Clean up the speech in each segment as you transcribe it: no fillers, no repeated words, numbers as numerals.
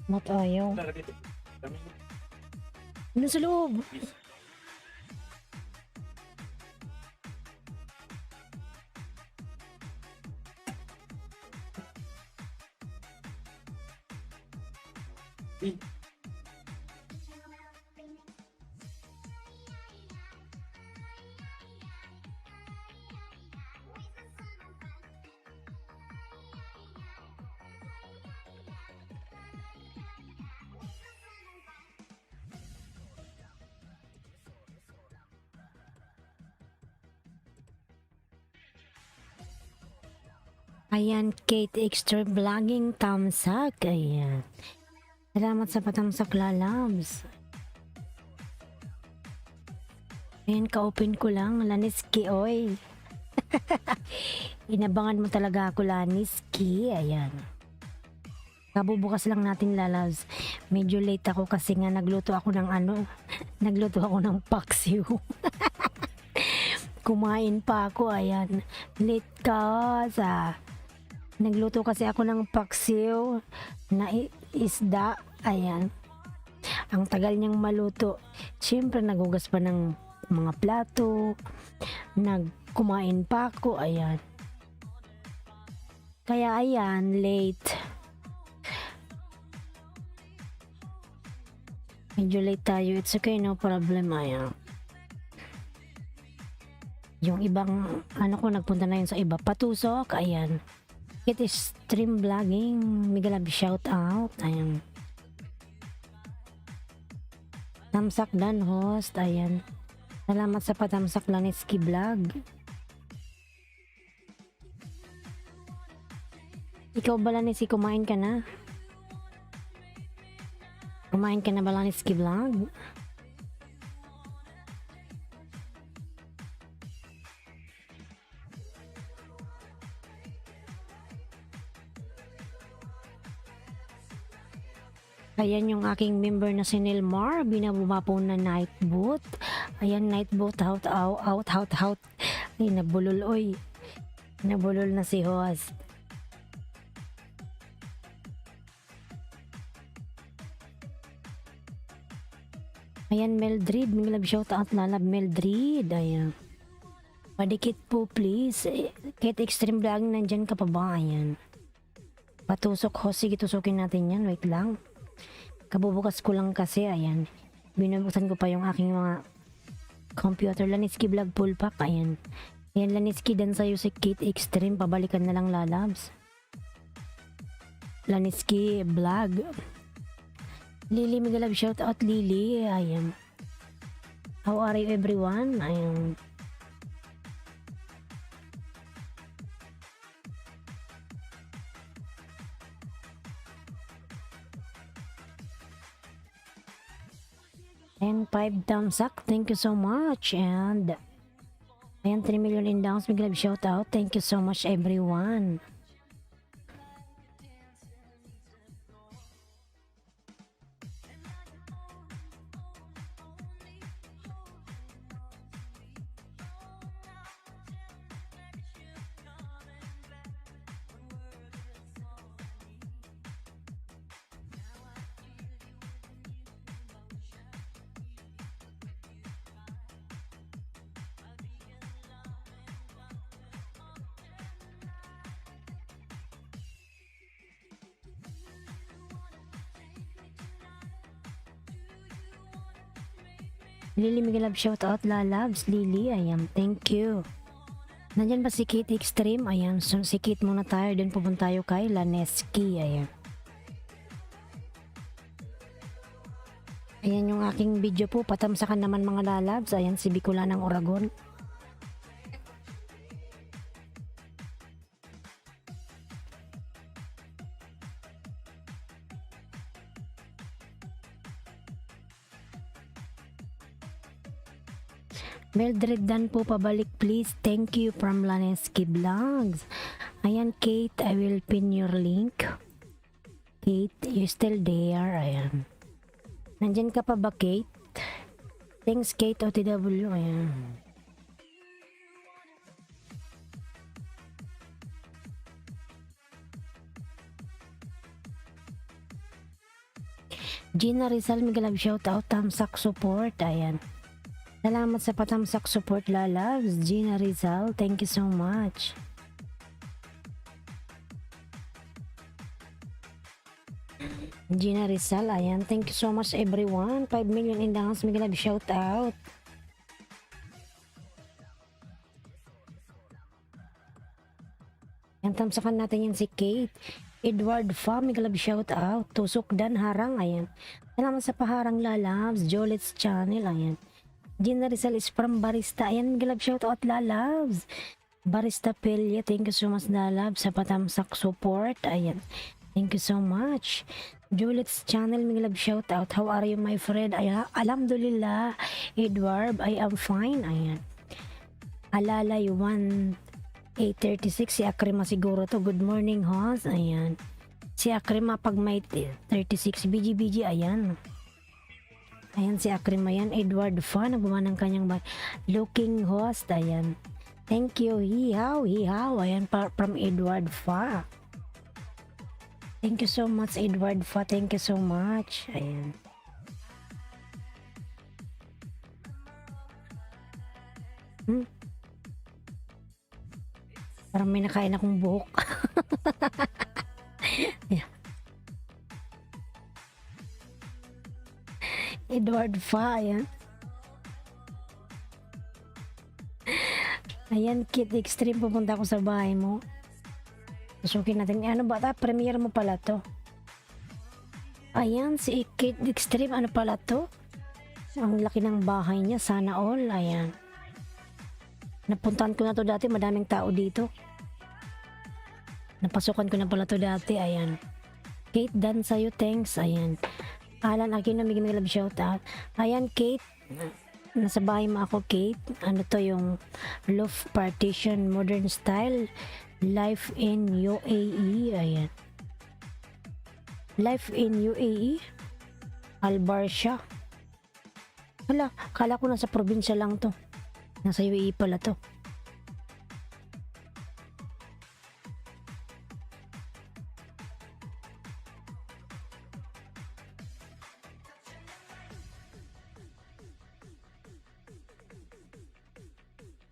Mat ayaw. Ano sa loob? Ayan, Kate Extreme Vlogging Tamsak. Ayan. Salamat sa patamsak, lalabs. Ayan, ka-open ko lang. Laniski, oy. Inabangan mo talaga ako, Laniski. Ayan. Kabubukas lang natin, lalabs. Medyo late ako kasi nga nagluto ako ng nagluto ako ng paksiw. Kumain pa ako, ayan. Late ka sa... Nagluto kasi ako ng paksiw na isda. Ayan. Ang tagal niyang maluto. Siyempre nagugas pa ng mga plato. Nagkumain pa ako. Ayan. Kaya ayan, late. Medyo late tayo. It's okay, no problem. Ayan. Yung ibang ko nagpunta na yun sa iba. Patusok. Ayan. It is stream vlogging. Migalab shout out. Ayan. Tamsak dan host. Ayan. Salamat sa patamsak, Laniski Vlog. Ikaw ba, Laniski, kumain ka na? Kumain ka na ba, Laniski Vlog? Ayan yung aking member na si Nilmar, binababa po na night boat. Ayan, night boat, out. Ay, nabulol, oy. Nabulol na si host. Ayan, Meldrid, may love shout out, lalab Meldrid. Ayan. Padikit po, please. Kate Extreme Vlogging, nandyan ka pa ba? Ayan. Patusok, host. Sige, tusukin natin yan. Wait lang. Kabubukas ko lang kasi, ayan. Binubuksan ko pa yung aking mga computer. Laniski Vlog full pack, ayan. Ayan, Laniski, dan sa'yo si Kate Extreme. Pabalikan na lang, lalabs. Laniski Vlog. Lily, Migalab, shout out, Lily. Ayan. How are you, everyone? Ayan. And 5 thumbs up. Thank you so much. And ayan, 3 million in downs. Big love shout out. Thank you so much, everyone. Lily, Miguel love shout out, lalabs. Lily, ayan, thank you. Nandyan ba si Kate Extreme? Ayan, so si Kate muna tayo. Then pupunta tayo kay Laneski. Ayan. Ayan yung aking video po. Patamsakan naman mga lalabs. Ayan, si Bicula ng Oragon. Mildred Dan po, pabalik please. Thank you from Laneski Vlogs. Ayan, Kate, I will pin your link. Kate, you still there? Ayan. Nandyan ka pa ba, Kate? Thanks, Kate, OTW. Ayan. Gina Rizal, mega love shoutout, tamsak support, ayan. Salamat sa patamsak support, lalabs. Gina Rizal, thank you so much. Gina Rizal, ayan, thank you so much everyone. 5 million in the house, mega love shoutout. Yan, tamsakan natin yan si Kate. Edward Fa, mega love shoutout. Tusok Dan Harang, ayan. Salamat sa paharang, lalabs. Jolets channel, ayan. Gina Rizal is from Barista. Ayan, mega love shoutout, lalabs. Barista Pelia, thank you so much, lalabs, sa patamsak support. Ayan. Thank you so much. Juliet's channel, mega love shoutout. How are you, my friend? Ayan, alhamdulillah. Edward, I am fine. Ayan. Alalay 8:36, si Akrima siguro to. Good morning, host. Ayan. Si Akrima pag may 36, BG, ayan. Ayan si Akrima yan. Edward Fa, nagbuman ng kanyang looking host. Ayan. Thank you. Hihaw. Ayan, from Edward Fa. Thank you so much, Edward Fa. Thank you so much. Ayan. Parang may nakain akong buhok. Yeah. Edward Fa, ayan. Ayan, Kid Extreme, pupunta ako sa bahay mo. Susukin natin. Ano ba? Premiere mo pala to. Ayan, si Kid Extreme, ano pala to? Ang laki ng bahay niya, sana all. Ayan. Napuntahan ko na to dati, madaming tao dito. Napasukan ko na pala to dati, ayan. Kate, dan sa'yo, thanks, ayan. Alan Aquino, may love shoutout. Ayan, Kate, nasa bahay mo ako, Kate. Ano to, yung loft partition, modern style, life in UAE, ayan. Life in UAE, Albarsha. Hala, kala ko nasa probinsya lang to. Nasa UAE pala to.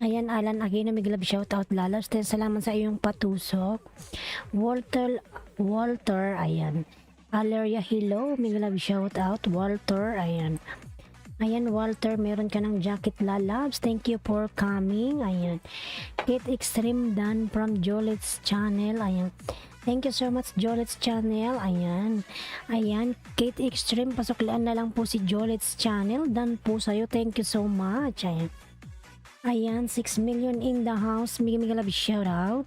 Ayan, Alan Aquino, may love shoutout, lalabs. Salamat sa iyong patusok. Walter, ayan. Valeria, hello, may love shoutout, Walter, ayan. Ayan, Walter, meron ka ng jacket, lalabs. Thank you for coming. Ayan. Kate Extreme Dan from Jolet's channel. Ayan. Thank you so much, Jolet's channel. Ayan. Ayan, Kate Extreme, pasuklaan na lang po si Jolet's channel. Dan po sa'yo. Thank you so much. Ayan. Ayan, 6 million in the house. Mega love shout out.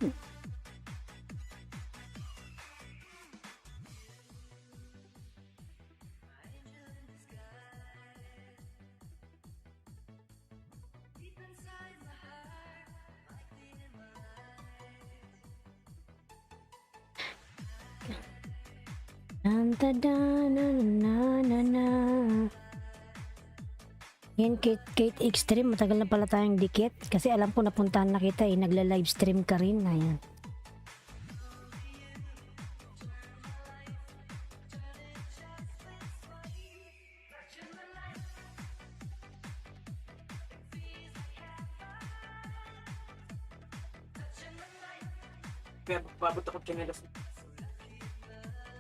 Yan, Kate Extreme, matagal na pala tayong dikit kasi alam ko napuntahan na kita, nagla-live stream ka rin. Ayan.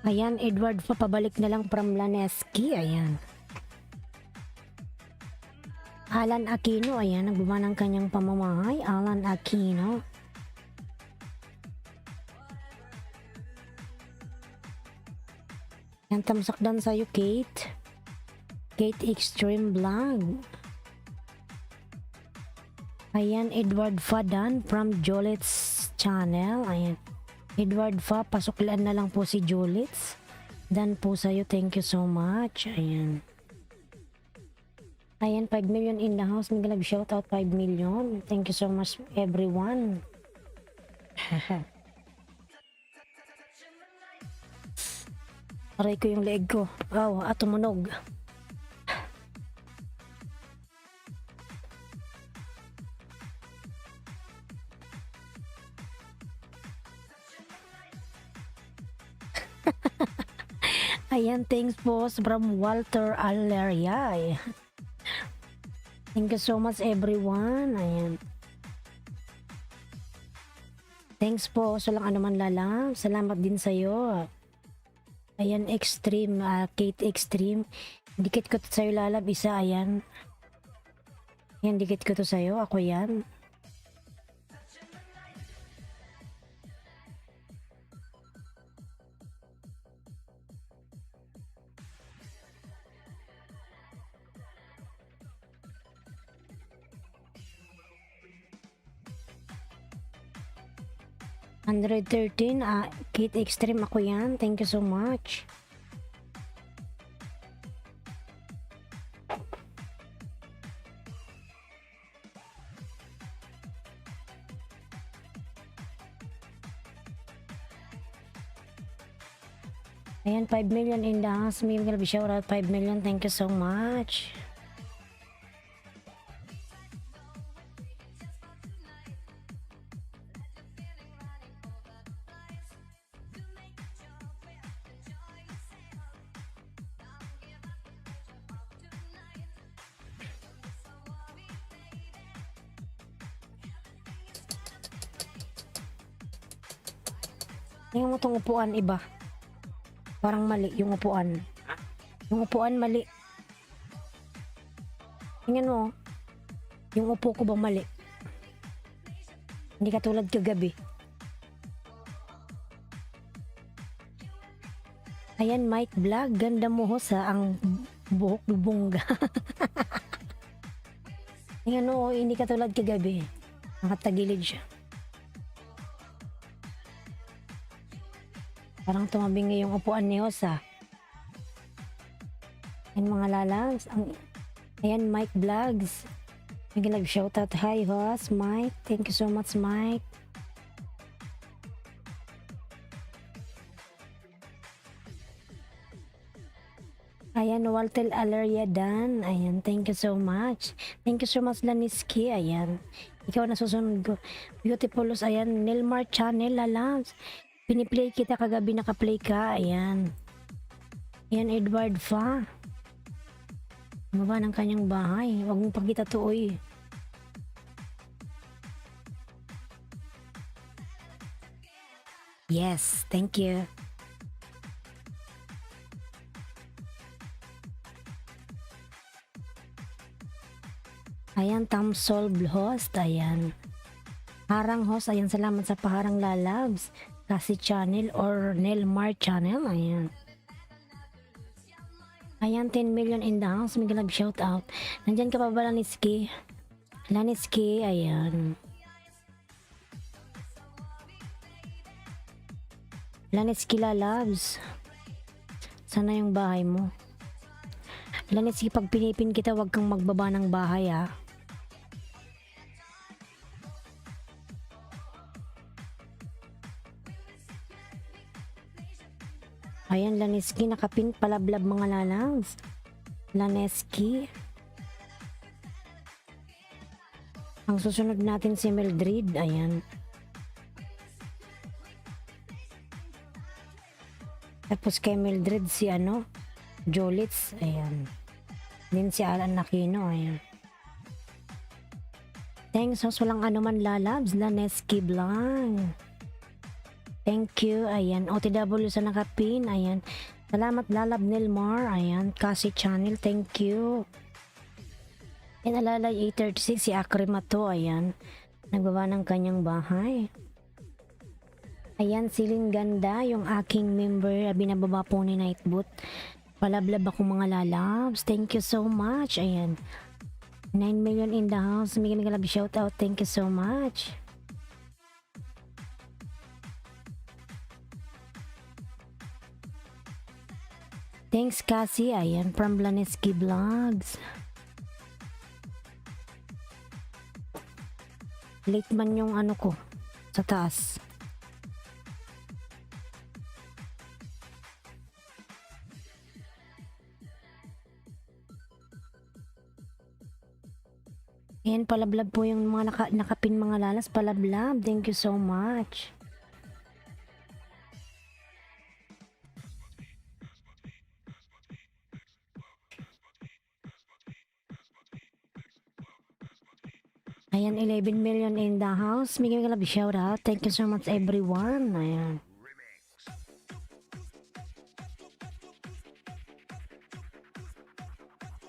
Ayan, Edward pa, pabalik na lang from Laneski. Ayan. Alan Aquino, ayan, nagbuba ng kanyang pamamahay. Alan Aquino. Yan, tamsakdan sa'yo, Kate. Kate Extreme Vlog. Ayan, Edward Fadan from Jolet's channel. Ayan. Edward Fa, pasuklan na lang po si Jolet's. Dan po sa'yo, thank you so much. Ayan. Ayan, 5 million in the house. May love shout out, 5 million. Thank you so much, everyone. Aray ko yung leeg ko. Wow, tumunog. Ayan, thanks po from Walter Aleria. Thank you so much everyone. Ayan. Thanks po sa lang anuman lalang. Salamat din sa'yo. Ayan, Extreme, Kate Extreme. Dikit ko to sa'yo lalab, isa, ayan. Ayan, dikit ko to sa'yo, ako yan. $113, Kate Extreme, ako yan. Thank you so much. Ayan, 5 million in the house. May gonna be shout out 5 million. Thank you so much. Tingnan mo tong upuan, iba. Parang mali yung upuan. Yung upuan mali. Tingnan mo. Yung upo ko ba mali? Hindi katulad kagabi. Ayan, Mike Vlog. Ganda mo ho sa ang buhok lubongga. Tingnan mo, hindi katulad kagabi. Nakatagilid siya. Parang tumabingi yung upuan ni Hosa. Ayan mga lalabs. Ayan, Mike Vlogs. Nag shoutout. Hi Hos, Mike. Thank you so much, Mike. Ayan, Walter Aleria Dan. Ayan, thank you so much. Thank you so much, Laniski. Ayan. Ikaw na susunod ko. Beautiful. Ayan, Nilmar Channel, lalabs. Piniplay kita kagabi, nakaplay ka. Ayan. Ayan, Edward Fa. Baba ng kanyang bahay. Huwag mong pagkita to, oy. Yes, thank you. Ayan, Tom Solve host. Ayan. Harang host. Ayan, salamat sa paharang lalabs. Kasi channel or Nelmar channel. Ayan. Ayan, 10 million in the house. May galab shout out. Nandyan ka pa ba, Laniski? Laniski, ayan. Laniski lalabs. Sana yung bahay mo. Laniski, pag pinipin kita, wag kang magbaba ng bahay, ha. Ayan, Laneski, nakapin palablab mga lalangs. Laneski. Ang susunod natin si Mildred, ayan. Tapos kay Mildred si ano, Jolitz, ayan. Din si Alan Aquino, ayan. Thanks, host, walang ano man lalabs, Laneski Blanc. Thank you, ayan. OTW sa nakapin, ayan. Salamat lalab Nilmar, ayan. Kasi channel, thank you. And Alalay 836, si Akrimato, ayan. Nagbaba ng kanyang bahay. Ayan, Silin Ganda, yung aking member, binababa po ni Nightboot. Palablab ako mga lalabs. Thank you so much, ayan. 9 million in the house. May love shout out, thank you so much. Thanks Cassie, ayan, from Blaneski Vlogs. Late man yung ano ko sa taas. Ayan, palablab po yung mga nakapin mga lalas, palablab. Thank you so much. Ayan, 11 million in the house. Mega love shout out. Thank you so much everyone. Ayan.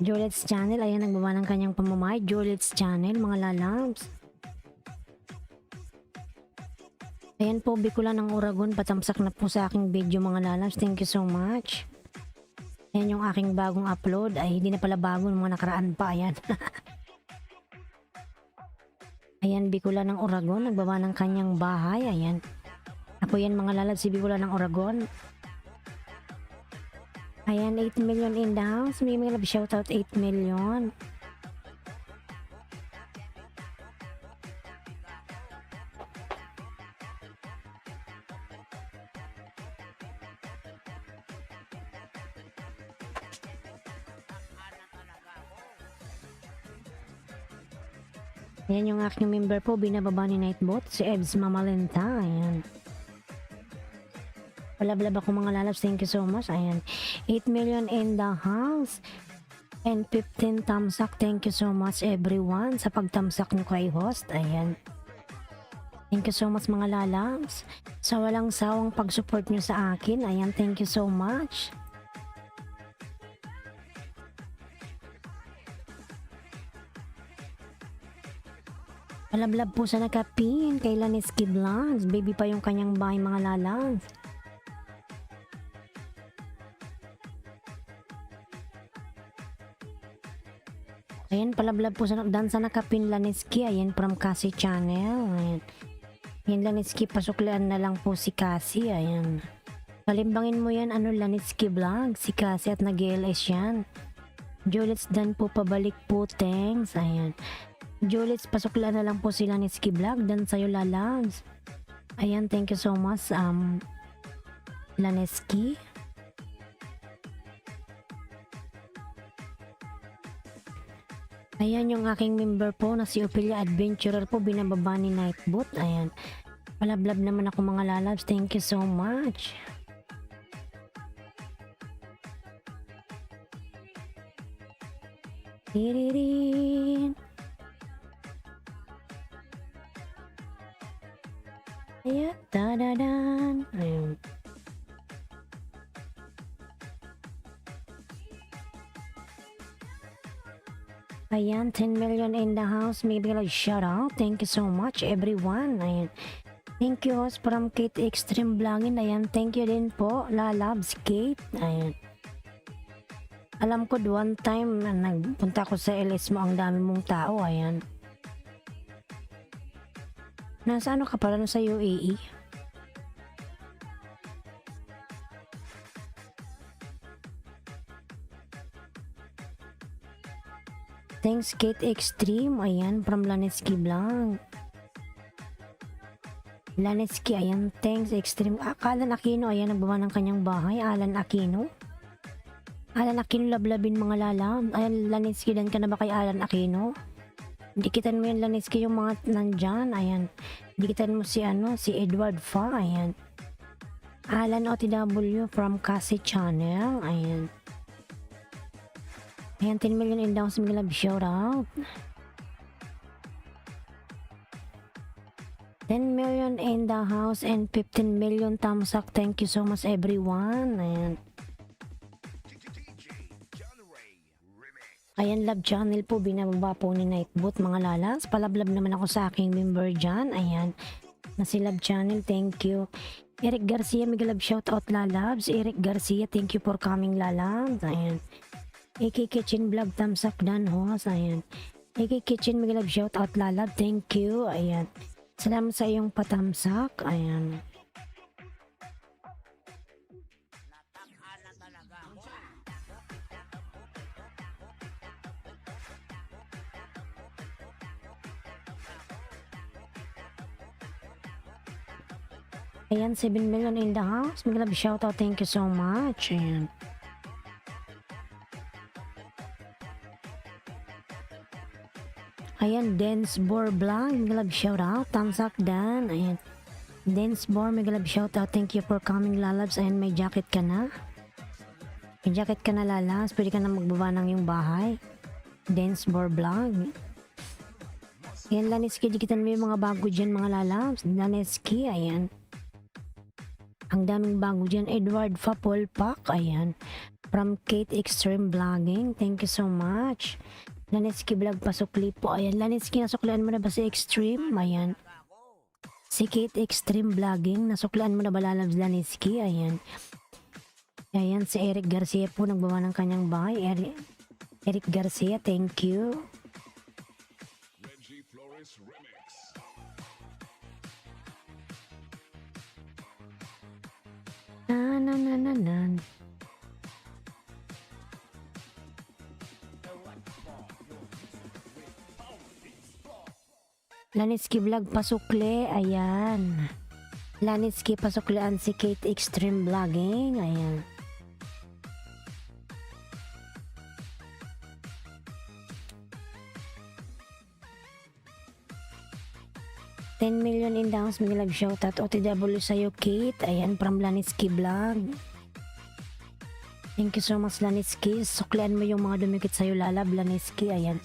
Juliet's channel. Ayan, nagbaba ng kanyang pamamay. Juliet's channel, mga lalabs. Ayan po, Bicol ng Oragon. Patamsak na po sa aking video, mga lalabs. Thank you so much. Ayan yung aking bagong upload. Ay, hindi na pala bago, mga nakaraan pa. Ayan. Ayan, Bicol ng Oragon. Nagbaba ng kanyang bahay. Ayan. Ako yan, mga lalabs, si Bicol ng Oragon. Ayan, 8 million in the house. May love shoutout, 8 million. Ayan yung aking member po, binababa ni Nightbot, si Ebs Mamalenta. Ayan. Palablab ako, mga lalabs, thank you so much. Ayan, 8 million in the house and 15 tamsak. Thank you so much everyone sa pagtamsak nyo kay host. Ayan, thank you so much, mga lalabs, sa walang sawang pag-support nyo sa akin. Ayan, thank you so much. Palablab po sa nakapin kay Laneski Vlogs. Baby pa yung kanyang bahay, mga lalabs. Ayan, palablab po sa dansa nakapin Laneski. Ayan, from Cassie channel. Ayan. Ayan, Laneski, pasuklian na lang po si Cassie. Ayan. Palimbangin mo yan, ano, Laneski Vlog. Si Cassie at nag-LS yan. Juliet's dan po, pabalik po, thanks. Ayan. Juliet's, pasuklian na lang po si Laneski Vlog. Dan sa'yo, lalabs. Ayan, thank you so much, Laneski. Ayan yung aking member po na si Ophelia Adventurer po, binababa ni Nightbot. Ayan. Palablab naman ako, mga lalabs. Thank you so much. Tiririn. Ayan. Dadadan. Ayan. Ayan, 10 million in the house. Maybe like shout out. Thank you so much everyone. Ayan. Thank you host from Kate Extreme Vlogging. Ayan, thank you din po, lalabs Kate. Ayan. Alam ko one time nagpunta ko sa LS mo, ang dami mong tao. Ayan. Nasa ano ka pala, sa UAE? Thanks Kate Extreme. Ayan, from Laneski Vlog. Laneski, ayan, thanks Extreme. Alan Aquino, ayan, nagbaba ng kanyang bahay. Alan Aquino. Alan Aquino, lablabin, mga lalam. Ayan, Laneski, dan ka na ba kay Alan Aquino? Dikitan mo yan, Laneski, yung mga nandyan. Ayan, dikitan mo si ano, si Edward Fa. Ayan. Alan OTW from Cassie channel. Ayan. Ayan, 10 million in down sa mga love shout out. 10 million in the house and 15 million thumbs up. Thank you so much everyone. Ayan. Ayan, love channel po, binababa po ni Nightbot, mga lalas. Palablab naman ako sa aking member dyan. Ayan, na si love channel, thank you. Eric Garcia, mega love shout out, lalabs. Eric Garcia, thank you for coming, lalabs. Ayan. AK Kitchen Vlog, thumbs up dan host. Ayan. AK Kitchen, mega love shout out, lalab, thank you. Ayan. Salamat sa iyong patamsak. Ayan. Ayan, 7 million in the house. Mega love shout out, thank you so much. Ayan. Ayan, Dance Bor Vlog, mega love shout out, thumbs up dan. Ayan. Dance Bor, mega love shout out, thank you for coming, lalabs. Ayan, may jacket ka na. May jacket ka na, lalabs. Pwede ka na magbaba ng yung bahay. Dance Bor Vlog. Ayan, Laneski, dikitan mo yung mga bago dyan, mga lalabs. Laneski, ayan. Ang daming bago dyan. Edward Fapolpak, ayan. From Kate Extreme Vlogging, thank you so much. Laneski Vlog pasukli po, ayan. Laneski, nasuklian mo na ba si Extreme? Ayan. Si Kate Extreme Vlogging, nasuklian mo na ba, lalabs, Laneski? Ayan. Ayan, si Eric Garcia po nagbawa ng kanyang bahay. Eric Garcia, thank you. Reggie Flores Remix. Na na na na na. Laneski Vlog pasukli, ayan. Laneski pasuklian si Kate Extreme Vlogging, ayan. $10 million in the house, mga love shoutout. OTW sa'yo, Kate. Ayan, from Laneski Vlog. Thank you so much, Laneski. Suklian mo yung mga dumikit sa'yo, lalab, Laneski. Ayan.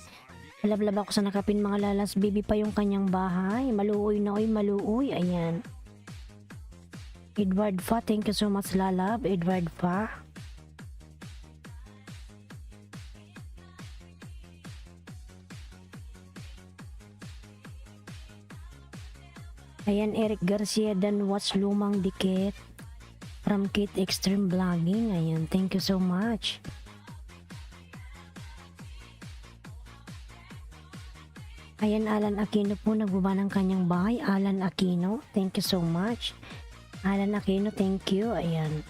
Lalablab ako sa nakapin, mga lalas. Baby pa yung kanyang bahay. Maluoy na, oy, maluoy. Ayan. Edward Fa, thank you so much, lalab. Edward Fa. Ayan, Eric Garcia, dan watch lumang dikit from Kate Extreme Vlogging. Ayan, thank you so much. Ayan, Alan Aquino po nagbaba ng kanyang bahay. Alan Aquino, thank you so much. Alan Aquino, thank you. Ayan.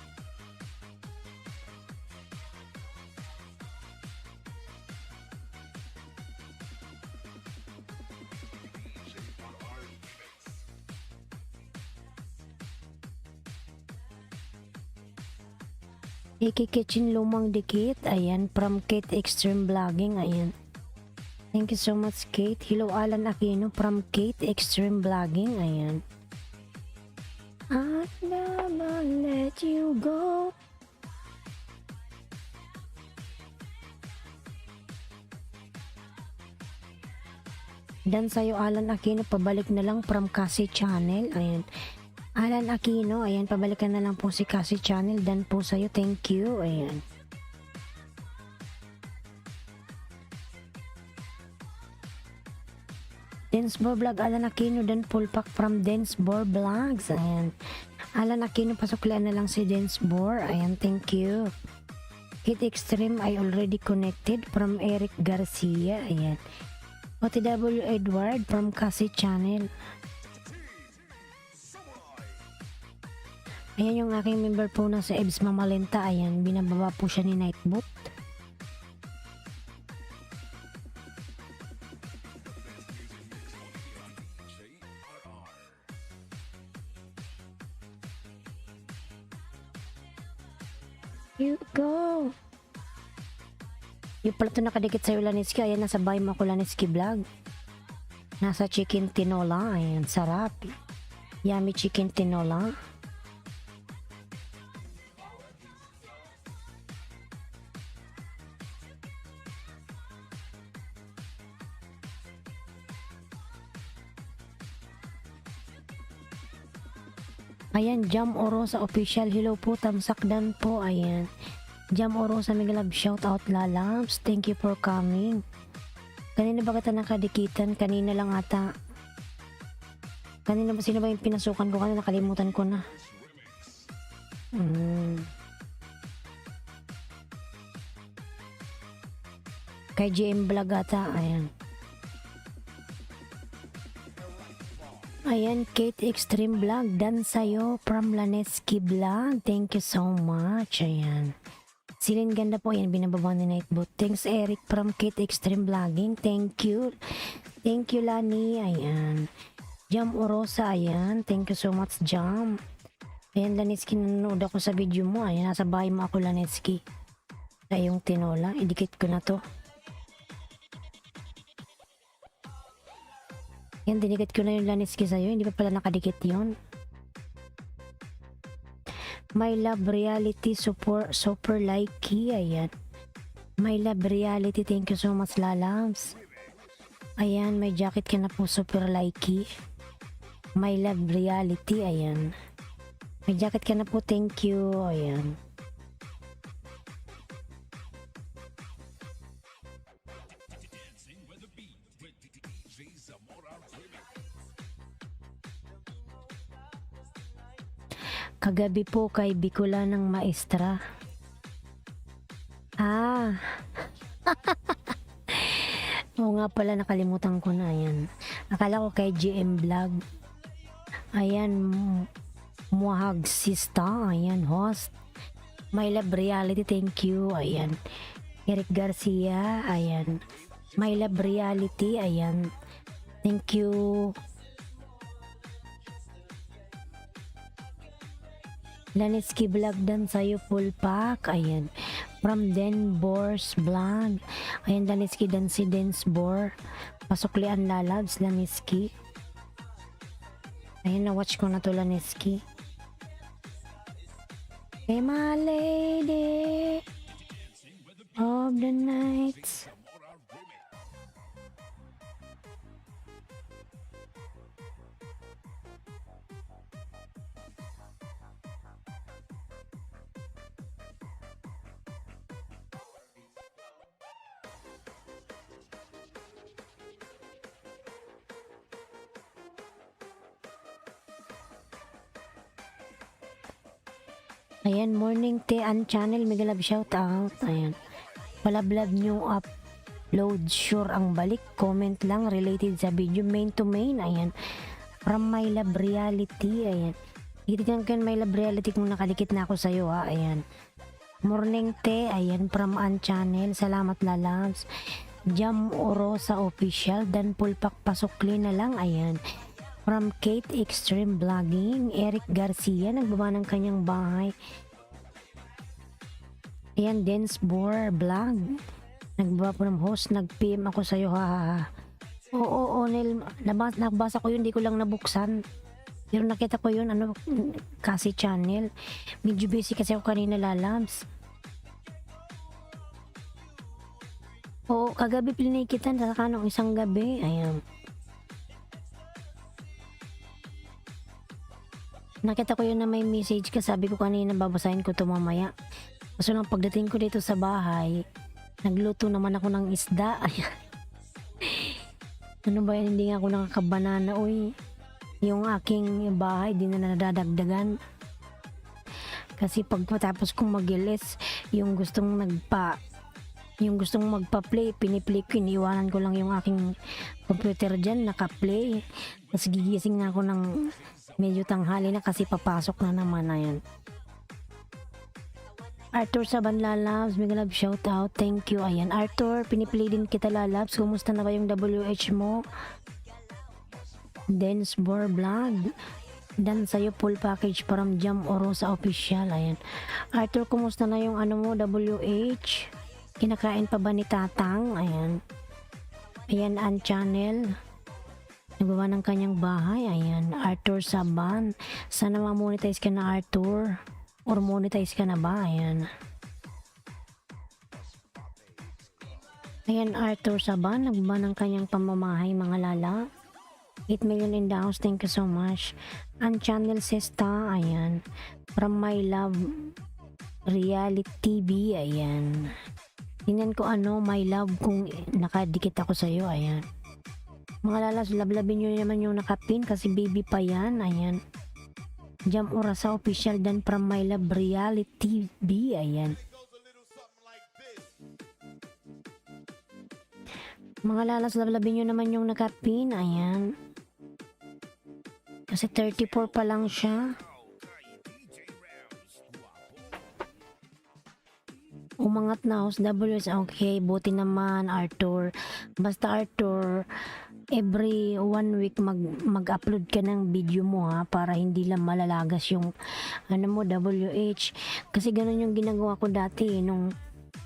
Iki Kitchen lumang dikit, ayan, from Kate Extreme Vlogging, ayan. Thank you so much, Kate. Hello, Alan Aquino from Kate Extreme Vlogging, ayan. I'll never let you go. Dan sa'yo, Alan Aquino, pabalik na lang from Kasi Channel, ayan. Alan Aquino, ayan, pabalikan na lang po si Kasi Channel. Dan po sa'yo, thank you, ayan. Densbor Vlog, Alan Aquino, dan full pack from Densbor Vlogs, ayan. Alan Aquino, pasuklian na lang si Densbor, ayan, thank you. Hit Extreme, I already connected from Eric Garcia, ayan. OTW Edward from Kasi Channel. Ayan yung aking member po na sa Ebs Mamalenta. Ayan, binababa po siya ni Nightbot. You go! Yung pala ito nakadikit sa'yo, Laneski. Ayan, nasa bahay mo ako, Laneski Vlog. Nasa chicken tinola. Ayan, sarap. Yummy chicken tinola. Ayan, Jam Orosa official. Hello po, tamsakdan po. Ayan. Jam Orosa, mega love shout out, lalabs. Thank you for coming. Kanina ba kita nakadikitan? Kanina lang ata. Kanina ba, sino ba yung pinasukan ko? Kanina nakalimutan ko na. Kay GM Vlog ata. Ayan. Ayan, Kate Extreme Vlog, dan sa'yo from Laneski Vlog. Thank you so much. Ayan. Silin ganda po. Ayan, binababa ni Nightbot. Thanks, Eric from Kate Extreme Vlogging. Thank you. Thank you, Lani. Ayan. Jam Orosa. Ayan. Thank you so much, Jam. Ayan, Laneski, nanonood ako sa video mo. Ayan, nasa bahay mo ako, Laneski. Sa yung tinola. Idikit ko na to. Yan, dinikit ko na yung Laneski sa'yo. Hindi pa pala nakadikit yun. My Love Reality super likey. Ayan. My Love Reality. Thank you so much, lalabs. Ayan, may jacket ka na po, super likey. My love reality, ayan. May jacket ka na po, thank you, ayan. Kagabi po kay Bicula ng Maestra. Ah, oo nga pala, nakalimutan ko na, ayan. Akala ko kay GM Vlog. Ayan, Muhag Sista, ayan, host. My love reality, thank you, ayan. Eric Garcia, ayan. My love reality, ayan. Thank you. Laniski Vlog dan sa'yo full pack, ayan. From Denbor's Vlog, ayan, Laniski dan si Densbor. Pasuklian lalabs, Laniski. Ayan, na-watch ko na to, Laniski. Hey, my lady of the nights. Ayan, morning te an channel, mega love shout out. Ayan. Palablab nyo upload, sure ang balik. Comment lang related sa video, main to main. Ayan. From my love reality. Ayan. Itigan ko my love reality kung nakalikit na ako sa'yo, ha. Ayan. Morning te. Ayan. From an channel. Salamat lalabs. Jam Orosa official. Dan pulpak pasukli na lang. Ayan. From Kate Extreme Vlogging, Eric Garcia, nagbaba ng kanyang bahay. Ayan, Densbor Vlog. Nagbaba po ng host, nag-PM ako sa'yo, ha. Oo, Nel, nabasa ko yun, di ko lang nabuksan. Pero nakita ko yun, kasi channel. Medyo busy kasi ako kanina, lalabs. Oo, kagabi pinikitan, sa kanong isang gabi, ayan. Nakita ko yun na may message ka, sabi ko kanina babasahin ko to mamaya. Kaso nang pagdating ko dito sa bahay, nagluto naman ako ng isda. Ano ba yan, hindi nga ako nakakabanana, uy. Yung aking bahay, di na nadadagdagan. Kasi pagkatapos kong mag-ilis, yung gustong magpa-play, piniplay ko, iniwanan ko lang yung aking computer dyan, naka-play. Tapos gigising na ako ng medyo tanghali na kasi papasok na naman, ayan. Arthur Saban lalabs, mega love shout out, thank you, ayan. Arthur, piniplay din kita lalabs, kumusta na ba yung WH mo? Densbor Vlog, dan sa'yo full package from Jam Orosa official, ayan. Arthur, kumusta na yung mo, WH? Kinakain pa ba ni Tatang? Ayan. Ayan, ang channel. Nagbawa ng kanyang bahay, ayan. Arthur Saban, sana ma-monetize ka na, Arthur, or monetize ka na ba, ayan. Ayan, Arthur Saban, nagbawa ng kanyang pamamahay, mga lala. 8 million in the house, thank you so much. Ang channel Sesta, ayan. From my love reality TV, ayan. Tingnan ko my love, kung nakadikit ako sa'yo, ayan. Mga lalas, lablabin nyo naman yung nakapin kasi baby pa yan, ayan. Jam Orasa official, dan from my love reality TV, ayan. Mga lalas, lablabin nyo naman yung nakapin, ayan. Kasi 34 pa lang siya. Umangat na house WS, okay, buti naman, Arthur. Basta Arthur, every 1 week mag-upload ka ng video mo, ha, para hindi lang malalagas yung WH. Kasi ganun yung ginagawa ko dati, nung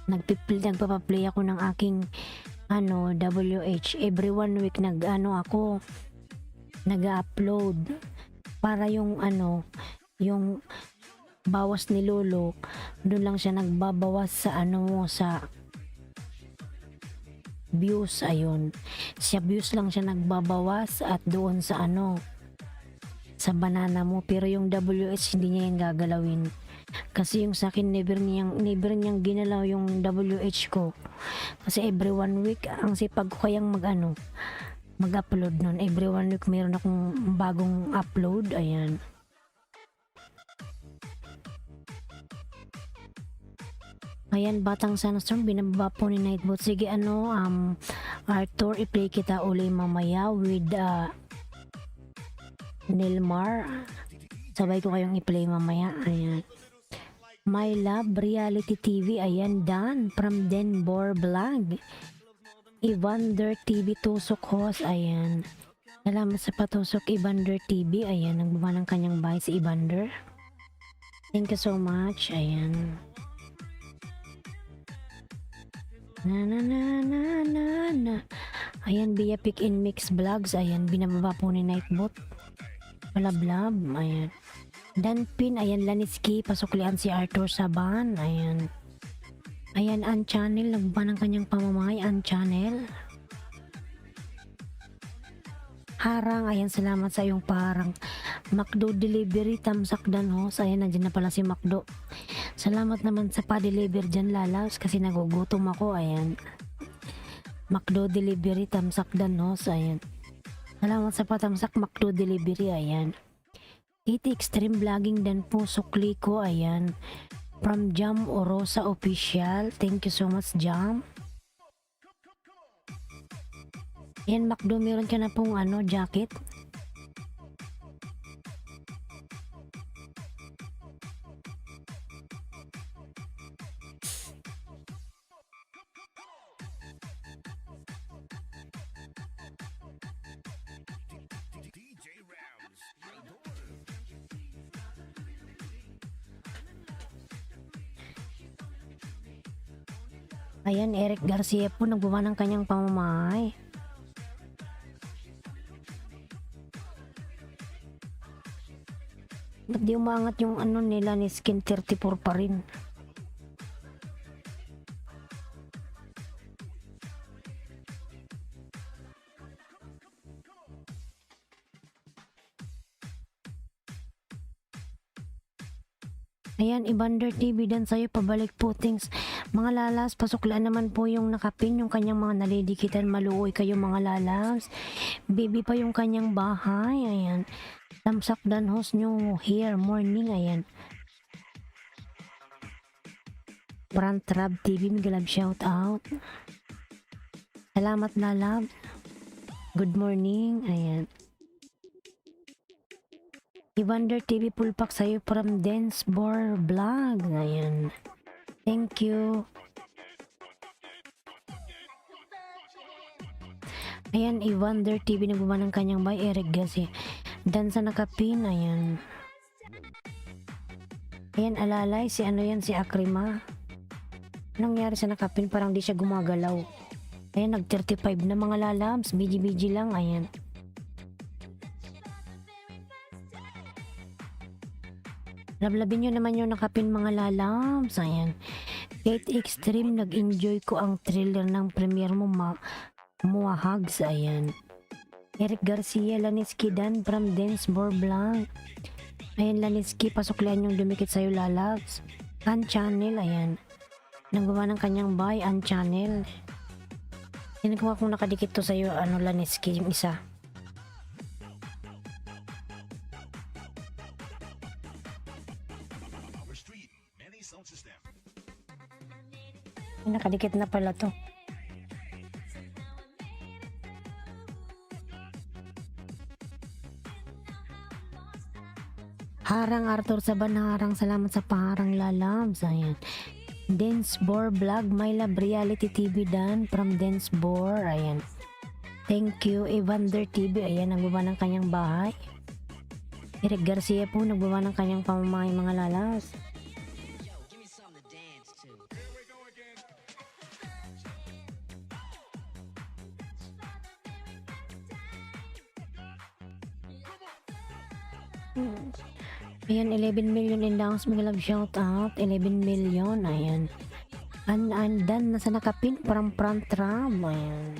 nagpapaplay ako ng aking WH. Every 1 week nag-upload para yung yung bawas ni Lolo, doon lang siya nagbabawas sa views. Ayun, siya views lang siya nagbabawas at doon sa ano, sa banana mo, pero yung WH hindi niya yung gagalawin. Kasi yung sa akin never niyang ginalaw yung WH ko. Kasi every 1 week ang sipag ko kayang mag-upload nun. Every 1 week meron akong bagong upload. Ayan. Ayan, Batang Sandstorm, binababa po ni Nightbot. Sige, Arthur, i-play kita uli mamaya with Nilmar. Sabay ko kayong i-play mamaya. Ayan. My Love Reality TV. Ayan, Dan from Denbor Vlog. Evander TV Tusok Host. Ayan. Salamat sa patusok, Evander TV. Ayan, nagbaba ng kanyang bahay si Evander. Thank you so much. Ayan. Na. Ayan, via Pick and Mix Vlogs. Ayan, binababa po ni Nightbot. Palablab. Ayan. Danpin. Ayan, Laniski. Pasuklian si Arthur Saban. Ayan. Ayan, Channel. Nagbaba ng kanyang pamamay. Channel. Harang. Ayan, salamat sa iyong parang. Macdo Delivery. Tamsakdan Host. Ayan, nandiyan na pala si Macdo. Salamat naman sa pa-deliver dyan, Lalaws, kasi nagugutom ako. Ayan. Macdo Delivery. Tamsakdan Host. Ayan. Salamat sa patamsak, Macdo Delivery. Ayan. Extreme Vlogging dan po sukli ko. Ayan. From Jam Orosa Official. Thank you so much, Jam. Ayan, Macdo, meron ka na pong jacket. Ayan, Eric Garcia po nagbuba ng kanyang pamamahay. Ba't di umangat yung nila ni Skin 34 pa rin? Ayan, Evander TV dan sa'yo, pabalik po things. Mga lalas, pasuklaan naman po yung nakapin, yung kanyang mga nalidikitan. Maluoy kayo mga lalas. Baby pa yung kanyang bahay. Ayan. Tamsakdan Host nyo here, morning. Ayan. Brand Trab TV, migalab shout out. Salamat lalab. Good morning. Ayan. Evander TV pulpak sa'yo from Densbor Vlog. Ayan. Thank you. Ayan, Evander TV nagbaba ng kanyang bay. Eric Gasi. Dan sa nakapin. Ayan. Ayan, alalay. Si si Akrima. Anong nangyari sa nakapin? Parang di siya gumagalaw. Ayan, nag 35 na mga lalabs. BG lang. Ayan. Lablabin nyo naman yung nakapin mga lalabs. Ayan. Kate Extreme, nag-enjoy ko ang thriller ng premiere mo, Muahags. Ayan. Eric Garcia, Laniski Dan from Densbor Blanc. Ayan, Laniski, pasuklian yung dumikit sa'yo lalabs. Channel. Ayan. Nagawa ng kanyang buy, Channel. Yan, nagawa kong nakadikit to sa'yo, Laniski, yung isa. Nakadikit na pala to. Harang Arthur Saban, harang, salamat sa paharang lalabs. Ayan. Densbor Vlog, My Love Reality TV Dan from Densbor. Ayan. Thank you, Evander TV. Ayan, nagbaba ng kanyang bahay. Eric Garcia po, nagbaba ng kanyang pamamahay mga lalabs. Ayan, 11 million in downs, mga love shout out. 11 million, ayan. Dan nasa nakapin parang front ram. Ayan.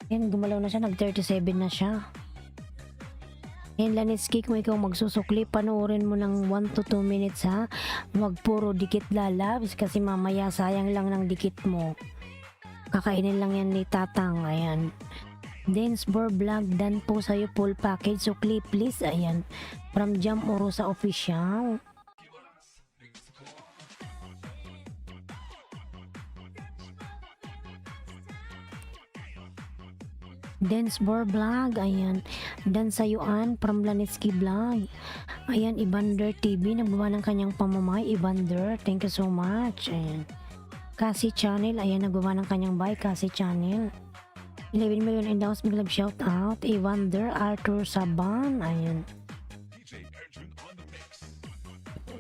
Ayan, gumalaw na siya. Nag 37 na siya. Ayan, Laniski, kung ikaw magsusukli, panoorin mo ng 1 to 2 minutes ha. Huwag puro dikit lalabs kasi mamaya sayang lang ng dikit mo. Kakainin lang yan ni Tatang. Ayan. Dance Vlog, dan po sa'yo full package. Sukli please. Ayan. From Jam Orosa Official. Dance Vlog, ayan. Dan sayuan from Laniski Vlog. Ayan, Evander TV, nagbawa ng kanyang pamamay. Evander, thank you so much. Ayan. Kasi Channel, ayan, nagbawa ng kanyang buy. Kasi Channel. 11 million endowns, big love shout out. Evander, Arthur Saban, ayan.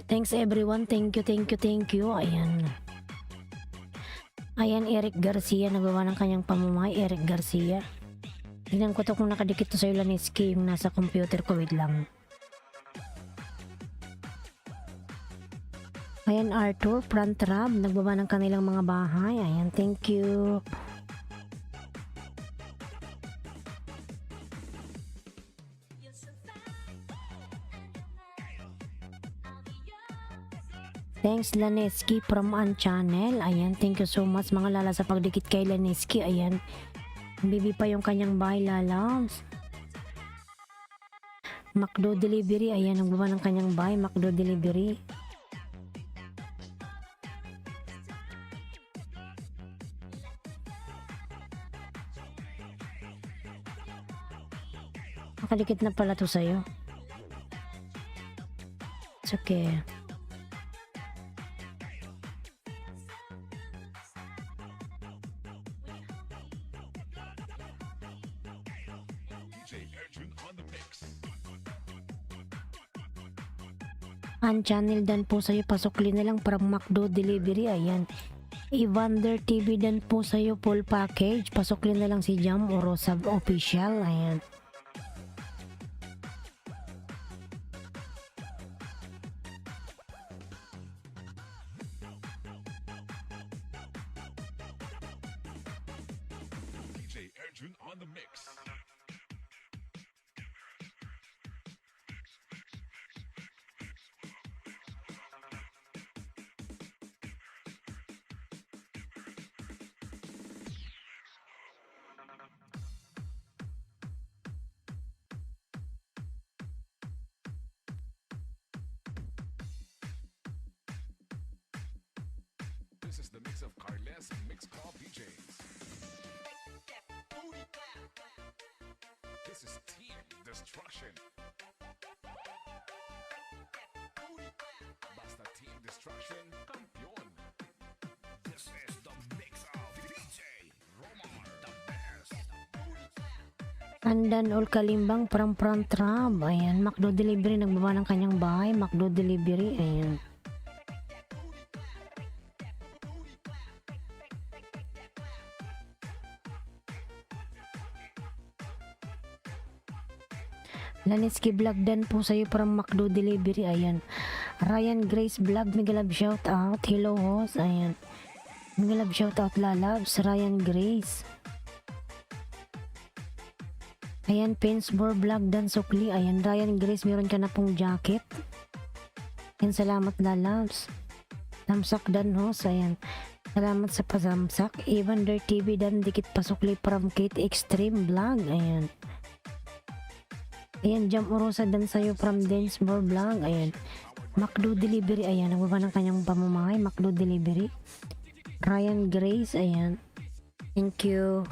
Thanks everyone, thank you. Ayan. Ayan, Eric Garcia, nagbawa ng kanyang pamamay. Eric Garcia. Tingnan ko to kung nakadikit to sa Laniski yung nasa computer ko. Wait lang. Ayan, Arthur, front rab, nagbaba ng kanilang mga bahay. Ayan, thank you. Thanks Laniski from An Channel. Ayan, thank you so much mga lala sa pagdikit kay Laniski. Ayan. Bibi pa yung kanyang bahay lalabs. McDo Delivery, ayan, nagbaba ng kanyang bahay. McDo Delivery. Nakadikit na pala to sa'yo. It's okay. Ang channel dan po sa'yo, pasukli na lang para McDo Delivery. Ayan. Evander TV dan po sa'yo, full package. Pasukli na lang si Jam Orosa Official. Ayan. DJ Arjun on the mix. This is the mix of Carles Mix Club DJs. This is Team Destruction. Basta Team Destruction, campeón. This is the mix of DJ Romar, the best. Andan all Kalimbang from front rab. Ayan, McDo Delivery, nagbaba ng kanyang bahay. McDo Delivery, ayan. Laniski Vlog dan po sa'yo from McDo Delivery. Ayan. Ryan Grace Vlog, Migalab shout out. Hello host. Ayan. Migalab shout out lalabs. Ryan Grace. Ayan, Pensbor Vlog dan sukli. Ayan, Ryan Grace, meron ka na pong jacket. Ayan, salamat lalabs. Tamsak dan host. Ayan. Salamat sa pasamsak. Evander TV dan dikit pasukli from Kate Extreme Vlog. Ayan. Ayan, Jam Orosa dan sa'yo from Dance Vlog. Ayan. McDo Delivery. Ayan, nagbaba ng kanyang pamamahay. McDo Delivery. Ryan Grace. Ayan. Thank you.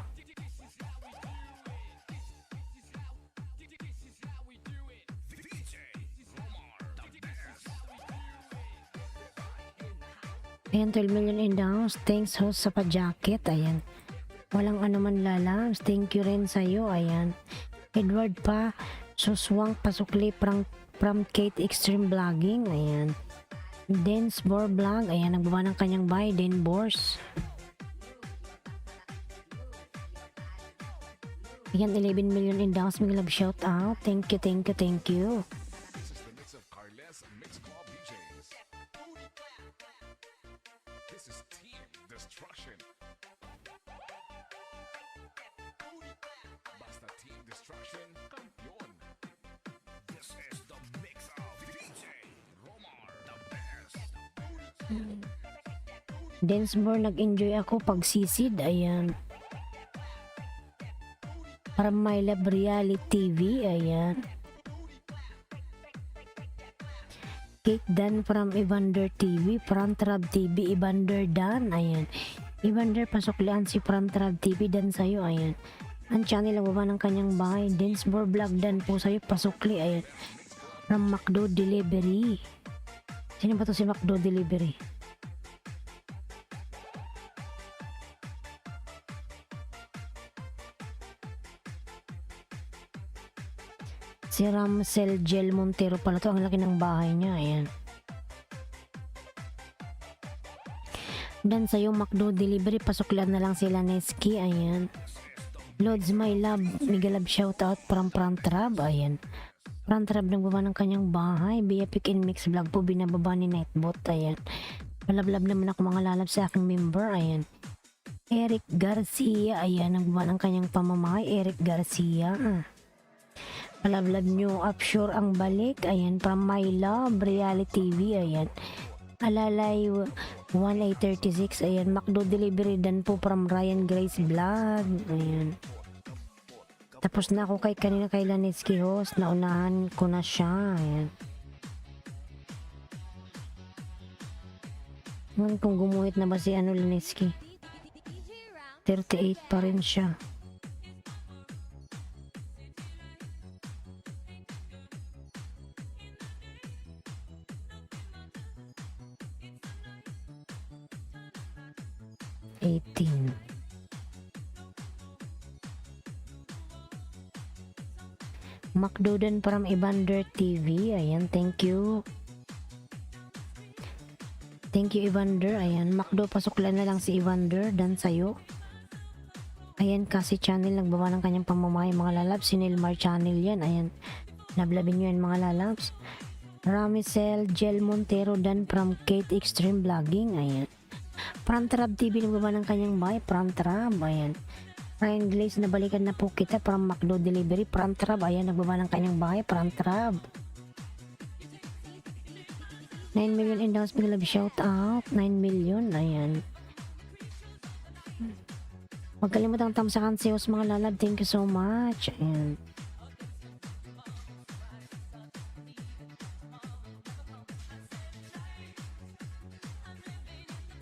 Ayan, 12 million in the house. Thanks host sa pa-jacket. Ayan. Walang anuman lalabs. Thank you rin sa'yo. Ayan. Edward pa. Suswang pasukli from Kate Extreme Vlogging. Ayan. Dance Vlog. Ayan, nagbaba ng kanyang buy. Den Bors. Ayan, 11 million in downs. May love shout out. Thank you. Destruction. Basta Team Destruction, kampiyon. This is the mix of DJ Romar, the best. Densmore, nag-enjoy ako pagsisid, ayan. From My Love Reality TV, ayan. Kate Dan from Evander TV, Prantrab TV, Evander Dan, ayan. Evander, pasuklian si Prantrab TV, Dan sa'yo, ayan. Ang channel ang baba ng kanyang bahay. Densmore Vlog, Dan po sa'yo, pasukli, ayan. From McDo Delivery. Sino ba to si McDo Delivery? Si Ramsel Gel Montero pala to. Ang laki ng bahay niya. Ayan. Dan sa'yo, McDo Delivery. Pasuklan na lang sila Neski. Ayan. Lods My Love. Miguel Love shoutout from Prantrab. Ayan. Prantrab nagbaba ng kanyang bahay. Via Pick and Mix Vlog po. Binababa ni Nightbot. Ayan. Malablab naman ako mga lalab sa aking member. Ayan. Eric Garcia. Ayan. Nagbaba ng kanyang pamamahay. Eric Garcia. Malablab nyo, Upshore ang balik. Ayan, from My Love Reality TV. Ayan, Alalay 1836. Ayan, McDo Delivery. Dan po from Ryan Grace Vlog. Ayan, tapos na ako kanina kay Laneski host. Naunahan ko na siya. Ayan, ngayon kung gumuhit na ba si Laneski. 38 pa rin siya. Macdodan from Evander TV. Ayan, thank you. Thank you, Evander. Ayan, Macdo, pasuklan na lang si Evander. Dan sa'yo. Ayan, kasi channel nagbaba ng kanyang pamamahay mga lalabs. Si Nilmar channel yan. Ayan, lablabin nyo yan mga lalabs. Ramsel Gel Montero. Dan from Kate Extreme Vlogging. Ayan, Prantrab TV nagbaba ng kanyang bahay. Prantrab. Ayan, Ryan Glaze, nabalikan na po kita from McDo Delivery. Prantrab, ayan, nagbaba ng kanyang bahay. Prantrab. 9 million in downs, big love shout out. 9 million, ayan. Huwag kalimutang tamsakan si Os mga lalab. Thank you so much. Ayan.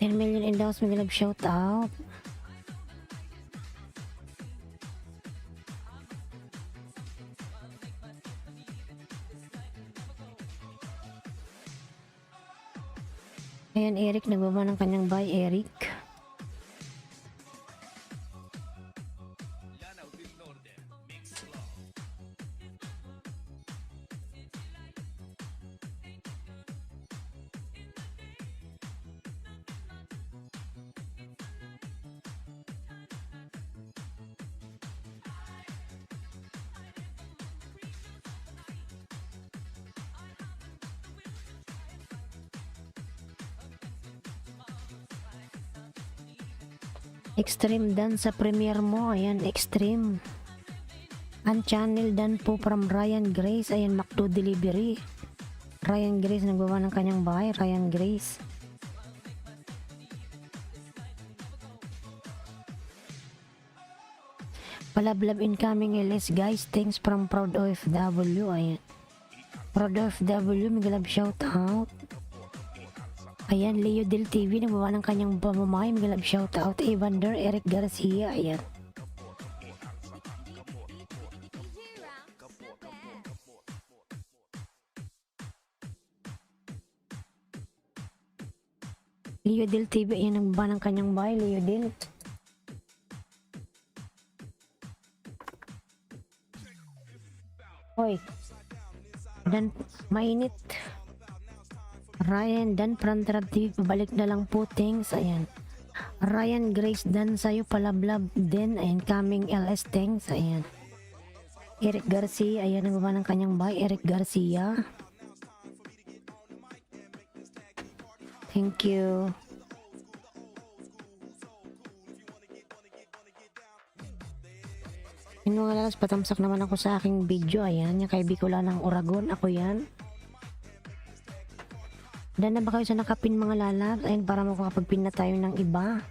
$10 million in downs, big love shout out. Ayan, Eric, nagbaba ng kanyang bahay, Eric. Extreme Dan sa premiere mo. Ayan, Extreme. Ang channel Dan po from Ryan Grace. Ayan, McDo Delivery. Ryan Grace, nagbaba ng kanyang bahay. Ryan Grace. Palablab incoming LS guys. Thanks from Proud OFW. Ayan, Proud OFW, Miguel Love shout out. Ayan, Leo Del TV, nagbaba ng kanyang pamamahay. Miguel Love shout out. Evander, Eric Garcia. Ayan, Leo Del TV, ayan, nagbaba ng kanyang bahay. Leo Del. Hoy, Dan, mainit. Ryan Dan Prantrab TV, balik na lang po. Thanks. Ayan, Ryan Grace Dan sa'yo, palablab din. Ayan, coming LS. Thanks. Ayan, Eric Garcia, ayan, nagbaba ng kanyang bahay. Eric Garcia, thank you. Yung mga lalas, patamsak naman ako sa aking video. Ayan, yung kay Bicola ng Oragon. Ako yan. Dan na ba kayo sa nakapin mga lalabs? Ayun, para makakapagpin na tayo ng iba.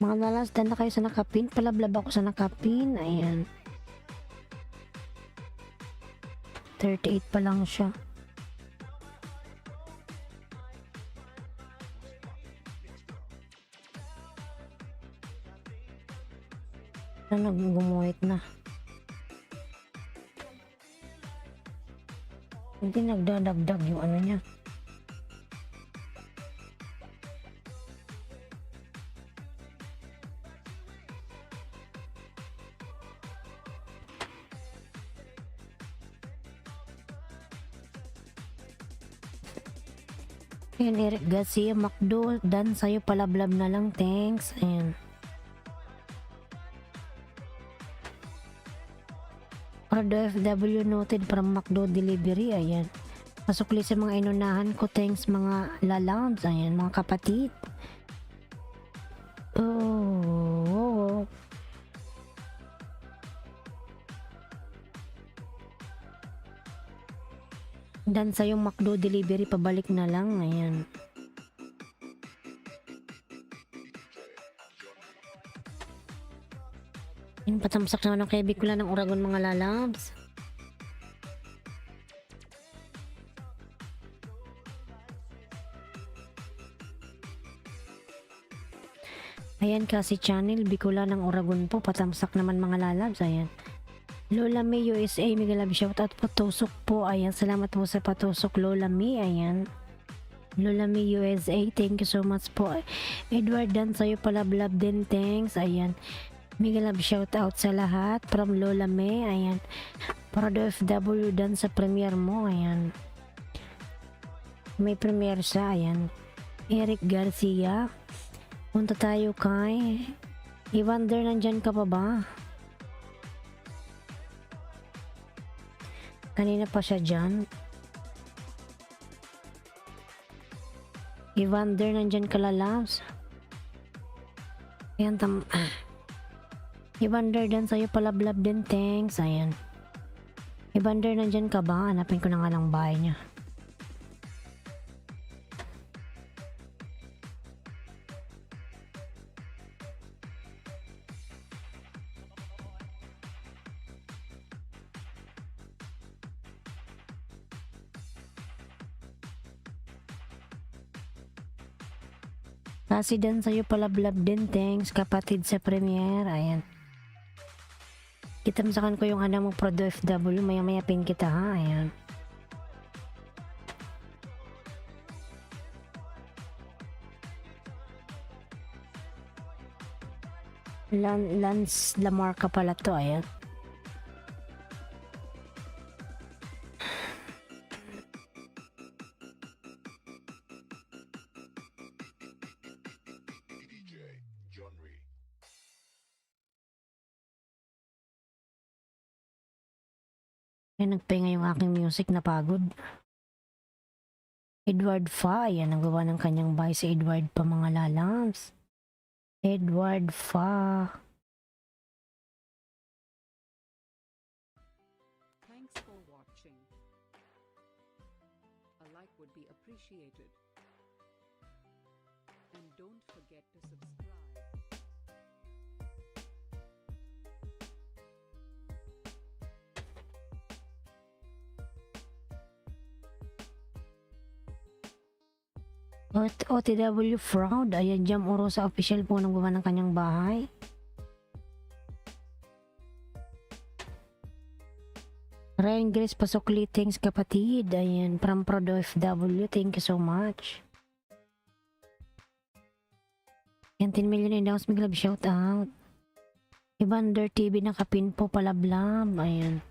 Mga lalas, dan na kayo sa nakapin. Palablab ako sa nakapin. Ayan. 38 pa lang siya. Nagumuhit na. Hindi nagdadagdag yung ano niya. Ayan, Eric Garcia, Macdo, dan sa'yo palablab na lang, thanks. Ayan. Pardo FW noted from Macdo Delivery, ayan. Pasukli sa mga inunahan ko, thanks mga lalabs, ayan, mga kapatid. Oh. Dan sa yung Macdo Delivery, pabalik na lang, ayan. Yung patamsak na ng kay Bicola ng Oragon mga lalabs. Ayan kasi channel Bicola ng Oragon po, patamsak naman mga lalabs, ayan. Lola May USA, mega love shoutout po, tusok po, ayan, salamat po sa patusok Lola May, ayan. Lola May USA, thank you so much po. Edward, dan sa'yo palablab din, thanks, ayan. Mega love shoutout sa lahat from Lola May, ayan. Parado FW, dan sa premiere mo, ayan. May premiere siya, ayan. Eric Garcia, punta tayo kay Evander, nandyan ka pa ba? Kanina pa siya dyan. Evander, nandyan ka lalabs. Ayan, Evander, dan sa'yo palablab din, thanks. Ayan. Evander, nandyan ka ba? Hanapin ko na nga lang bahay niya. Kasi dan sa'yo palablab din, thanks kapatid sa premiere, ayan. Kitamsakan ko yung ano mo Prodo FW, maya maya pin kita ha, ayan. Lance Lamarca pala to, ayan. Ay, nagpahinga yung aking music, napagod. Edward Fa, yan, nagawa ng kanyang bahay si Edward pa mga lalams. Edward Fa. Thanks for watching. A like would be appreciated. And don't forget to subscribe. OTW Fraud, ayan, Jam Oro sa official po nang gumawa ng kanyang bahay. Ryan Grace Pasokli, thanks kapatid, ayan, from Prodo FW, thank you so much. Yan, 10 million in house, big love shout out. Evander TV nakapin po palablab. Ayan.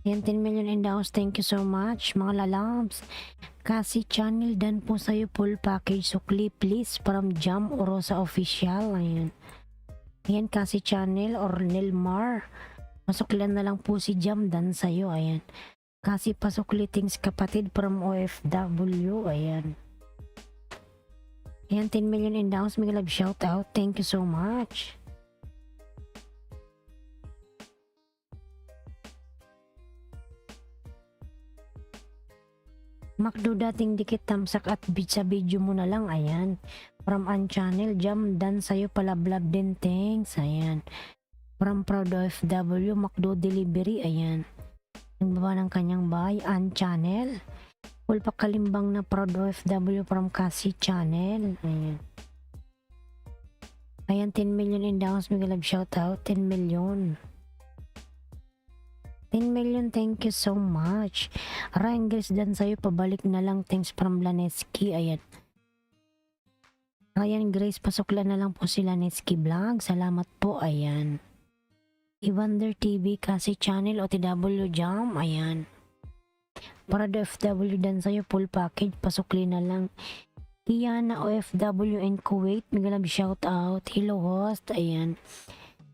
Ayan, 10 million in the house. Thank you so much, mga lalabs. Kasi channel dan po sa'yo full package. Sukli please from Jam Orosa Official. Ayan. Ayan, kasi channel or Nilmar. Masuklan na lang po si Jam dan sa'yo. Ayan. Kasi pasukli things kapatid from OFW. Ayan. Ayan, 10 million in the house. Mga love shout out. Thank you so much. Makdo dating dikit tamsak at sa video mo na lang. Ayan. From Unchannel Jam dan sa'yo palablab din. Thanks. Ayan. From Proud OFW Makdo Delivery. Ayan. Nagbaba ng kanyang bahay. Unchannel. Full pakalimbang na Proud OFW from Kasi Channel. Ayan. Ayan, 10 million in the house. Mga love shout out. 10 million. 10 million, thank you so much. Ryan Grace dan sa'yo, pabalik na lang. Thanks from Laneski. Ayan. Ryan Grace, pasuklan na lang po si Laneski Vlog. Salamat po. Ayan. Evander TV, Kasi Channel, OTW Jam. Ayan. Para FW dan sa'yo, full package. Pasukli na lang. Kiana OFW in Kuwait. Mga love shout out. Hello host. Ayan.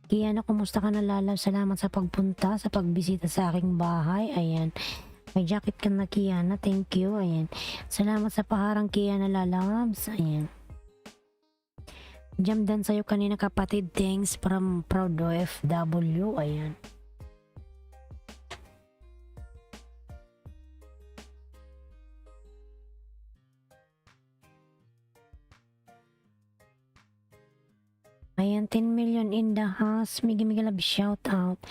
Kiana, kumusta ka na lalaw? Salamat sa pagpunta, sa pagbisita sa aking bahay. Ayan. May jacket ka na Kiana. Thank you. Ayan. Salamat sa paharang Kiana lalabs. Ayan. Jam dan sa'yo kanina kapatid. Thanks from Proud OFW. Ayan. Ayan, 10 million in the house. Migi love shout out.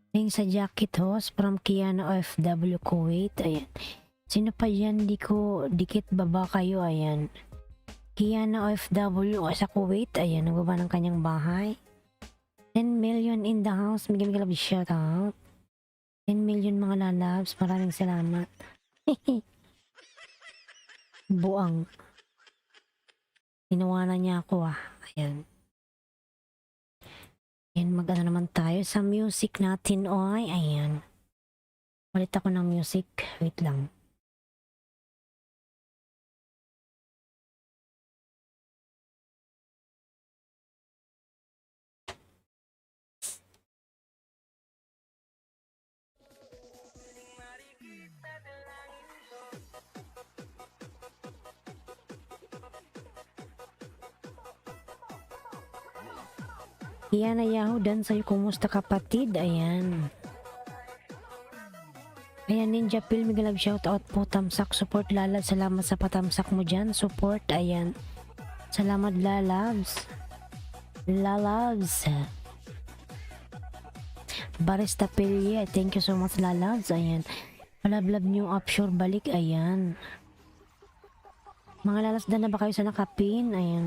Thanks sa jacket host from Kiana OFW Kuwait. Ayan. Sino pa yan? Dikit baba kayo. Ayan. Kiana OFW sa Kuwait. Ayan, nagbaba ng kanyang bahay. 10 million in the house. Migi love shout out. 10 million mga lalabs. Maraming salamat. Buang. Tinawanan niya ako ah. Ayan. Ayan, mag-ano naman tayo sa music natin. Oy, ayan. Palit ako ng music. Wait lang. Kiana Yahoo dan sa'yo, kumusta kapatid? Ayan. Ayan, Ninja Pill, mega love shout out po. Tamsak, support lalab. Salamat sa patamsak mo dyan. Support, ayan. Salamat lalabs. Lalabs. Barista Pilye, thank you so much lalabs. Ayan. Palablab niyo offshore balik. Ayan. Mga lalabs, na ba kayo sa nakapin? Ayan.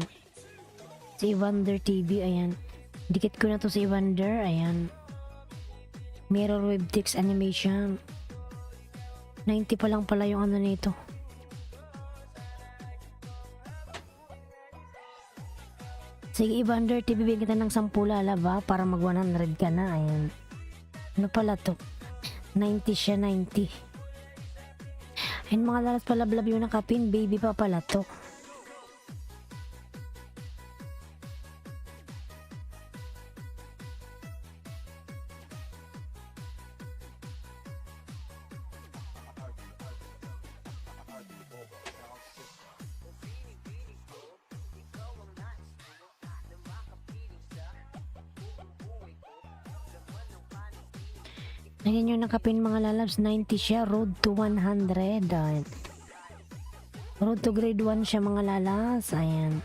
Si Evander TV, ayan. Dikit ko na to si Evander, ayan. Mirror Web Text Animation. 90 pa lang pala yung ano nito. Sige Evander, bibigyan kita ng 10 lalaba para mag 100 ka na, ayan. Ano pala to? 90 siya, 90. Ayan mga lalas pala blab yung nakapin, baby pa pala to. Ayan yung nakapin mga lalabs, 90 siya, road to 100. Ayan. Road to grade 1 siya mga lalas, ayan.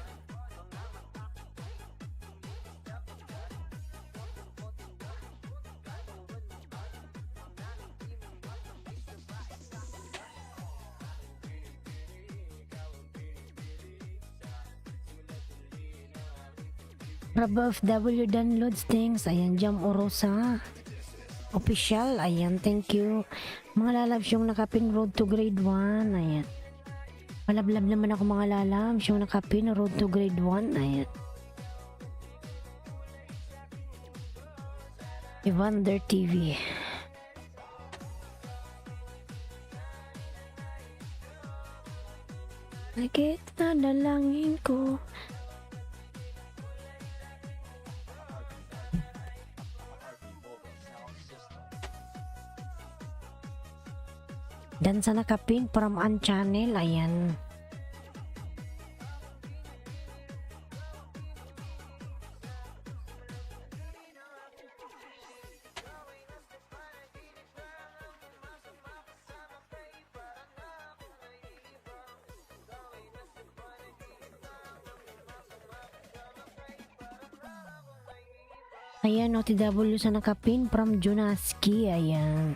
Rabo of W downloads, thanks. Ayan, Jam Orosa Official, ayan, thank you. Mga lalabs yung nakapin road to grade 1, ayan. Palablab naman ako mga lalams. Yung nakapin, road to grade 1. Ayan. Evander TV. Nakita dalangin ko. Dan sa nakapin from An Channel, ayan. Ayan, OTW sa nakapin from Junaski, ayan.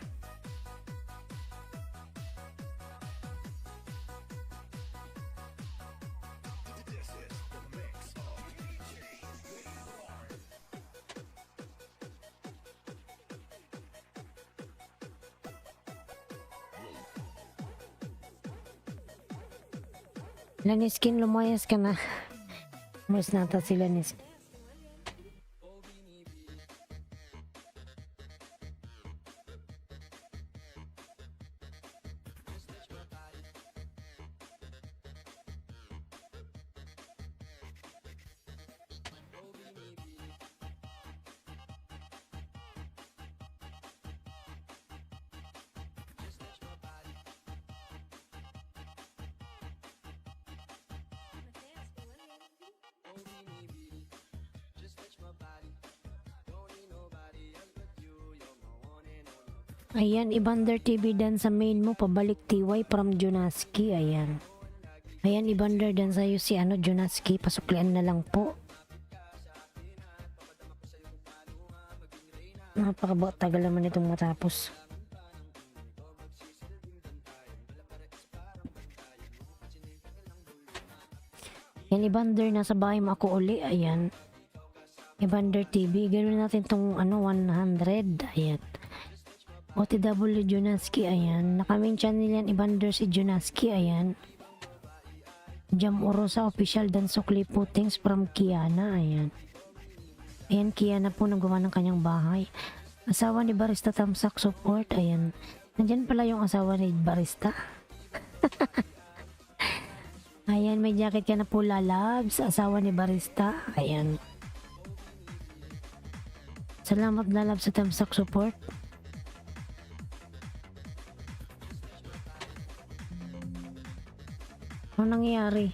Laniskin, lumayas ka na. Mas nata sila Laniskin. Ayan, Evander TV dan sa main mo, pabalik TY from Junaski, ayan. Ayan, Evander dan sa'yo si Junaski, pasuklian na lang po. Tagal naman itong matapos. Yan, Evander, nasa bahay mo ako uli, ayan. Evander TV, ganoon natin tong 100, ayan. OTW Junaski, ayan. Nakamain channel yan, Evander si Junaski, ayan. Jam Orosa official dan sukli putings from Kiana, ayan. Ayan, Kiana po nagawa ng kanyang bahay. Asawa ni Barista Tamsak support, ayan. Nandyan pala yung asawa ni Barista. Ayan, may jacket ka na po, lalabs. Asawa ni Barista, ayan. Salamat, lalabs sa Tamsak support. Ano nangyayari?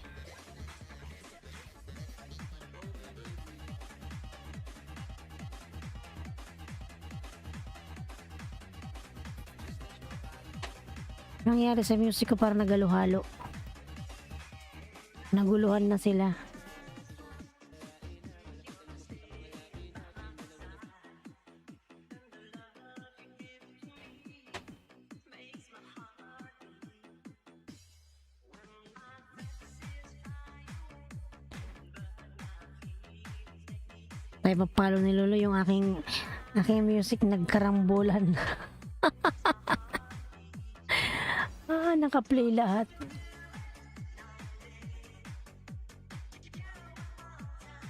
Ano nangyayari sa music ko, para nagalo-halo? Naguluhan na sila. Ay, papalo ni Lolo yung aking music, nagkarambulan. Naka-play lahat.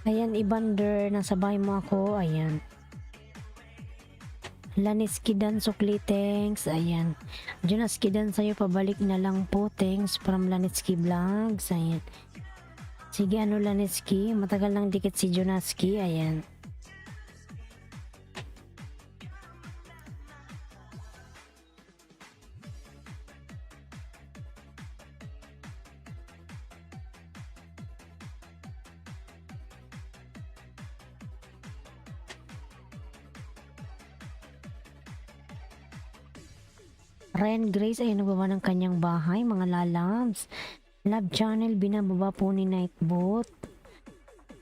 Ayan, Evander, nasa bahay mo ako, ayan. Laniski dan sukli, thanks, ayan. Junaski dan sa'yo, pabalik na lang po, thanks from Laniski Vlogs, ayan. Sige, Laniski, matagal nang dikit si Junaski, ayan. Ryan Grace ay nagawa ng kanyang bahay, mga lalams. Love Channel, binababa po ni Nightbot.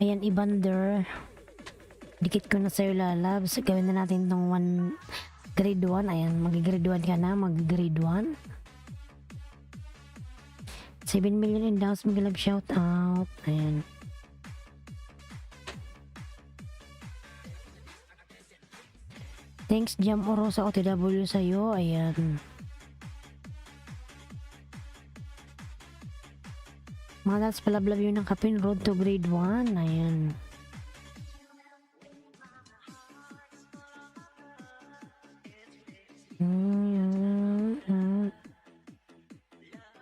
Ayan, Evander. Dikit ko na sa'yo, lalabs. Gawin na natin tong grade 1. Ayan, mag-grade 1 ka na. Mag-grade 1. 7 million in downloads, mag-love shout out. Ayan. Thanks, Jam Oro sa OTW sa'yo. Ayan. Mga lalabs, palablab yun ng kapin. Road to grade 1. Ayan.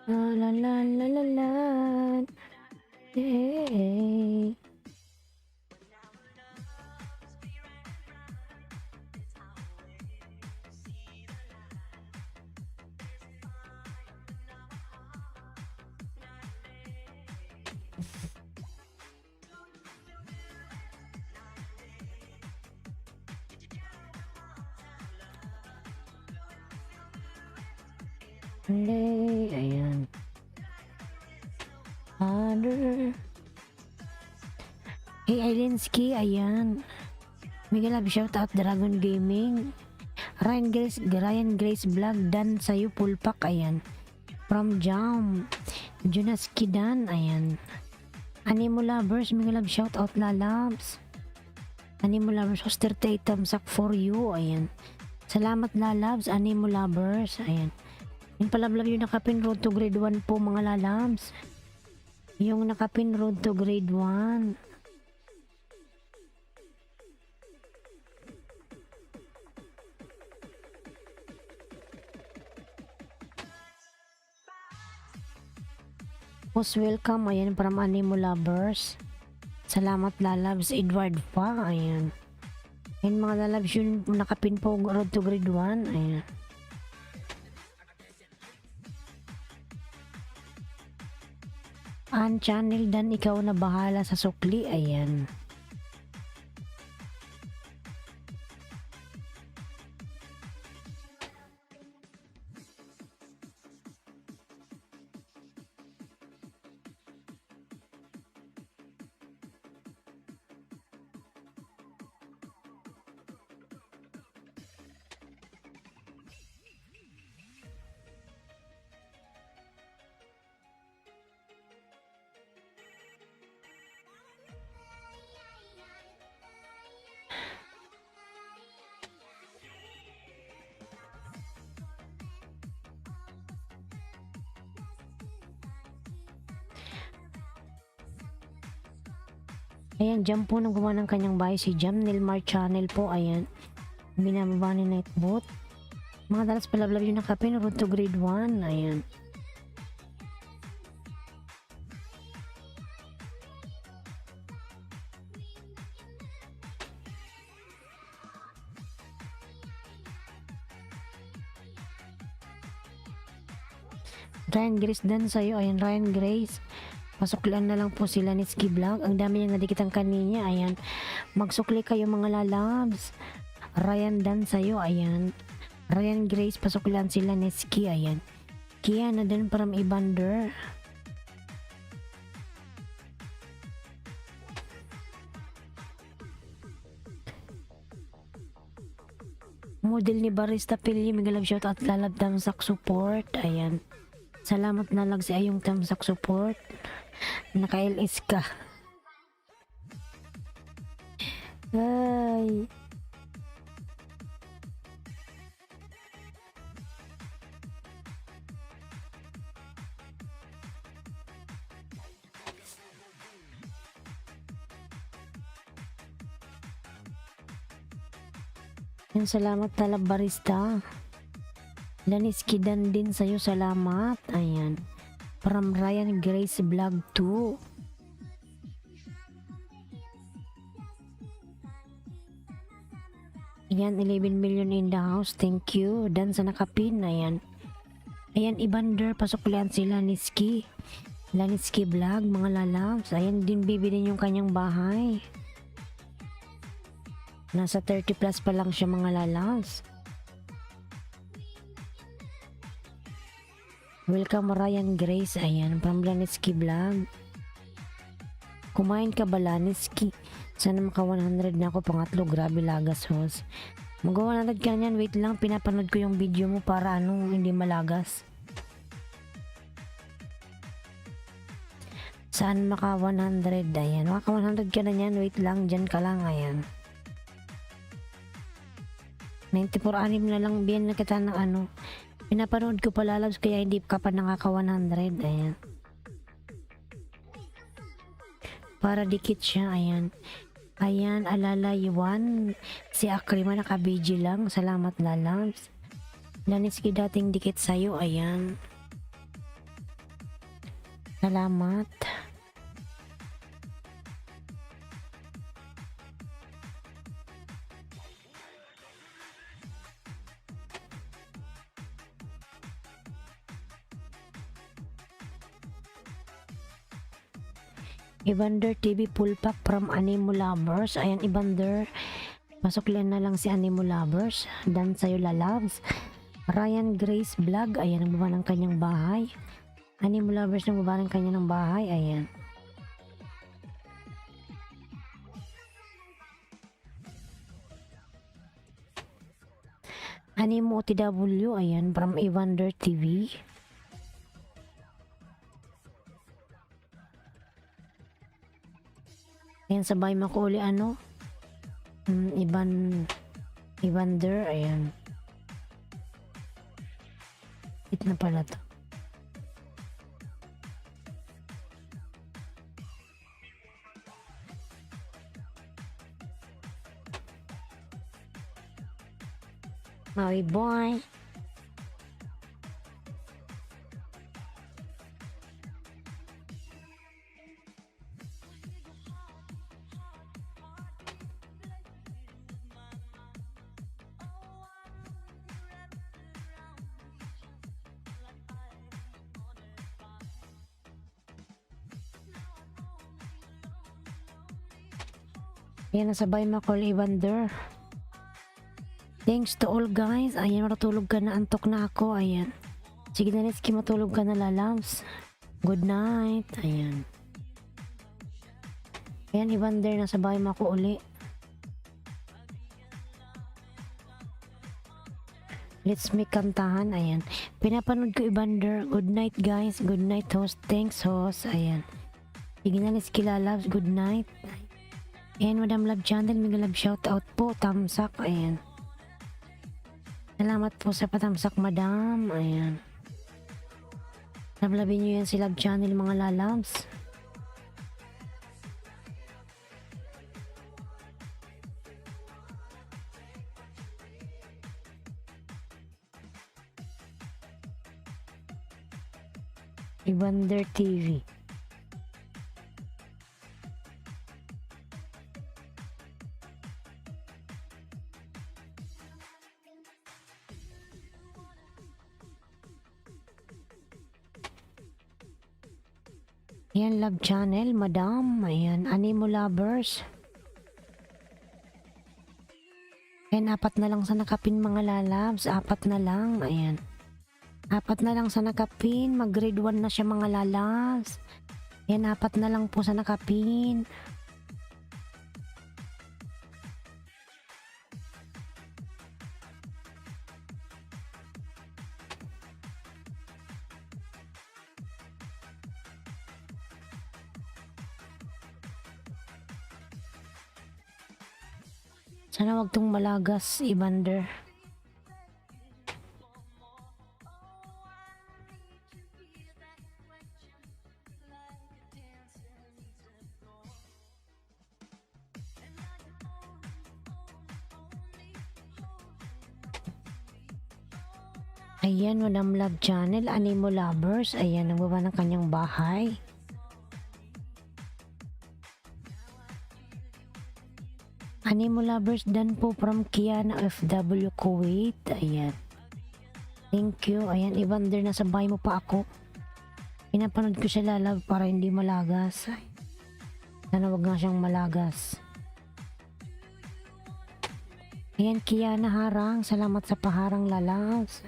La la la la la la. Hey. Hey, ayan. Other. Hey, Ailenski, ayan. Miguel Lab, shout out Dragon Gaming. Ryan Grace Vlog, dan sa'yo pulpak, ayan. From Jam. Jonas Kidan, ayan. Animo Lovers, Miguel Lab, shout out Lalabs. Animo Lovers, Hoster Tatum, sak for you, ayan. Salamat Lalabs, Animo Lovers, ayan. Yung palablab yung nakapin road to grade 1 po mga lalabs. Yung nakapin road to grade 1. Most welcome, ayan, from Animo Lovers. Salamat lalabs, Edward pa, ayan. Ayan mga lalabs, yung nakapin po road to grade 1, ayan. An channel dan ikaw na bahala sa sukli, ayan. Ayan, Jam po nang gumawa ng kanyang bahay, si Jam Nilmar Channel po, ayan. Binababa ni Nightbot. Mga dalas palablab yung nakapin, road to grade 1, ayan. Ryan Grace dan sa'yo, ayan, Ryan Grace. Pasuklian na lang po sila ni Ski Vlog. Ang dami niyang nadikitang kaninya. Ayan. Magsukli kayo mga lalabs. Ryan dan sa'yo. Ayan. Ryan Grace. Pasuklian sila ni Ski. Ayan. Kia na din from Evander. Model ni Barista Pili. Migalab shout out lalab tamsak support. Ayan. Salamat na lang si Ayong tamsak support. Naka-LS ka. Ay. Yan, salamat talab barista. Danis Kidan din sa'yo, salamat. Ayan. From Ryan Grace Vlog 2. Ayan, 11 million in the house. Thank you. Dan sa nakapin. Ayan. Ayan, Evander. Pasuklian sila ni Ski. Laniski Vlog, mga lalabs. Ayan din, bibili yung kanyang bahay. Nasa 30 plus pa lang siya, mga lalabs. Welcome Ryan Grace, ayan, from Laniski Vlog. Kumain ka ba, Laniski? Sana maka 100 na ako, pangatlo, grabe lagas, host. Mag 100 ka na yan, wait lang, pinapanood ko yung video mo para hindi malagas. Saan maka 100, ayan, maka 100 ka na yan, wait lang, dyan ka lang, ayan. 94 na lang, biyan na kita ng pinapanood ko pa lalabs, kaya hindi ka pa nakaka 100, ayan. para dikit siya. Ayan. Ayan, alalayuan. Si Akrima naka-BG lang. Salamat lalabs. Laniski dating dikit sa'yo. Ayan. Salamat. Evander TV full pack from Animo Lovers. Ayan, Evander. Pasok lang na lang si Animo Lovers. Dan sa'yo lalabs. Ryan Grace Vlog. Ayan, nagbaba ng kanyang bahay. Animo Lovers nagbaba ng kanyang bahay. Ayan. Animo TW. Ayan, from Evander TV. Ayan, sabay makuli ano. Evander, ayan. It na pala to. Maui boy. Ayan, nasabay makol Evander. Thanks to all guys. Ayan, matutulog ka na. Antok na ako. Ayan. Sige na, Rizky, matulog ka na lalabs. Good night. Ayan. Ayan, Evander, nasabay mako uli. Let's make kantahan. Ayan. Pinapanood ko Evander. Good night guys. Good night host. Thanks host. Ayan. Sige na, Rizky lalabs. Good night. Ayan, Madam Love Channel, mega love shoutout po, tamsak, ayan. Salamat po sa patamsak, Madam, ayan. Lablabin nyo yan si Love Channel, mga lalabs. Evander TV. Ayan, Love Channel, Madam. Ayan, Animo Lovers. Ayan, 4 na lang sa nakapin mga lalabs. 4 na lang. Ayan. 4 na lang sa nakapin. Mag-grade 1 na siya mga lalabs. Ayan, 4 na lang po sa nakapin. Sana wag tong malagas, Evander. Ayan, Madam Love Channel, Animo Lovers. Ayan, nagbaba ng kanyang bahay. Animo Lovers dan po from Kiana FW Kuwait. Ayan. Thank you. Ayan, Evander, nasa bahay mo pa ako. Pinapanood ko siya lalab para hindi malagas. Sana wag nga siyang malagas. Ayan, Kiana Harang. Salamat sa paharang lalabs.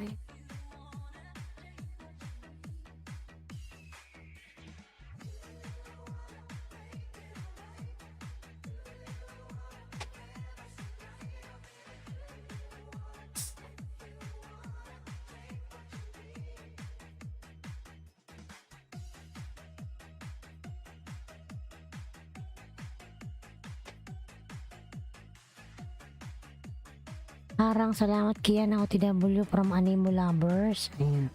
Harang, salamat Kiana OTW from Animo Lovers. Ayan.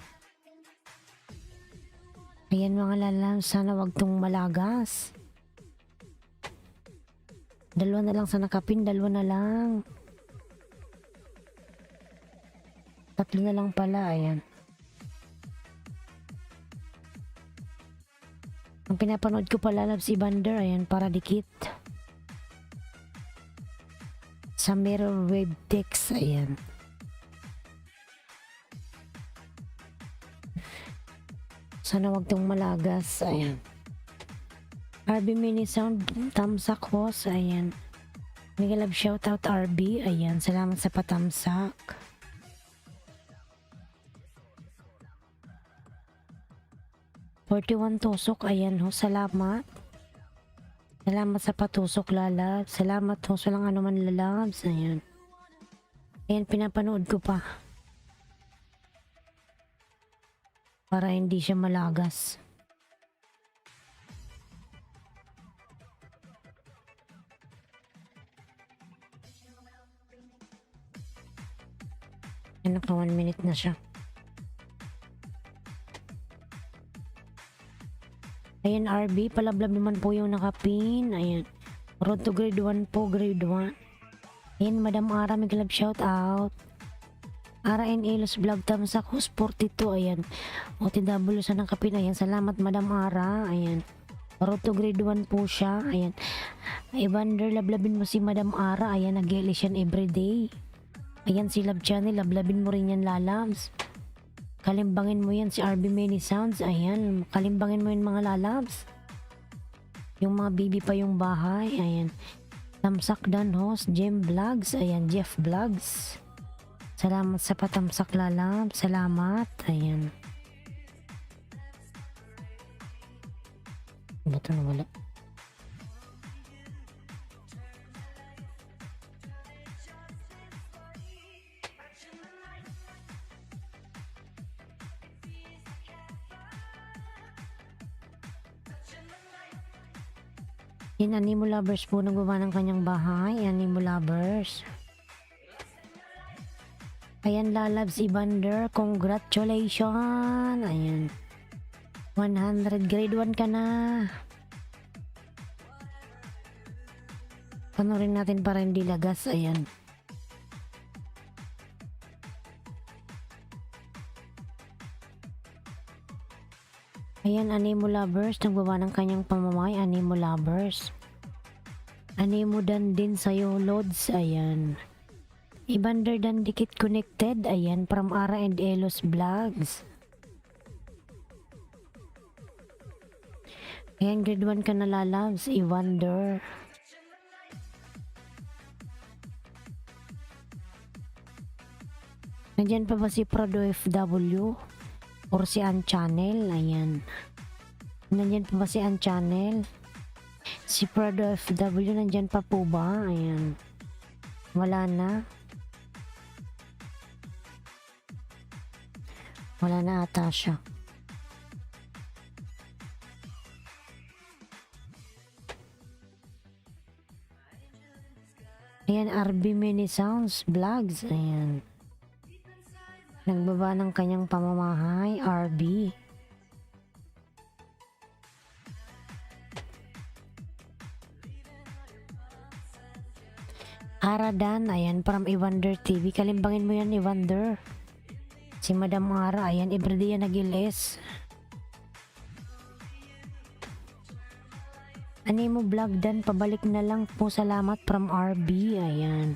Ayan mga lalabs, sana wag tong malagas. Dalawa na lang sa nakapin, dalawa na lang. Tatlo na lang pala, ayan. Ang pinapanood ko pala, Loves Evander, ayan, para dikit. Sa mirror wave text, ayan. Sana wag tong malagas, ayan. RB Mini Sound, tamsak host, ayan. Mega love shoutout RB, ayan. Salamat sa patamsak. ₱41 tusok, ayan ho, salamat. Salamat sa patusok, lalab. Salamat ho, sa lang anuman lalabs, ayan. Ayan, pinapanood ko pa. Para hindi siya malagas. Ayan, naka 1 minute na siya. Ayan, RB, palablab naman po yung nakapin. Ayan. Road to grade 1 po, grade 1. Ayan, Madam Ara, may club shout out. Ara and Elos Vlog Tamsak Host 42, ayan. OTW sa nakapin, ayan. Salamat, Madam Ara, ayan. Road to grade 1 po siya, ayan. Evander, lablabin mo si Madam Ara, ayan. Nag-elis yan everyday. Ayan, si Love Channel, lablabin mo rin yan, lalabs. Kalimbangin mo yan si RB Many Sounds. Ayan, kalimbangin mo yan mga lalabs. Yung mga baby pa yung bahay. Ayan. Tamsak Dan Host, Jem Vlogs. Ayan, Jeff Vlogs. Salamat sa patamsak lalabs. Salamat. Ayan. Ba't na wala? Yan, Animo Lovers po nagbawa ng kanyang bahay. Animo Lovers. Ayan, lalabs Evander. Congratulations. Ayan. 100 grade 1 ka na. Panorin natin para hindi lagas. Ayan. Ayan, Animo Lovers, nagbawa ng kanyang pamamay. Animo Lovers. Animo Dan din sa'yo, Lods. Ayan. Evander Dan Dikit Connected. Ayan, from Ara and Elos Vlogs. Ayan, grade 1 ka na lalabs, Evander. Nandyan pa ba si Prodo FW? Or si An Channel? Ayan. Nandyan pa ba si An Channel? Si Prodo FW, nandyan pa po ba? Ayan. Wala na. Wala na ata siya. Ayan, RB Mini Sounds Vlogs. Ayan. Nagbaba ng kanyang pamamahay, RB. Aradan, ayan, from Evander TV. Kalimbangin mo yan, Evander. Si Madam Ara, ayan, everyday yan nag-ilis. Animo Vlog Dan, pabalik na lang po, salamat from RB, ayan.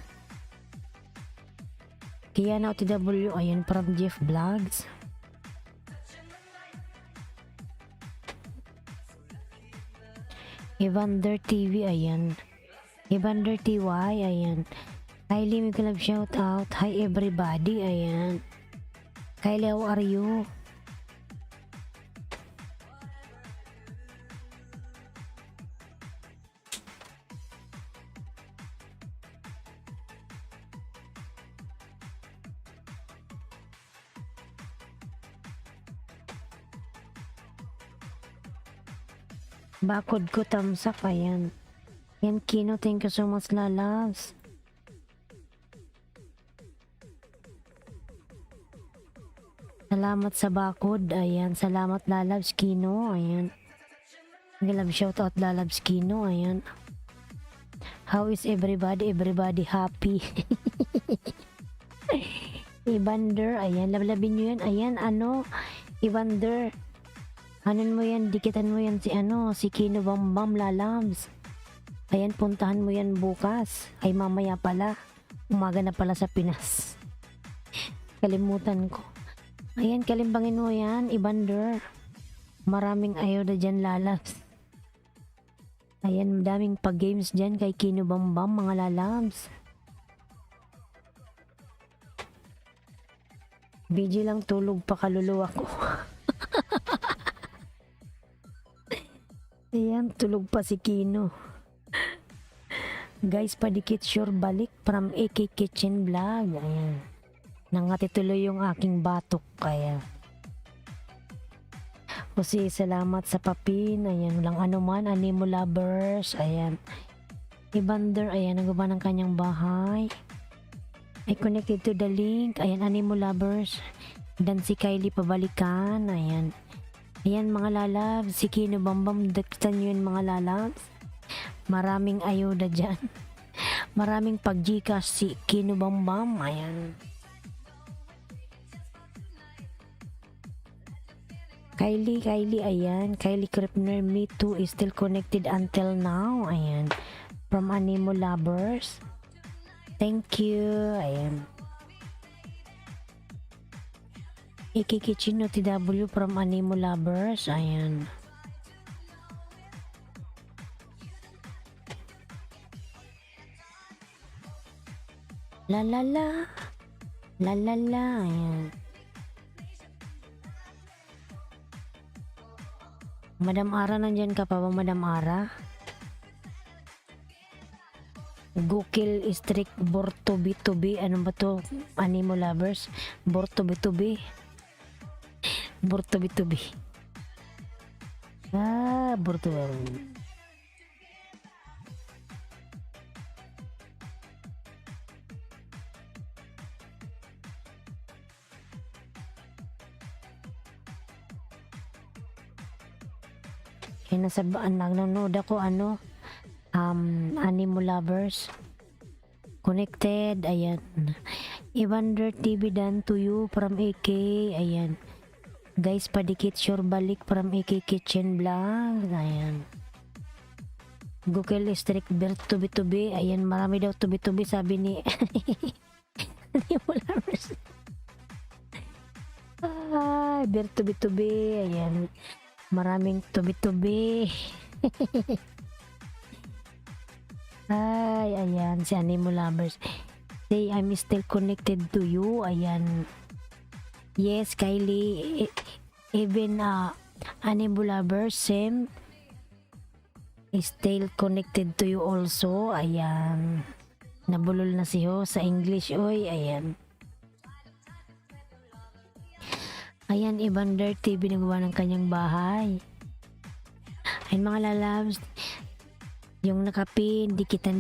Kaya na OTW, ayan, from Jeff Vlogs. Evander TV, ayan. Evander TY, ayan. Kylie, may club shout out. Hi everybody, ayan. Kylie, how are you? Bakod ko tamsak, ayan. Yan, Kino, thank you so much, lalabs. Salamat sa bakod, ayan. Salamat, lalabs, Kino, ayan. Love shoutout, lalabs, Kino, ayan. How is everybody? Everybody happy. Evander, ayan, lablabin nyo yan. Ayan, ano, Evander. Anon mo yan, dikitan mo yan si ano, si Kino Bambam Lalabs. Ayan, puntahan mo yan bukas. Ay, mamaya pala. Umaga na pala sa Pinas. Kalimutan ko. Ayan, kalimbangin mo yan, Evander. Maraming ayuda dyan, Lalabs. Ayan, madaming pag-games dyan kay Kino Bambam, mga Lalabs. BG lang, tulog pa, kaluluwa ko. Ayan, tulog pa si Kino. Guys, padikit sure balik from AK Kitchen Vlog. Ayan. Nangatituloy yung aking batok. Kaya. Kasi salamat sa papin. Ayan, walang anuman. Animo lovers. Ayan. Evander, ayan, nagawa ng kanyang bahay. I connected to the link. Ayan, Animo lovers. Dan si Kylie pabalikan. Ayan. Ayan, mga lalabs. Si Kino Bambam. Daktan nyo yun, mga lalabs. Maraming ayuda dyan. Maraming pag-Gcash si Kino Bambam. Ayan. Kylie, ayan. Kylie Kripner, me too, is still connected until now. Ayan. From Animo lovers. Thank you. Ayan. AK Kitchen TW from Animo lovers. Ayan. La la la. La la la. Ayan. Madam Ara, nandyan ka pa ba, Madam Ara? Gukil Strict Bortobi. Ano ba to? Animo lovers? Bortobi. Ah, Bortobi. Kaya nanonood ako, Animo lovers. Connected, ayan. Evander TV done to you from AK, ayan. Guys, padikit sure balik from AK Kitchen Vlog, ayan. Google Strict Bert tubi, ayan, marami daw tubi, sabi ni Animo lovers. Ay, Bert tubi, ayan. Maraming tubi. Ay, ayan, si Animo lovers. Say, I'm still connected to you. Ayan. Yes, Kylie. Even Animo lovers, same. Still connected to you also. Ayan. Nabulol na siyo sa English. Oy, ayan. Ayan, Evander TV nagawa ng kanyang bahay. Ayan, mga lalabs. Yung nakapin, dikitan.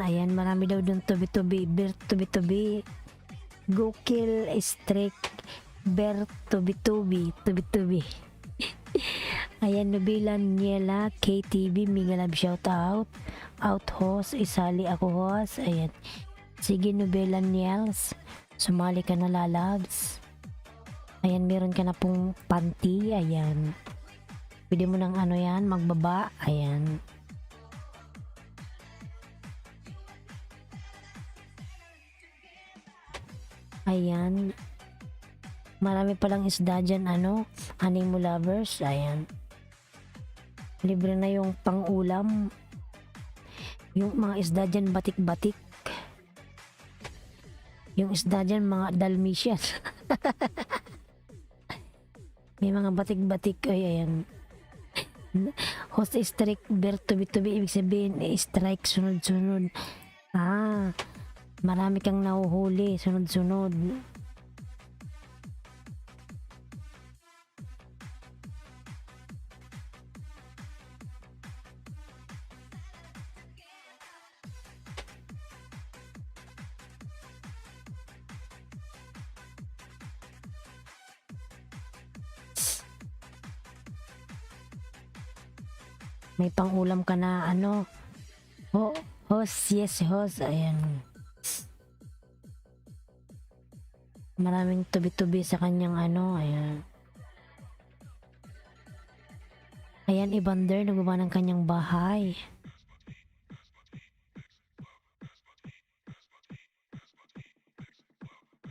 Ayan, marami daw doon tubi. Ber tubi. Gokil Strict Ber tubi. Ayan, Nubilan Niela KTV Migalab shout out. Out host, isali ako host. Ayan. Sige, Nubilan Niels. Sumali ka na, lalabs. Ayan, meron ka na pong panty. Ayan. Pwede mo ng yan, magbaba. Ayan. Ayan. Marami palang isda dyan, Animo lovers. Ayan. Libre na yung pang-ulam. Yung mga isda dyan, batik-batik. Yung isda dyan, mga Dalmatian. May mga batik-batik. Ay, ayan. Host strike Ber tubi. Ibig sabihin, strike sunod-sunod. Marami kang nahuhuli sunod-sunod. May pang-ulam ka na Host, yes, host. Ayan. Maraming tubi-tubi sa kanyang ano. Ayan. Ayan, Evander, nagbawa ng kanyang bahay.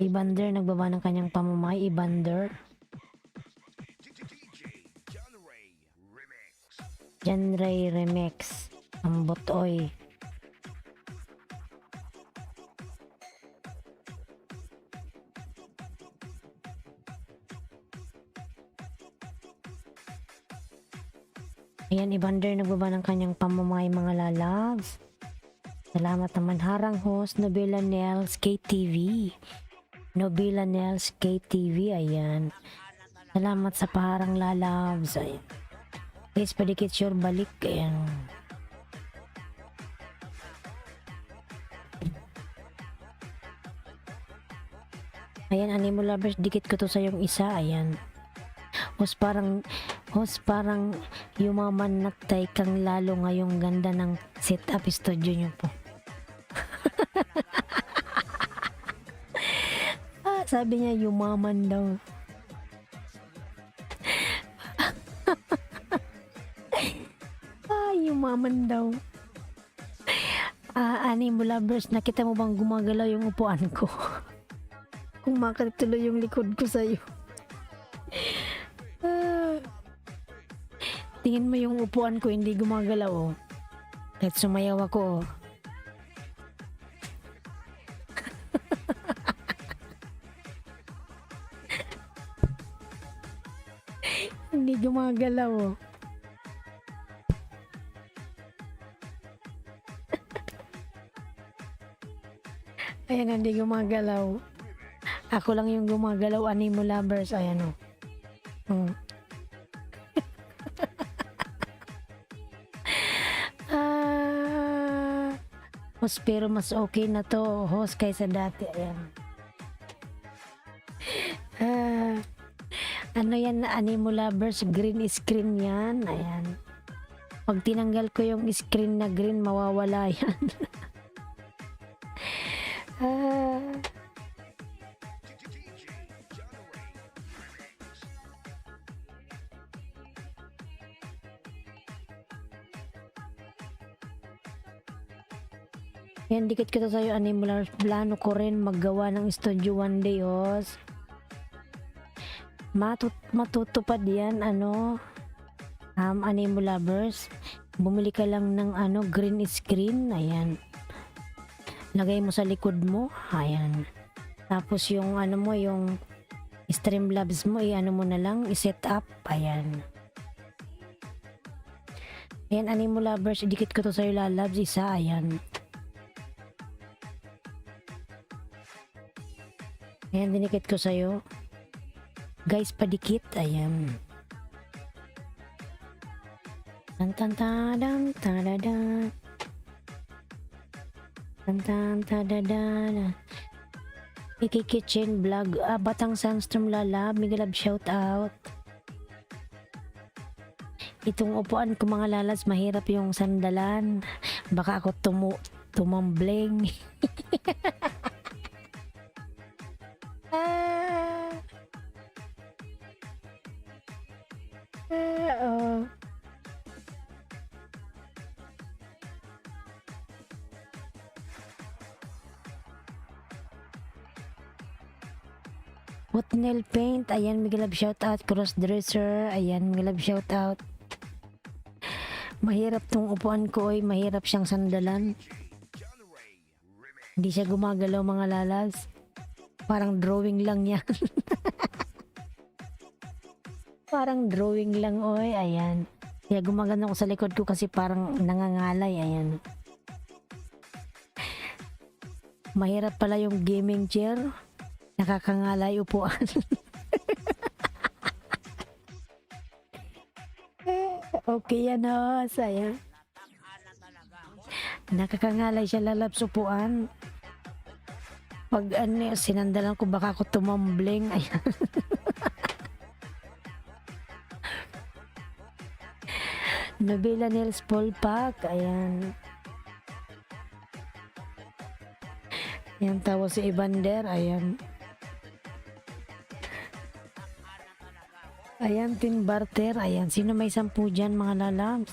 Evander, nagbaba ng kanyang pamumuhay. Evander. DJ John Ray Remix. Jan Ray Remix. Ang botoy. Ayan, Evander, nagbaba ng kanyang pamumuhay mga lalabs. Salamat naman harang host, Nobela Nels KTV. Nobela Nels KTV, ayan. Salamat sa paharang lalabs. Ayan. Please, padikit sure balik. Ayan. Ayan, Animo Lovers, dikit ko to sa yung isa. Ayan. Host parang yumaman na tay kang lalo ngayong ganda ng setup studio nyo po. Sabi niya yumaman daw. Yumaman daw. Animo Lovers, nakita mo bang gumagalaw yung upuan ko? Kung makatuloy yung likod ko sa'yo. Tingin mo yung upuan ko hindi gumagalaw, oh. Kahit sumayaw ako, oh. Hindi gumagalaw, oh. Ayan, hindi gumagalaw. Ako lang yung gumagalaw, Animo Lovers. Ayan, oh. Host, pero mas okay na to, host, kaysa dati. Ayan. Ano yan na Animo Lovers? Green screen yan. Ayan. Pag tinanggal ko yung screen na green, mawawala yan. DJ John Ray Remix. Yan, dikit ko to sa'yo, Animo Lovers. Plano ko rin maggawa ng studio one day, host. Matutupad yan, ano, Animo Lovers. Bumili ka lang ng ano, green screen. Ayan. Lagay mo sa likod mo. Ayan. Tapos yung ano mo, yung Streamlabs mo, i-ano mo na lang, i-set up. Ayan. Ayan, Animo Lovers. Idikit ko to sa'yo, lalabs. Isa, ayan. Ayan, dinikit ko sa'yo. Guys, padikit. Ayan. Tan tan tan tan tan. Tan tan tan. Iki Kitchen Vlog. Batang Sandstorm Lalab. Mega love shout out. Itong upuan ko mga lalas, mahirap yung sandalan. Baka ako tumambling. Oh. What nail paint? Ayan, mega love shout out. Crossdresser. Ayan, mega love shout out. Mahirap tong upuan ko, oy. Mahirap siyang sandalan. John Ray Remix. Hindi siya gumagalaw mga lalas. Parang drawing lang yan. Parang drawing lang, oy. Ayan. Kaya gumagano ko sa likod ko kasi parang nangangalay. Ayan. Mahirap pala yung gaming chair. Nakakangalay upuan. Okay yan, o. Sayang. Nakakangalay siya, lalabs upuan. Pag ano, sinandalan ko baka ako tumambling. Ayan. Nobela Nails Pack. Ayan. Yan, tapos si Evander, ayan. Ayan, Tin Barter, ayan. Sino may 10 dyan, mga lalabs?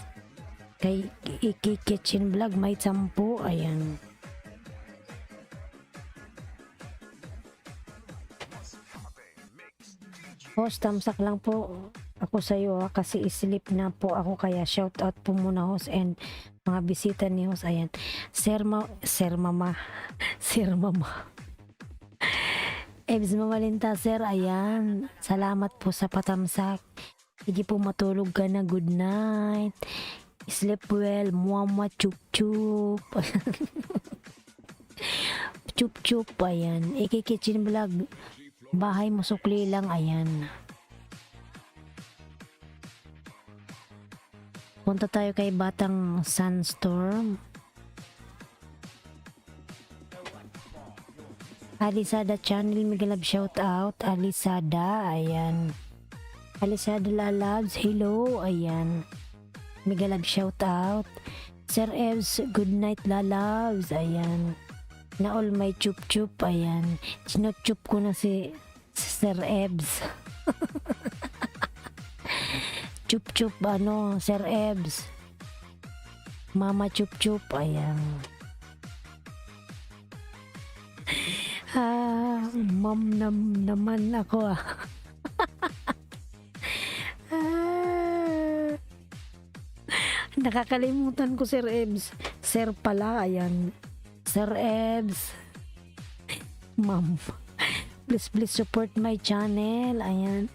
Kay Iki Kitchen Vlog, may 10, ayan. Host, tamsak lang po ako sa iyo kasi isleep na po ako kaya shout out po muna host and mga bisita ni host. Ayan. Sir Mama. Sir Mama. Ebs Mamalinta sir, ayan. Salamat po sa patamsak. Sige po matulog ka na. Good night. Sleep well. Muamwa chup chup. Chup chup. Ayan. Iki Kitchen Vlog. Bahay mo sukli lang, ayan. Punta tayo kay Batang Sunstorm. Alisada Channel, Migalab shout out. Alisada, ayan. Alisada Lalabs, hello, ayan. Migalab shout out. Sir Evs, good night Lalabs, ayan. Na all may chup chup, ayan. Sinuchup ko na si Sir Ebs. Chup chup, ano, Sir Ebs. Mama chup chup, ayan. Ma'am naman ako ah. Nakakalimutan ko Sir Ebs. Sir pala, ayan. Sir Ebs. Ma'am. Please support my channel. Ayan.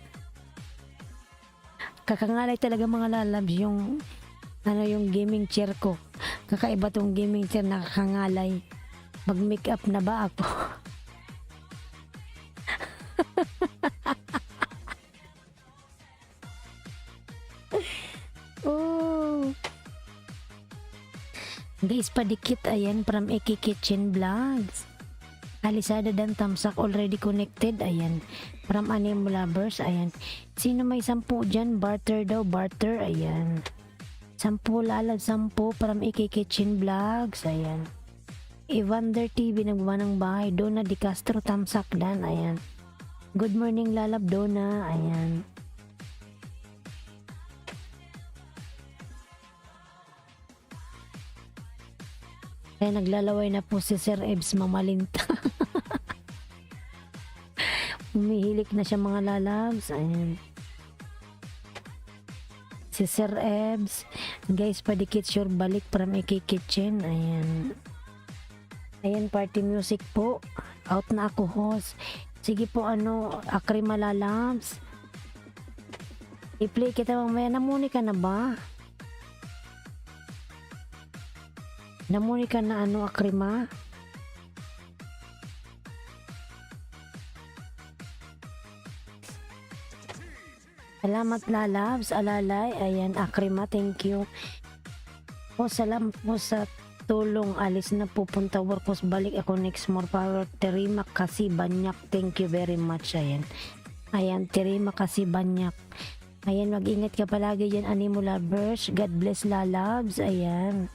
Kakangalay talaga mga lalabs yung yung gaming chair ko. Kakaiba tong gaming chair, nakakangalay. Mag make up na ba ako? Oh. Guys, padikit ayan from Iki Kitchen Vlogs. Alisada dan tamsak already connected, ayan. From Anime Lovers, ayan. Sino may 10 dyan? Barter daw, barter, ayan. 10 lalab, 10 from Iki Kitchen Vlogs, ayan. Evander TV, nagbuwa ng bahay. Donna Di Castro, tamsak dan, ayan. Good morning lalab, Donna, ayan. Kaya naglalaway na po si Sir Ebs Mamalinta. Umihilik na siya mga lalabs. Ayan. Si Sir Ebs. Guys, padikit sure balik from Iki Kitchen. Ayan. Ayan, party music po. Out na ako host. Sige po Akrima lalabs. I-play kita mamaya. Namuni ka na ba? Namuni ka na Akrima? Salamat lalabs, alalay, ayan Akrima, thank you. Po, salamat po sa tulong, alis na pupunta workforce, balik ako next more power, Terima kasi banyak, thank you very much, ayan. Ayan, Terima kasi banyak. Ayan, mag-ingat ka palagi dyan, Animo Lovers, God bless lalabs, ayan.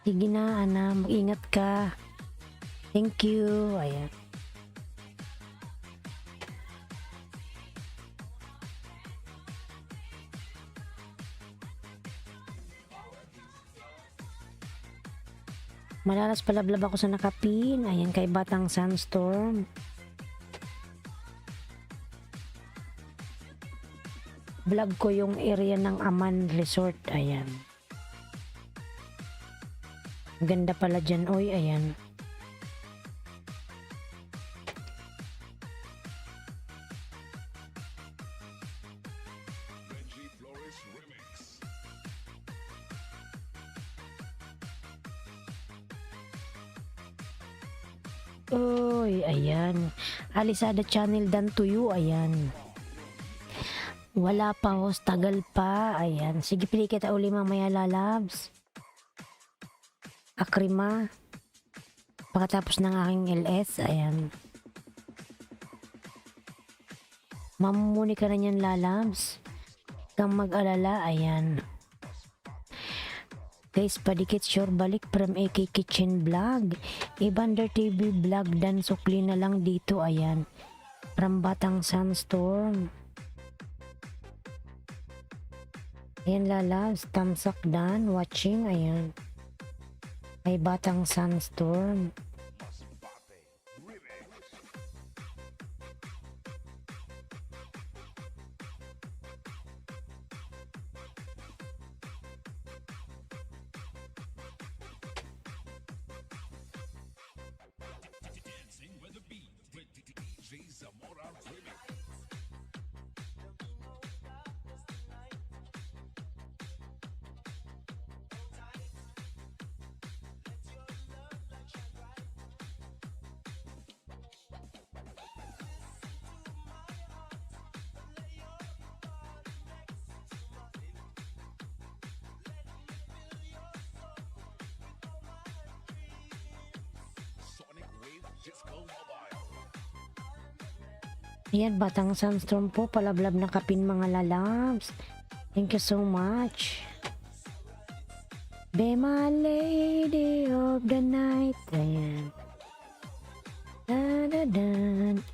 Sige na, mag-ingat ka. Thank you. Ayan. Malalas palablab ako sa nakapin. Ayan, kay Batang Sunstorm. Vlog ko yung area ng Aman Resort. Ayan. Ganda pala dyan, oy, ayan. Benji Flores Remix. Oy, ayan. Alisada Channel dan to you, ayan. Wala pa host, tagal pa, ayan. Sige, pili kita uli mamaya lalabs. Akrima. Pagkatapos ng aking LS, ayan. Mamumuni ka na yan lalabs. Kang mag-alala, ayan. Guys, padikit sure balik from AK Kitchen Vlog. Evander TV Vlog dan sukli na lang dito. Ayan. From Batang Sandstorm. Ayan lalabs. Tamsak dan. Watching. Ayan. May Batang Sandstorm. Masbate Remix. Dancing with the beat with DJ Zamora Remix. Sonic Wave Disco Mobile. Ayan, Batang Sandstorm po. Palablab na kapin mga lalabs. Thank you so much. Be my lady of the night. Ayan. Da-da-dan.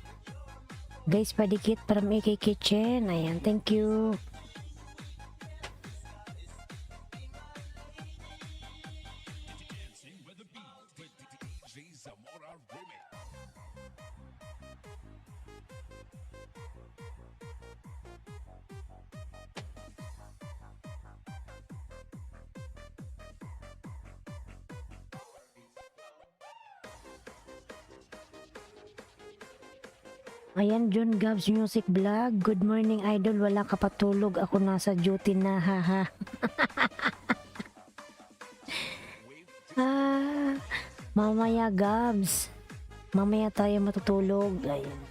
Guys, padikit from AK Kitchen. Ayan, thank you. Dancing with the beat with DJ Zamora Remix. Ayan, John Gabs Music Vlog. Good morning, idol. Wala ka patulog. Ako nasa duty na, haha. Ah, mamaya, Gabs. Mamaya tayo matutulog. Ayan.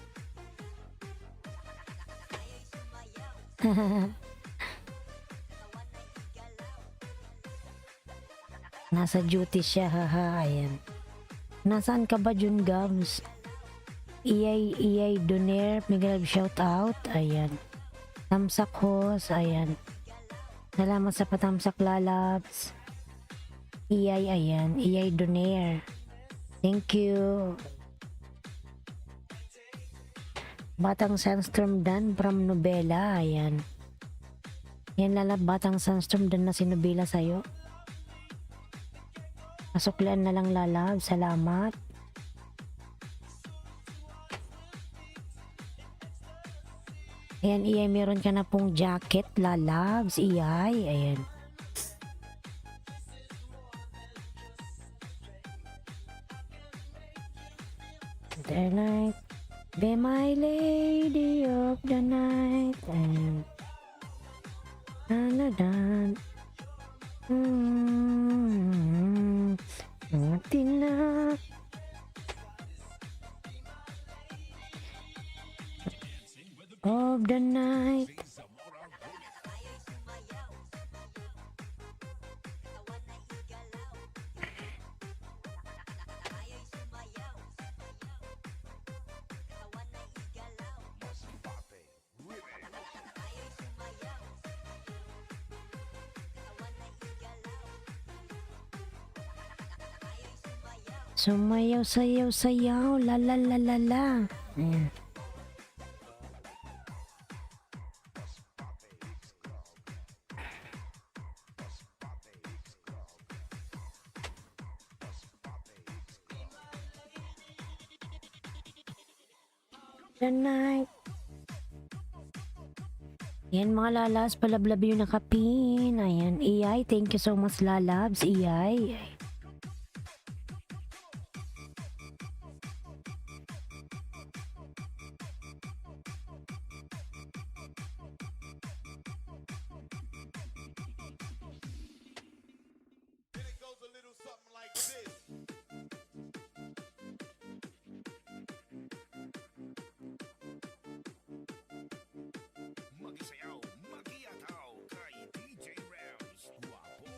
Nasa duty siya, haha. Ayan. Nasaan ka ba, John Gabs? Iyay Doner, Miguel shout out. Ayan. Tamsak host. Ayan. Salamat sa patamsak lalabs. Ayan. Iyay Doner. Thank you. Batang Sandstorm dan from Nobela. Ayan. Yan lalab, Batang Sandstorm dan na sinubila sa'yo. Masuklian na lang lalab. Salamat. Ayan, Iyay, meron ka na pong jacket, lalabs, Iyay, ayan. The night, be my lady of the night, ayan. Daladan, natin na. Of the night. Sumayaw, sayaw, sayaw, la la la la la. Ayan. The night. Yan mga lalabs, palablab yung nakapin. Ayan, Iyay, thank you so much lalabs, Iyay. Magisayaw, magiataw kay DJ Rams. Guwapo.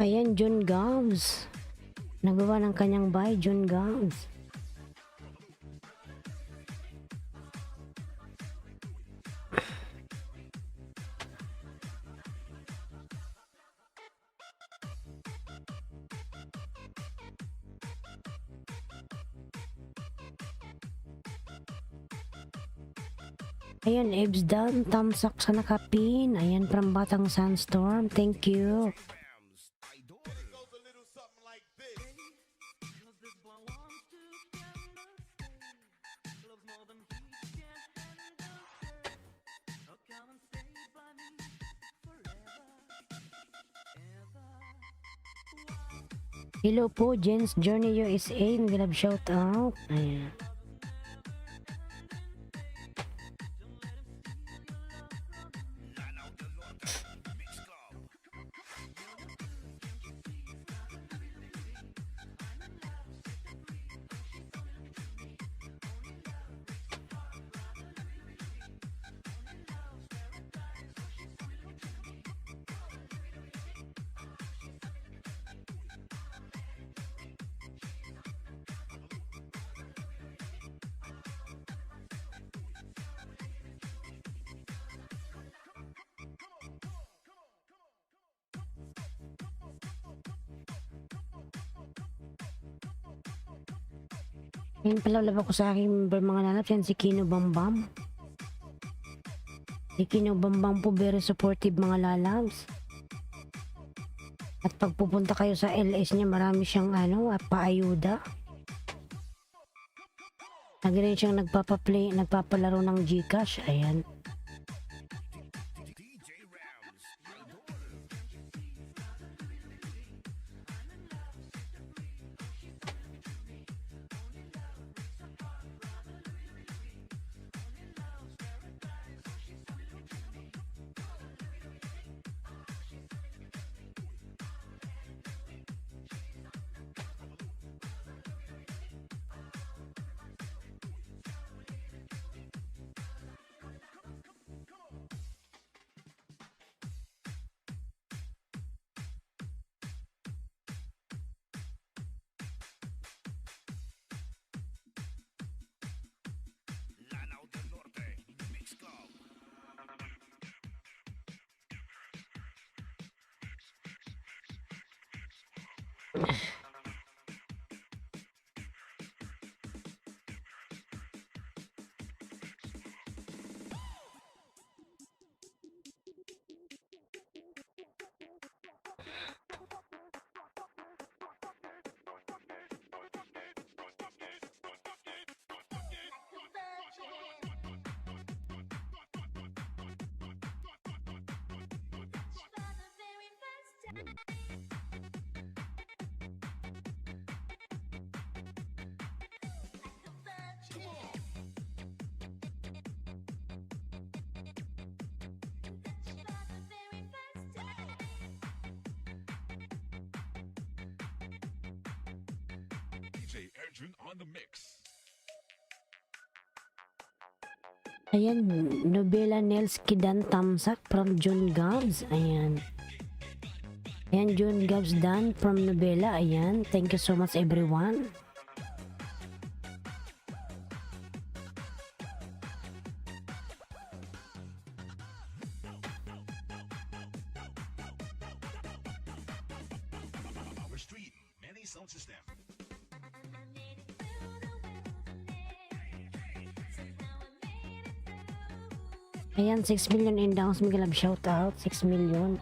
Ayan, John Gams. Nagawa ng kanyang bahay, John Gams. Ayan, Ebs Dan, thumbs up sa nakapin. Ayan, from Batang Sandstorm. Thank you. Rams, idol. Hello po, Jen's Journey USA. Nag-love shout out. Ayan. Lanao del Norte, Mix Club. Ngayon pala laba ko sa aking mga lalap yan si Kino Bambam. Si Kino Bambam po very supportive mga lalabs. At pag pupunta kayo sa LS niya marami siyang paayuda. Lagi rin siyang nagpapalaro ng Gcash. Ayan. DJ Rams, idol. Lanao del Norte, Mix Club. DJ Edwin on the mix. Ayan, Nobela Nels Kidan Tamsak from John Gabs. Ayan. Ayan, John Gabs Dan from Nobela. Ayan. Thank you so much everyone. Our street, many sound system. Ayan, 6 million in downs. Miguel Love shout out. 6 million.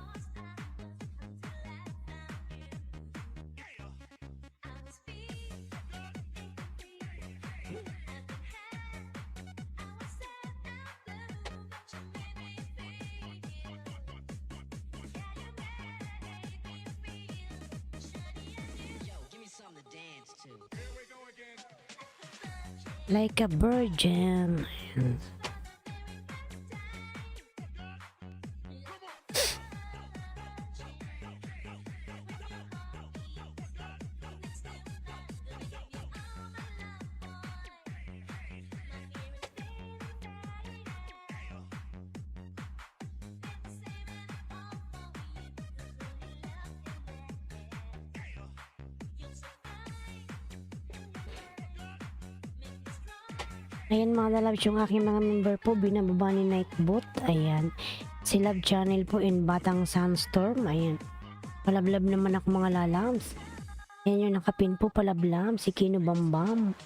Like a virgin. Ayan. Ayan mga lalabs, yung aking mga member po, binababa ni Nightbot. Ayan. Si Love Channel po in Batang Sandstorm. Ayan. Palablab naman ako mga lalabs. Ayan yung nakapin po palablab. Si Kino Bambam.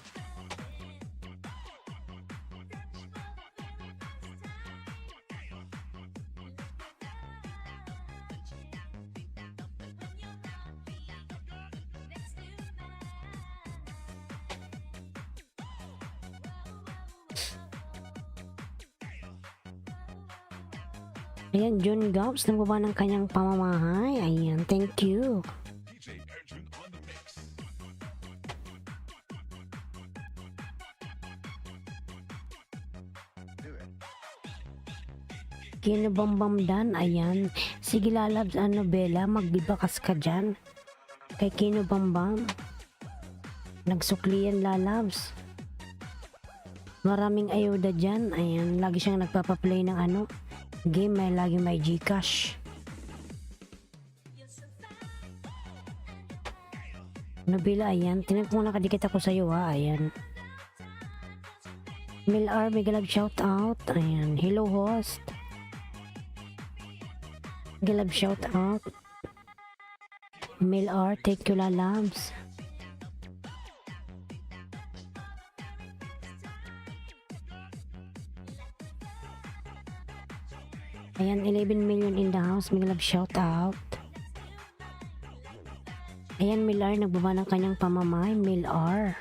Ayan, John Gabs, nagbaba ng kanyang pamamahay. Ayan, thank you. DJ Arjun on the mix. Kinubambam dan, ayan. Sige lalabs, ano Bella, magbibakas ka dyan. Kay Kinubambam. Nagsuklian lalabs. Maraming ayuda dyan. Ayan, lagi siyang nagpapaplay ng ano, game, may lagi may Gcash. Nabila, ayan. Tinan ko muna kadikit ako sa'yo ha, ayan. Mil R, mega love shout out. Ayan, hello host. Mega love shout out. Mil R, thank you lalabs. Ayan, 11 million in the house. Mega love shout out. Ayan, Milar, nagbaba ng kanyang pamamay. Milar.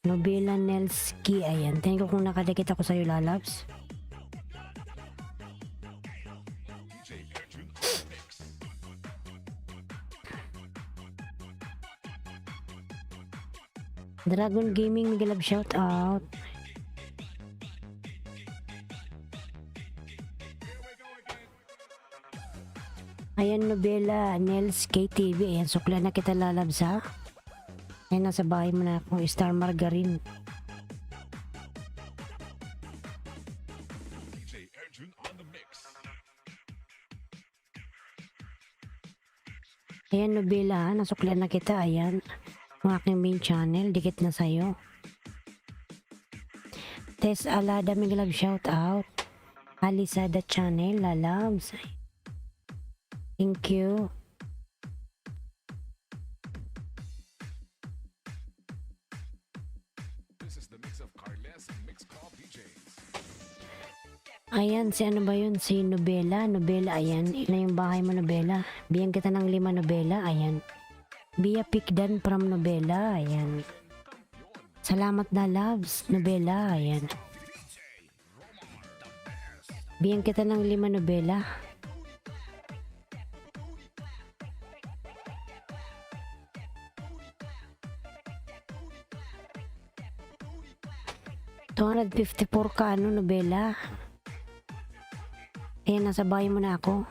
Nobela Nelski. Ayan, tingin ko kung nakadikit ako sa'yo, lalabs. DJ Arjun on the mix. Dragon Gaming, mega love shout out. Ayan, Nobela Nels KTV. Ayan, sukla na kita lalabs ha. Ayan, nasa bahay mo na akong Star Margarine. DJ Arjun on the mix. Ayan, Nobela ha. Nasukla na kita. Ayan. Ang aking main channel. Dikit na sa'yo. Tess Alada, mega love shout out. Alisada channel, lalabs. Thank you. This is the mix of Carles Mix Club DJs. Ayan, si ano ba yun? Si Nobela. Nobela, ayan. Ilan yung bahay mo, Nobela? Bigyan kita ng 5, Nobela. Ayan. Bia Pikdan from Nobela. Ayan. Salamat na loves, Nobela. Ayan. Bigyan kita ng 5, Nobela. $254 ka, ano, Nobela? Ayan, nasa bahay mo na ako.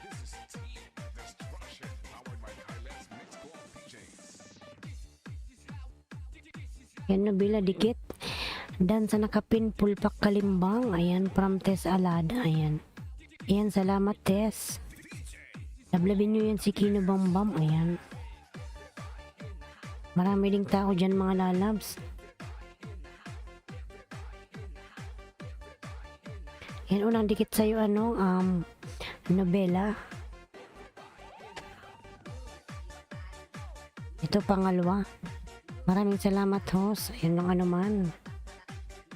This is Team Destruction, powered by Carles Mix Club DJs. Yan, Nobela, dikit. Dan sa nakapin, pulpak kalimbang. Ayan, from Tess Alada. Ayan. Ayan, salamat, Tess. Lablabin nyo yan si Kino Bambam. Ayan. Marami ding tao dyan, mga lalabs. Yan, unang dikit sa'yo, ano, Nobela. Ito, pangalawa. Maraming salamat, host. Ayan lang ano man.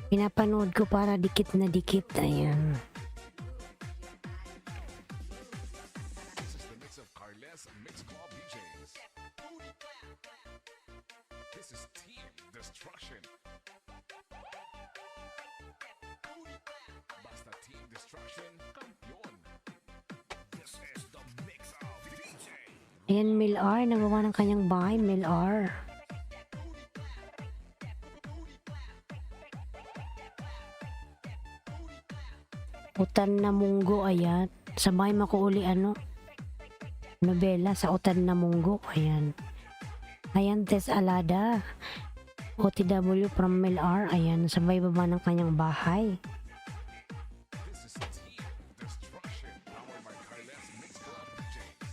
Pinapanood ko para dikit na dikit. Ayan. This is the mix of Carles Mix Club DJs. This is Team Destruction. Basta Team Destruction, kampiyon. This is the mix of DJ. Ayan, Mil R. Nagawa ng kanyang bahay, Mil R. Utan na Munggo, ayan. Sabay makuuli ano, nobela sa Utan na Munggo, ayan. Ayan, Tess Alada, OTW from Mel-R, ayan, sabay baba ng kanyang bahay. This is Team Destruction, powered by Kailas Mix Club DJs.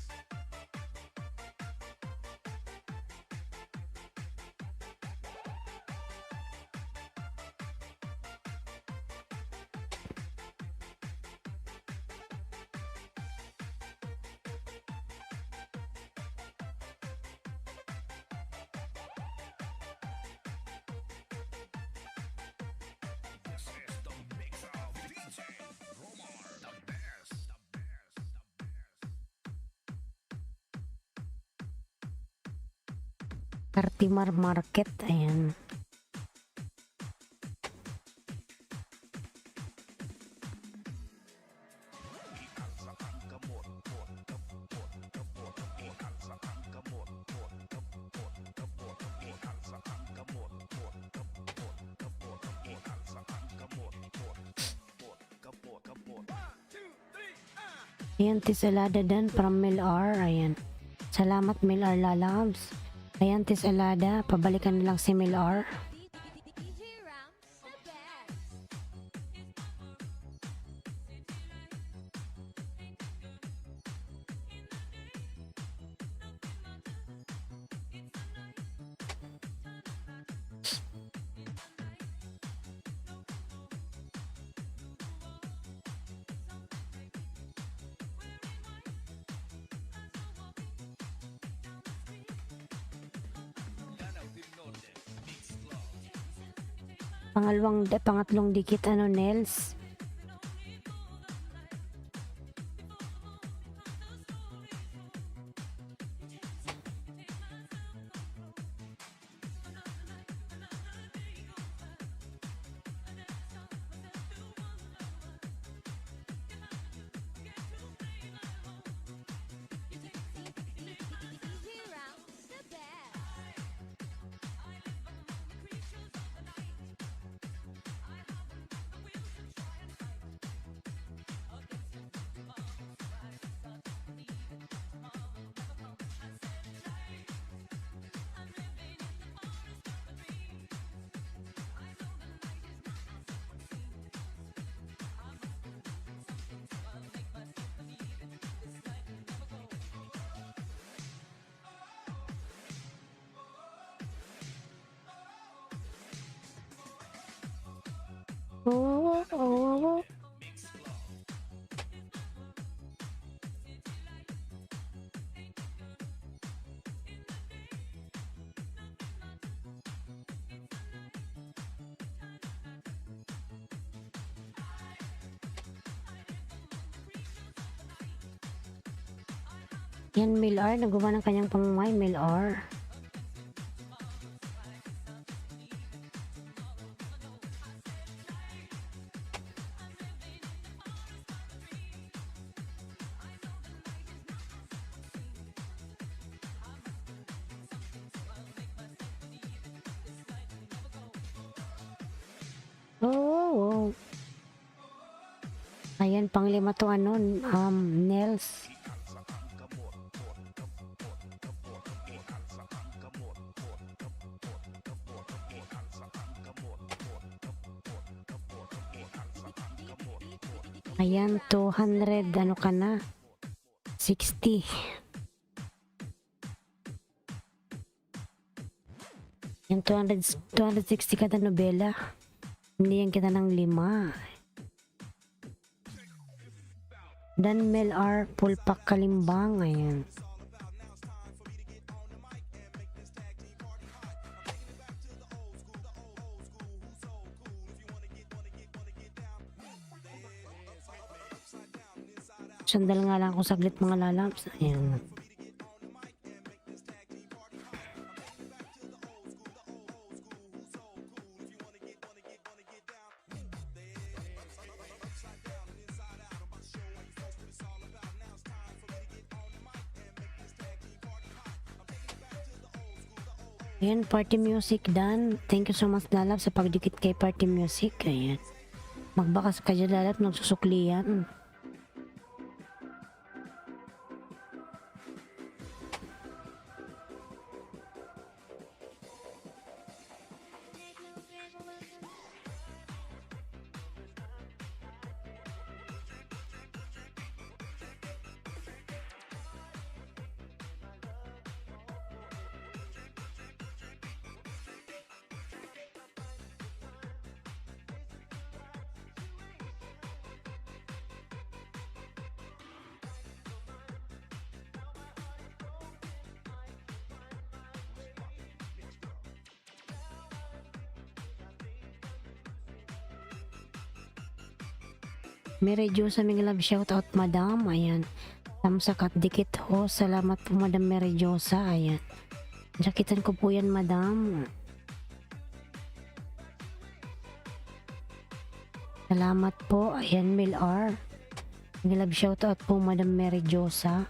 This is the mix of DJ Romar, the best. Cartimar Market, ayan. Ayan, Tess Alada dan from Mel-R, ayan. Salamat Mel-R Lalabs. Ayan, Tess Alada, pabalikan na lang si Mel-R. DJ Rams, the best. Pangatlong dikit ano, Nels. DJ Rams, the best. Oh, oh, oh. Yan, Mel-R, nagawa ng kanyang pamumay, Mel-R. Oh, oh. Ayan, panglima to ano, Nels. Ayan, 200, ano ka na? 60. Yan, 260 kada nobela. Hindi yan kita ng 5. Dan Mel-R, full pack Kalimbang, ayan. Sandal nga lang ako saglit mga lalabs. Ayan. Ayan, party music done. Thank you so much lalabs sa pagdikit kay party music. Ayan. Magbakas ka dyan lalat, nagsusuklian. Mary Jo sa mga love shoutout madam, ayan. Samsakat dikit ho, salamat po madam Mary Josa, ayan. Jakitan ko po yan madam. Salamat po, ayan Mil R. Mga love shoutout po madam Mary Josa.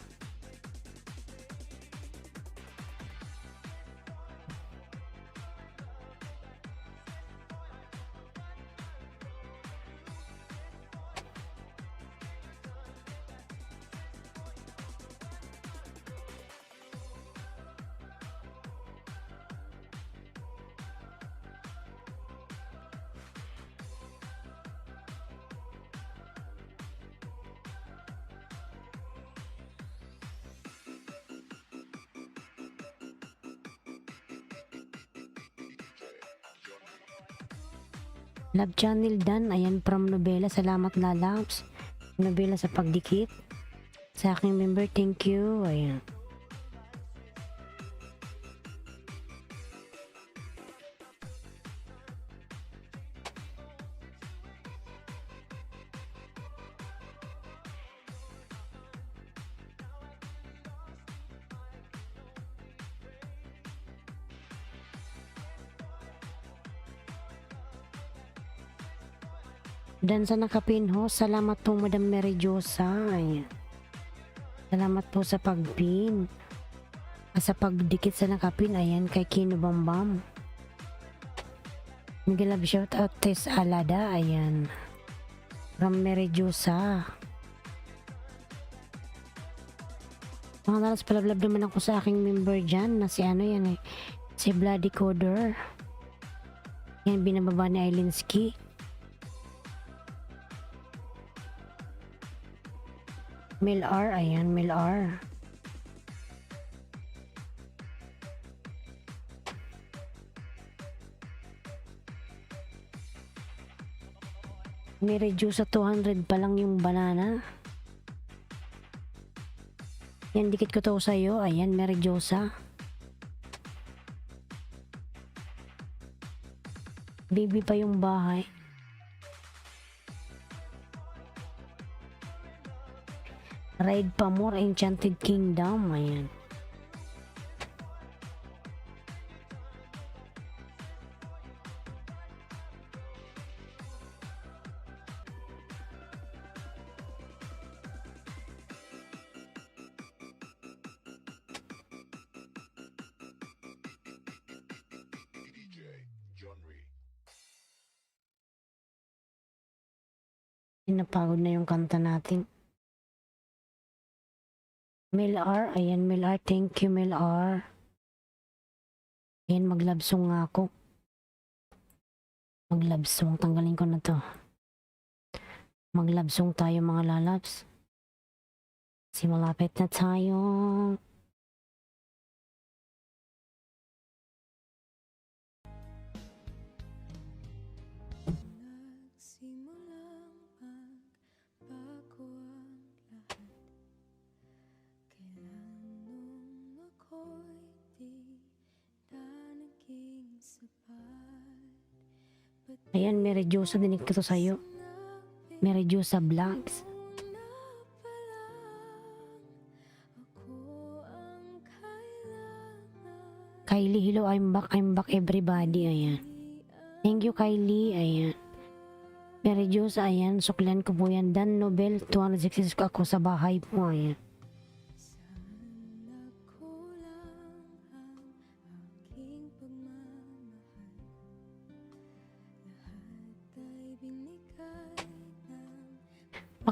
Love channel Dan, ayan from Nobela, salamat na loves. Nobela sa pagdikit. Sa aking member, thank you, ayan. Dan sa nakapinho, salamat po Madam Mary Josa. Ayan. Salamat po sa pagpin. Sa pagdikit sa nakapin, ayan kay Kino Bambam. Miguel love shout out Tess Alada, ayan. From Mary Josa. Mga nalas palablab naman ako sa aking member dyan na si ano yan eh. Si Bloody Coder. Yan binababa ni Ailinski. Mil R, ayan, Mil R. May reduce sa 200 pa lang yung banana. Yan, dikit ko to sa'yo. Ayan, may reduce sa. Baby pa yung bahay. Ride pa more Enchanted Kingdom, ayan. Napagod na yung kanta natin. Mil R, ayan Mil R, thank you Mil R. Ayan, maglabsong nga ako. Maglabsong, tanggalin ko na to. Maglabsong tayo mga lalabs. Kasi malapit na tayo. Ayan, may reduce din ko to sa'yo. May reduce sa vlogs. Kylie, hello, I'm back everybody, ayan. Thank you Kylie, ayan. May reduce, ayan, suklan ko po yan. Dan Nobel, 266 ko ako sa bahay po, ayan.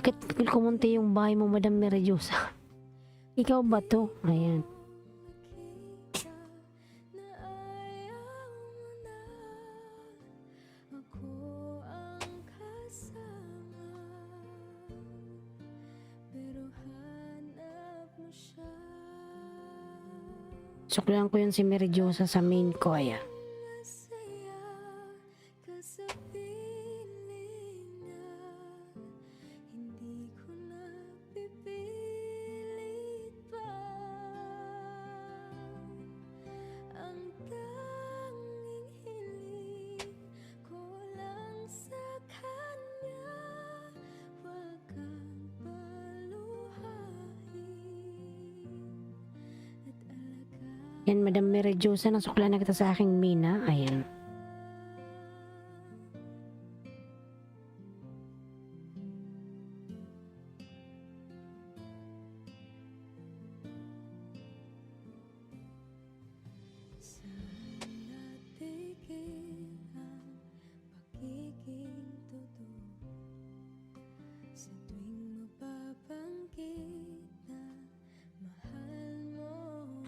Bakit kumunti yung bahay mo, Madam Merayosa? Ikaw ba to? Ayan. Suklihan ko yun si Merayosa sa main ko. Ayan. Yan, Madam Merayosa, nasukla na kita sa aking mina. Ayan.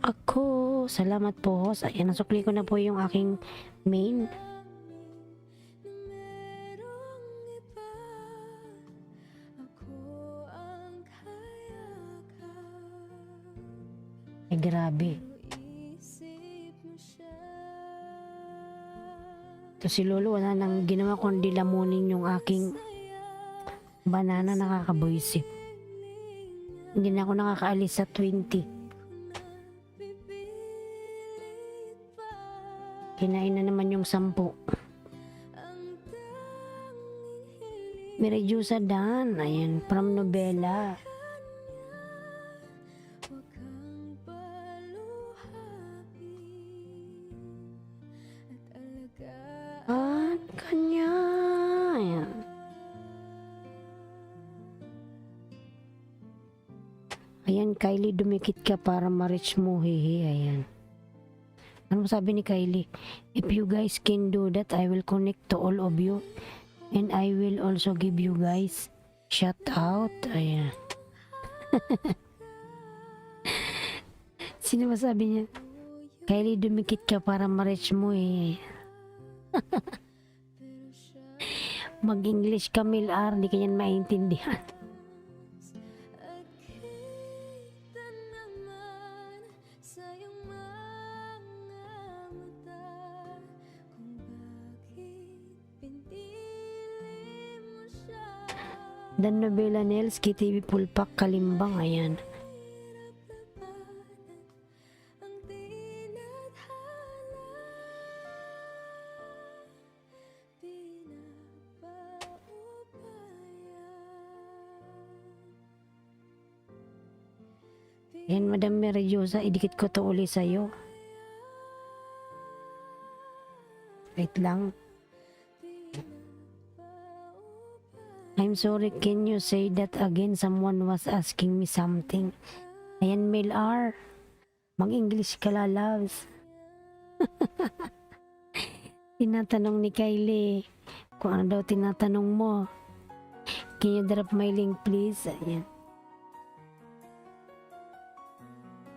Ako, salamat po, host. Ayan, nasukli ko na po yung aking main. Ay, grabe. Ito si Lolo, wala nang ginawa kundi lamunin yung aking banana, nakakaboisip. Hindi na ako nakakaalis sa 20. Kinain na naman yung 10. Merayosa Dan, ayan, from Nobela. At kanya, ayan. Ayan, Kylie, dumikit ka para ma-reach mo, hehe, ayan. Ano sabi ni Kylie? If you guys can do that, I will connect to all of you. And I will also give you guys shout out. Ayan. Sino ba sabi niya? Kylie, dumikit ka para ma-reach mo eh. Mag-English ka, Mil-R. Hindi ka yan maintindihan. Dan Nobela Nels, KTV Pulpak, Kalimbang, ayan. Ayan, Madam Merayosa, idikit ko to uli sa'yo. Wait lang. I'm sorry, can you say that again? Someone was asking me something. Ayan, Mil-R. Mag-English ka, loves. Tinatanong ni Kylie kung ano daw tinatanong mo. Can you drop my link, please? Ayan.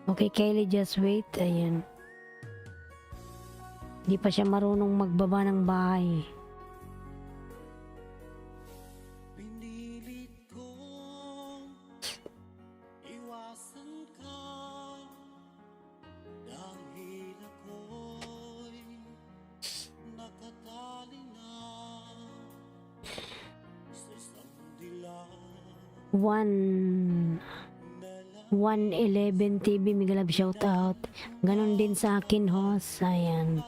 Okay, Kylie, just wait. Ayan. Di pa siya marunong magbaba ng bahay. One 111 TV, Miguel Love shout out. Ganon din sa akin, host. Ayan.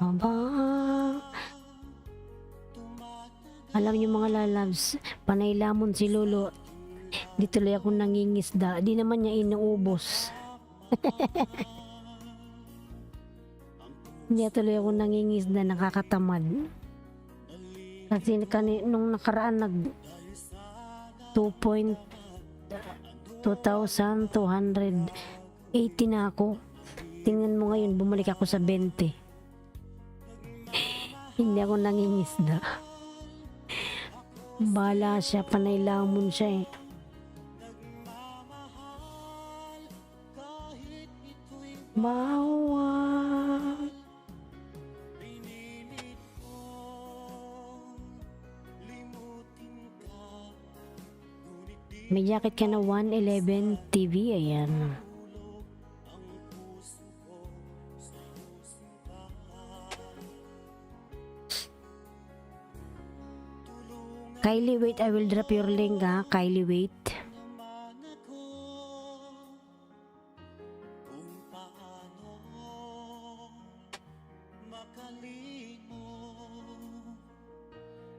Aba. Alam niyo mga lalabs, panay lamon si Lolo. Di tuloy ako nangingisda. Di naman niya inuubos. Hindi tuloy ako nangingisda, nakakatamad. Kasi nung nakaraan nag 2,280 na ako. Tingnan mo ngayon, bumalik ako sa 20. Hindi ako nangingisda. Bala siya, panay lamon siya eh. Bawal. May jacket ka na 111 TV, ayan. Kylie, wait, I will drop your link ha. Kylie, wait.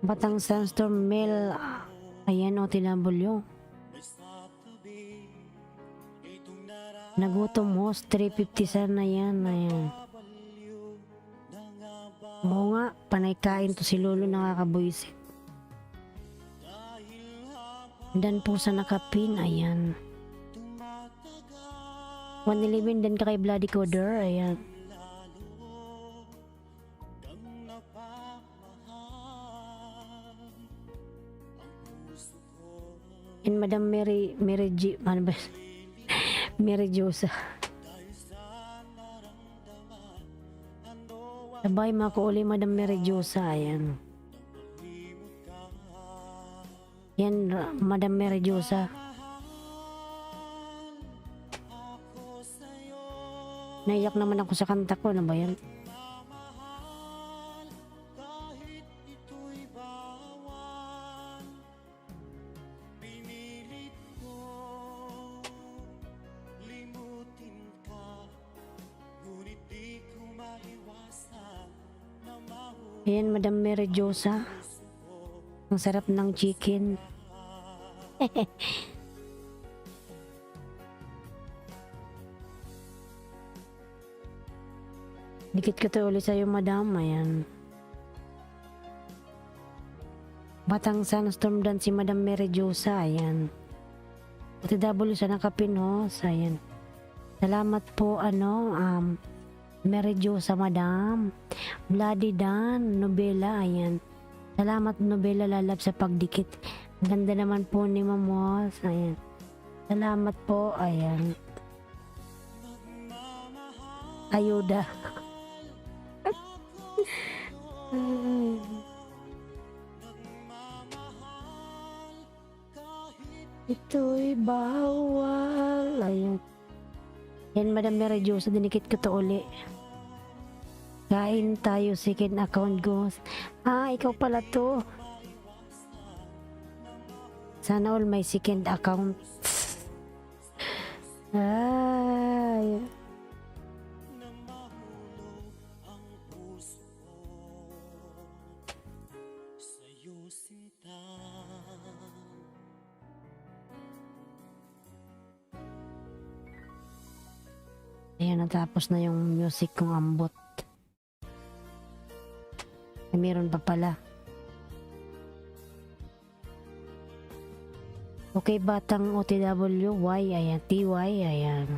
Batang Sandstorm Mail. Ayan, OTW. Nagutom host, 350 sana yan. Ayan. Oo nga, panay kain to si Lolo, nakakabuisit. Dan po sa nakapin, ayan. 111 din ka kay Bloody Coder, ayan. And Madam Mary G, ano ba? Mary Josa. Sabay makuuli Madam Mary Josa, ayan. Yan, Madam Mary Josa. Naiyak naman ako sa kanta ko, ano ba yan? Ayan, Madam Mary Josa. Ang sarap ng chicken. Dikit ko to ulit sa'yo, Madam. Ayan. Batang Sandstorm dan si Madam Mary Josa. Ayan. OTW sa nakapin, ho. Ayan. Salamat po, Mary Josa, Madam. Bloody Dan, Nobela, ayan. Salamat, Nobela Lalab, sa pagdikit. Ang ganda naman po ni Mamos, ayan. Salamat po, ayan. Ayuda. Ito'y bawal, ayan. Yan, Madam Mary Josa, dinikit ko to uli. Kain tayo, second account ghost. Ikaw pala to. Sana all may second account. Ay. Ayan, natapos na yung music kong ambot. Meron pa pala. Okay, batang OTW, Y, ayan, TY, ayan.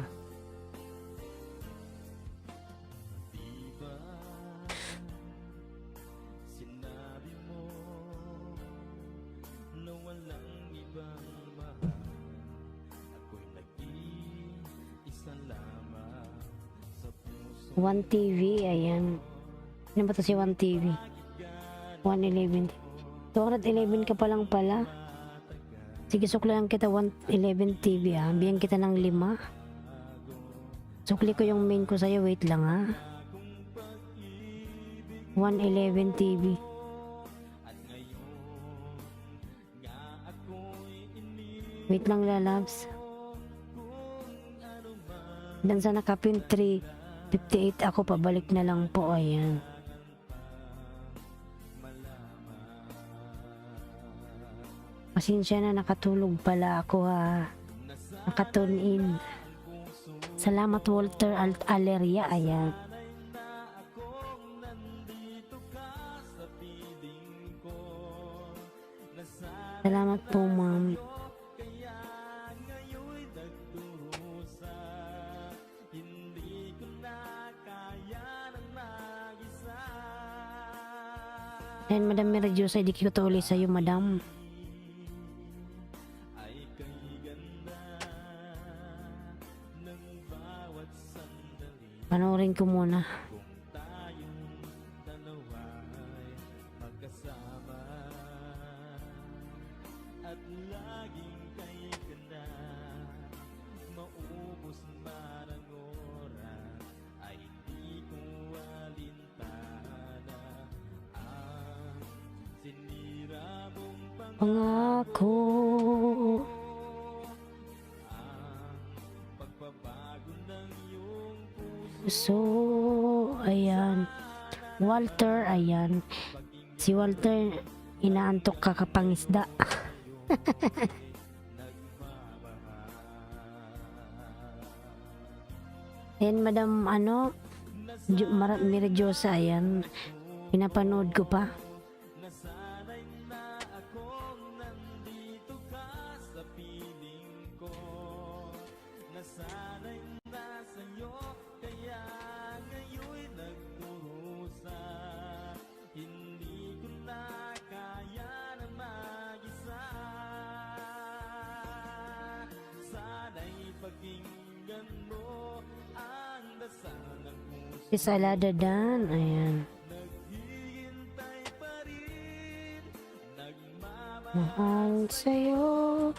One TV, ayan. Ano ba to si One TV? 111. 211 ka pa lang pala. Sige, suklayan kita 111 TV ha. Bigyan kita ng 5. Sukli ko yung main ko sa'yo. Wait lang ha. 111 TV. Wait lang, lalabs. Dan sa nakapin 358 ako, pabalik na lang po. Ayan. Pasensya na, nakatulog pala ako ha. Nakatune in. Salamat, Walter Aleria. Ayan. Salamat po, ma'am. Ayan, Madam Mirajosa, di ko to ulit sa'yo, Madam. Panoorin ko muna. Pangako. So, ayan. Walter, ayan. Si Walter, inaantok ka kapangisda. Ayan, Madam, Mirajosa, ayan. Pinapanood ko pa. Isalada Dan, ayan. Mahal sa'yo.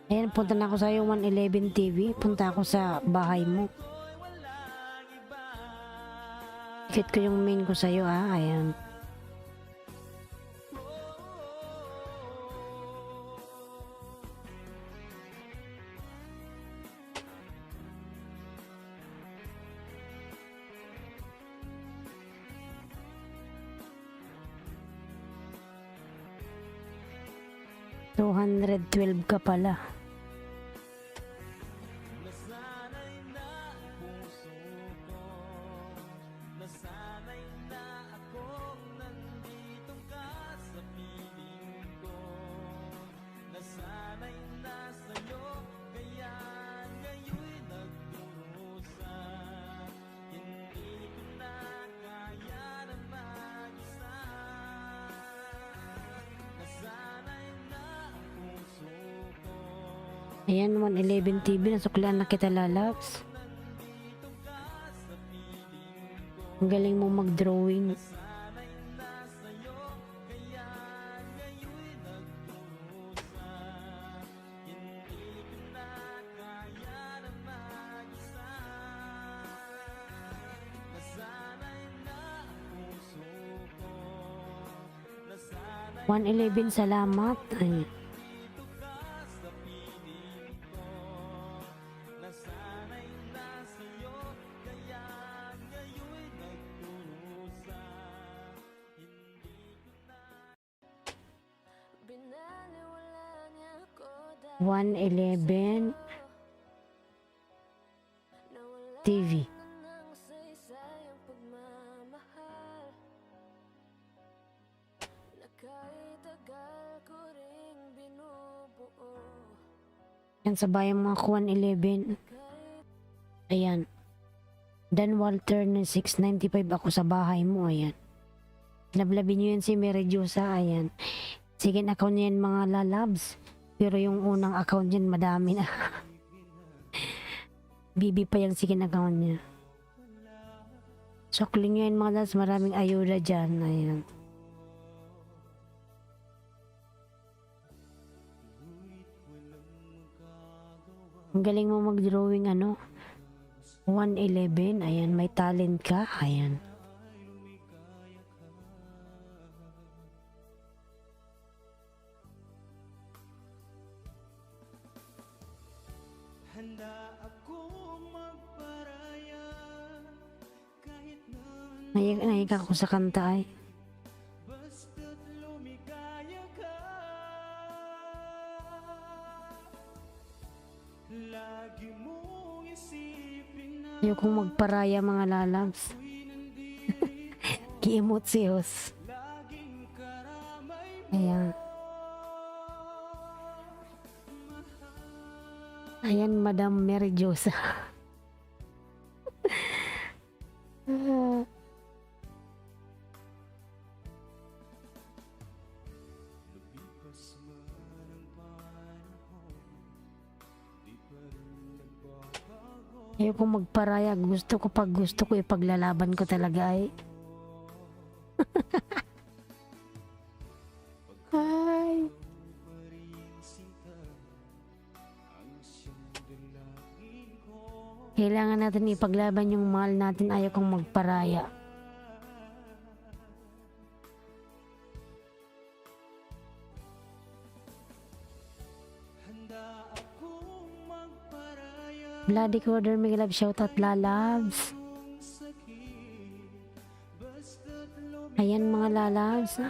Ayan, punta na ako sa 111 TV. Punta ako sa bahay mo. Ikit ko yung main ko sa'yo, ayan. $212 ka pala. Ayan, 111 TV, nasuklaan na kita, lalabs. Ang galing mo mag-drawing. $111, salamat. Ay. $111 TV. Yan sa bayan mga 111. Ayan. Dan Walter na 695 ako sa bahay mo. Ayan. Lablabin nyo yan si Mirajosa. Ayan. Sige, account niya yan mga lalabs. Pero yung unang account niyan madami na. Bibi pa yung second account niya. Sokling nyo yan mga lalabs. Maraming ayuda dyan. Ayan. Ang galing mo mag-drawing 111. Ayan, may talent ka. Ayan. Naiyak ako sa kanta ay. Ayokong magparaya mga lalabs. Ki-emotsios. Ayan. Ayan, Madam Mirajosa. Ah, ayoko magparaya. Gusto ko pag gusto ko ipaglalaban ko talaga ay. Ay. Kailangan natin ipaglaban yung mahal natin. Ayaw kong magparaya. Bloody Quarter, may love shoutout lalabs. Ayan mga lalabs.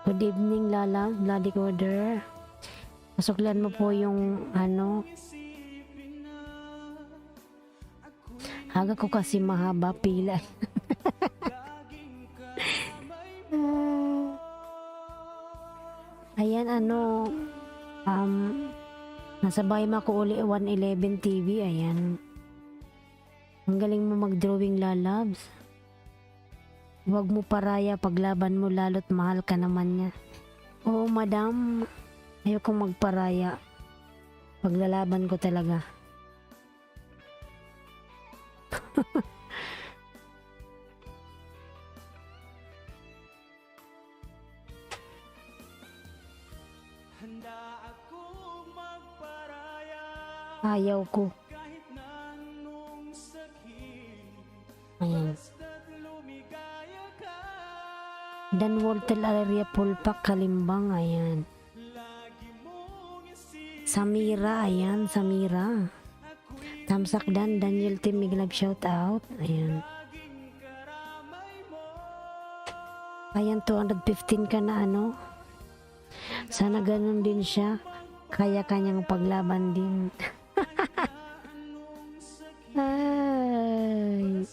Good evening lalabs, Bloody Quarter. Pasuklan mo po yung ano. Aga ko kasi mahaba pila. Ayan ano. Nasa bahay ko uli 111 TV. Ayan. Ang galing mo mag-drawing lalabs. Huwag mo paraya paglaban mo lalo't mahal ka naman niya. Oo madam. Ayokong magparaya. Paglalaban ko talaga. Ayaw ko. Ayan. Dan Walter Area Pulpak Kalimbang. Ayan. Samira. Ayan. Samira. Tamsak Dan. Daniel Tim Miglab shout out. Ayan. Ayan 215 ka na ano. Sana ganun din siya. Kaya kanyang paglaban din. Ay.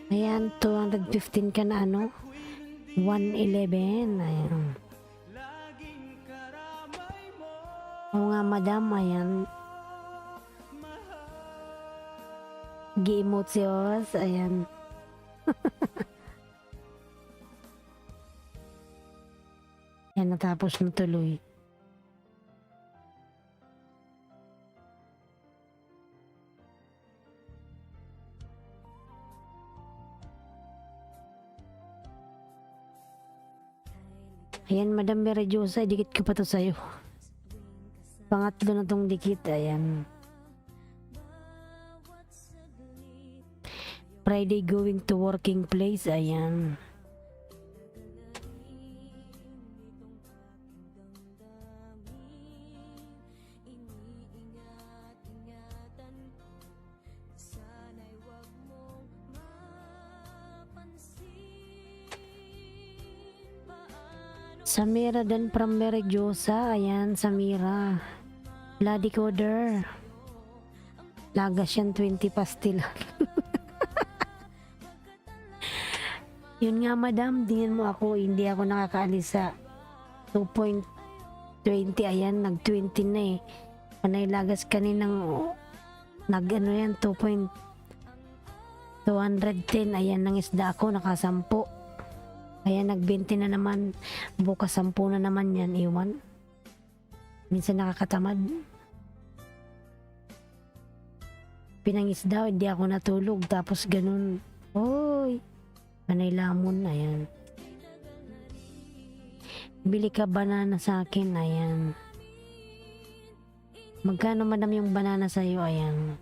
Ayan, 215 ka na ano? 111. Ayan. Oo nga, madam. Ayan. Gi-emote si Oz. Ayan. Ayan, natapos na tuloy. Ayan, Madam Merejosa, dikit ko pa to sa'yo. Pangatlo na tong dikit. Ayan. Friday going to working place. Ayan. Samira dan from Merejosa. Ayan, Samira. Bloody Coder. Lagas yan 20 pastil. Yun nga madam, tingnan mo ako, hindi ako nakakaalis sa 2.20. Ayan, nag 20 na eh. Panay lagas kaninang nag ano yan, 2.210. Ayan, nang isda ako, nakasampo. Ayan, nag 20 na naman. Bukas 10 na naman yan, iwan. Minsan nakakatamad. Pinangisda, hindi ako natulog. Tapos ganun. Oy! Panay lamon, ayan. Bili ka banana sa akin, ayan. Magkano madam yung banana sa'yo, ayan.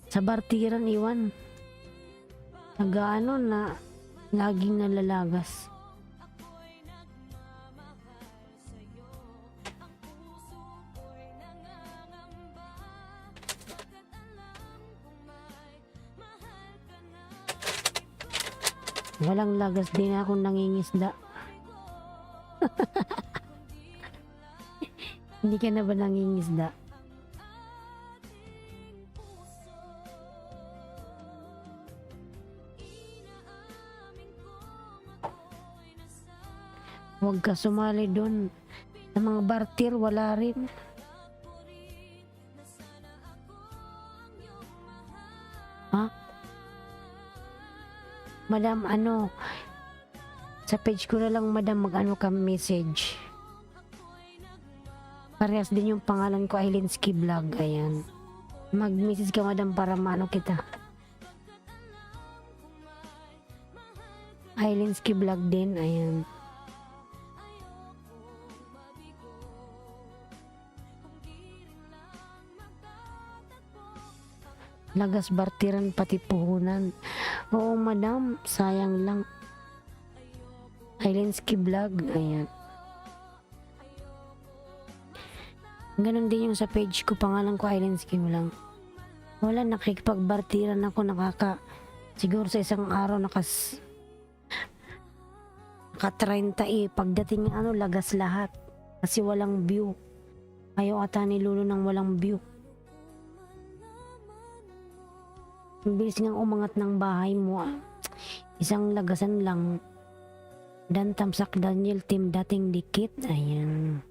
Sa bartiran, iwan. Nagaano na, laging nalalagas. Walang lagas din ako nangingisda. Hindi ka na ba nangingisda? Huwag ka sumali doon. Sa mga bartir, wala rin. Ha? Madam, ano? Sa page ko na lang, madam, mag-ano ka message. Parehas din yung pangalan ko, Ailinski Vlog. Ayan. Mag-message ka, madam, para maano kita. Ailinski Vlog din. Ayan. Lagas bartiran pati puhunan. Oo, madam. Sayang lang. Ailinski Vlog. Ayan. Ganon din yung sa page ko. Pangalan ko Ailinski lang. Wala, nakikipagbartiran ako. Siguro sa isang araw naka 30 eh. Pagdating ano, lagas lahat. Kasi walang view. Ayaw ata ni Lolo ng walang view. Ang bilis nga umangat ng bahay mo. Isang lagasan lang. Dan Tamsak Daniel Team dating dikit. Ayan.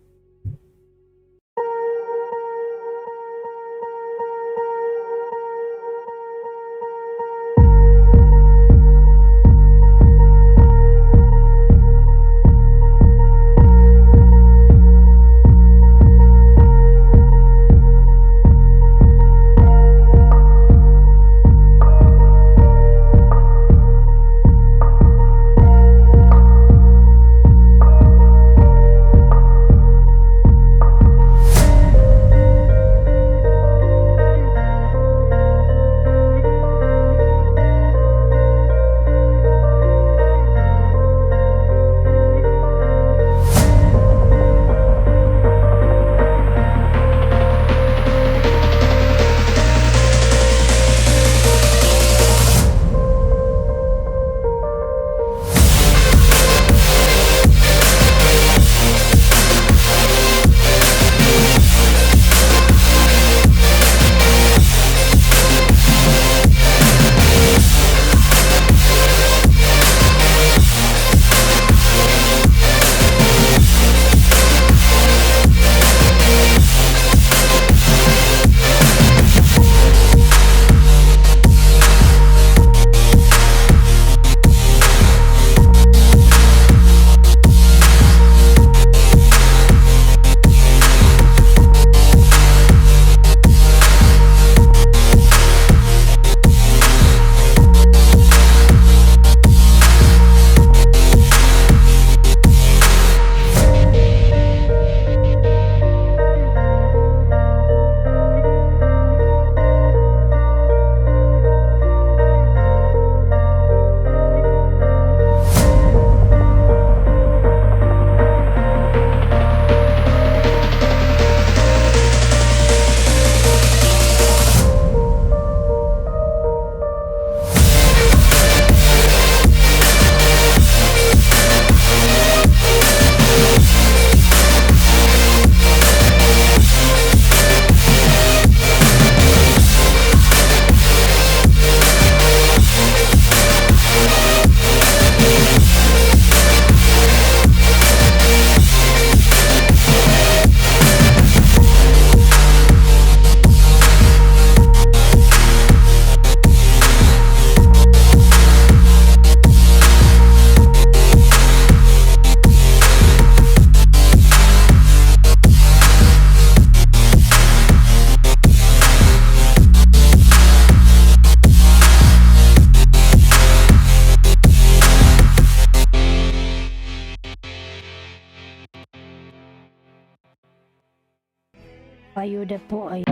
Ayuda po ay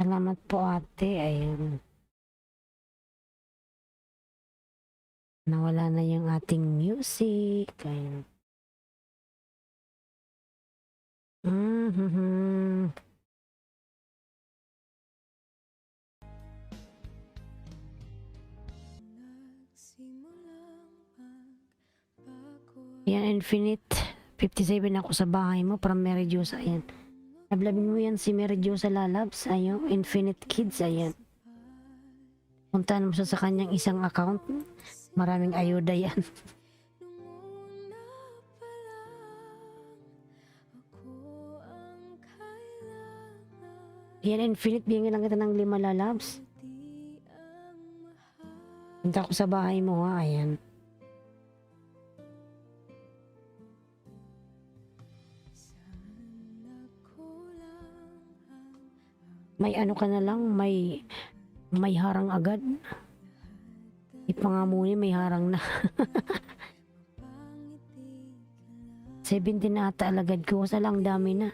Salamat po ate. Ayan. Nawala na yung ating music. Ayan. Mhm. Yan, Infinite. 57 ako sa bahay mo from Mary Josa. Ayan. Nablabin mo yan si Mary Josa Lalabs. Ayan. Infinite Kids. Ayan. Puntahan mo siya sa kanyang isang account. Maraming ayuda yan. Yan, Infinite. Bigyan lang kita ng 5 Lalabs. Punta ko sa bahay mo ha. Ayan. May ano ka na lang, may harang agad. Ipangamuni, may harang na. 17 na ata alagad ko. Sa lang dami na.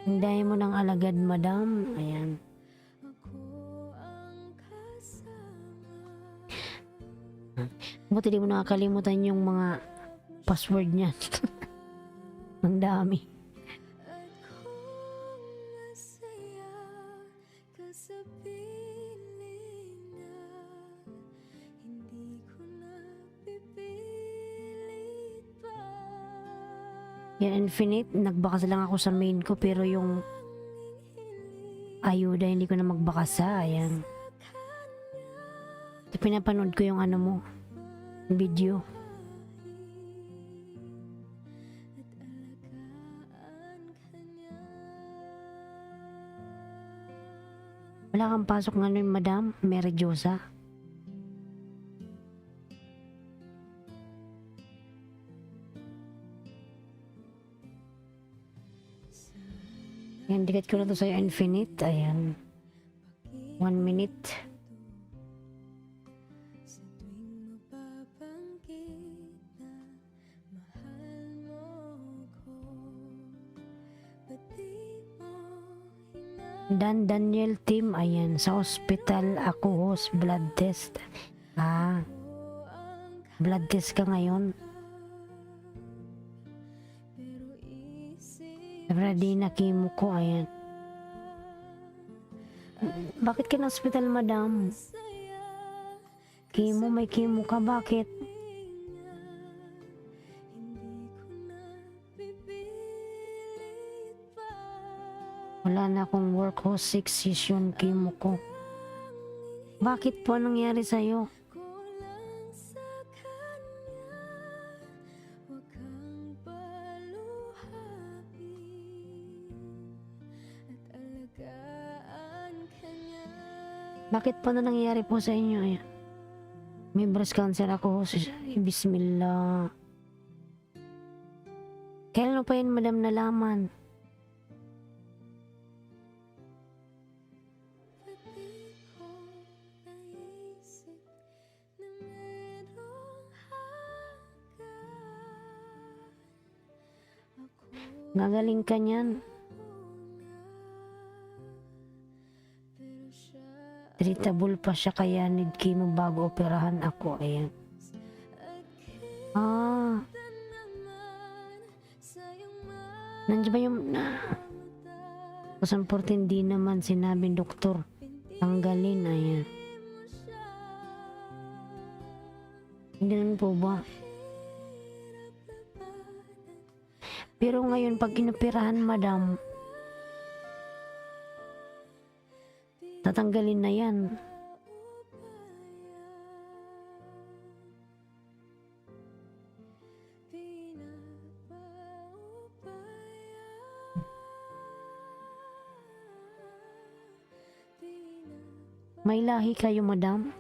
Ang dami mo ng alagad, madam. Ayan. Buti di mo nakakalimutan yung mga password niyan. Ang dami. Yan, Infinite. Nagbakas lang ako sa main ko pero yung ayuda hindi ko na magbakasa. Ayan. Ito, pinapanood ko yung ano mo, video. Wala kang pasok nga nun, madam, Mary Josa. Yan, dikit ko na to sa'yo, Infinite. Ayan. 1 minute. Daniel Team, ayan, sa hospital ako, blood test. Blood test ka ngayon. Ready na chemo ko, ayan. Bakit ka na hospital, madam? Chemo, may chemo ka, bakit? Wala na akong work ho, 6 session chemo ko. Bakit po nangyari sa'yo? Bakit po na nangyari po sa inyo? Ayan. May breast cancer ako. Bismillah. Kailan pa yun, madam, nalaman? Gagaling ka niyan. Treatable pa siya kaya need chemo bago operahan ako. Ayan. Nandiyan ba yung... Kusan 14 di naman sinabing doktor. Tanggalin. Ayan. Hindi naman po ba? Pero ngayon pag inoperahan, madam, tatanggalin na yan. May lahi kayo, madam?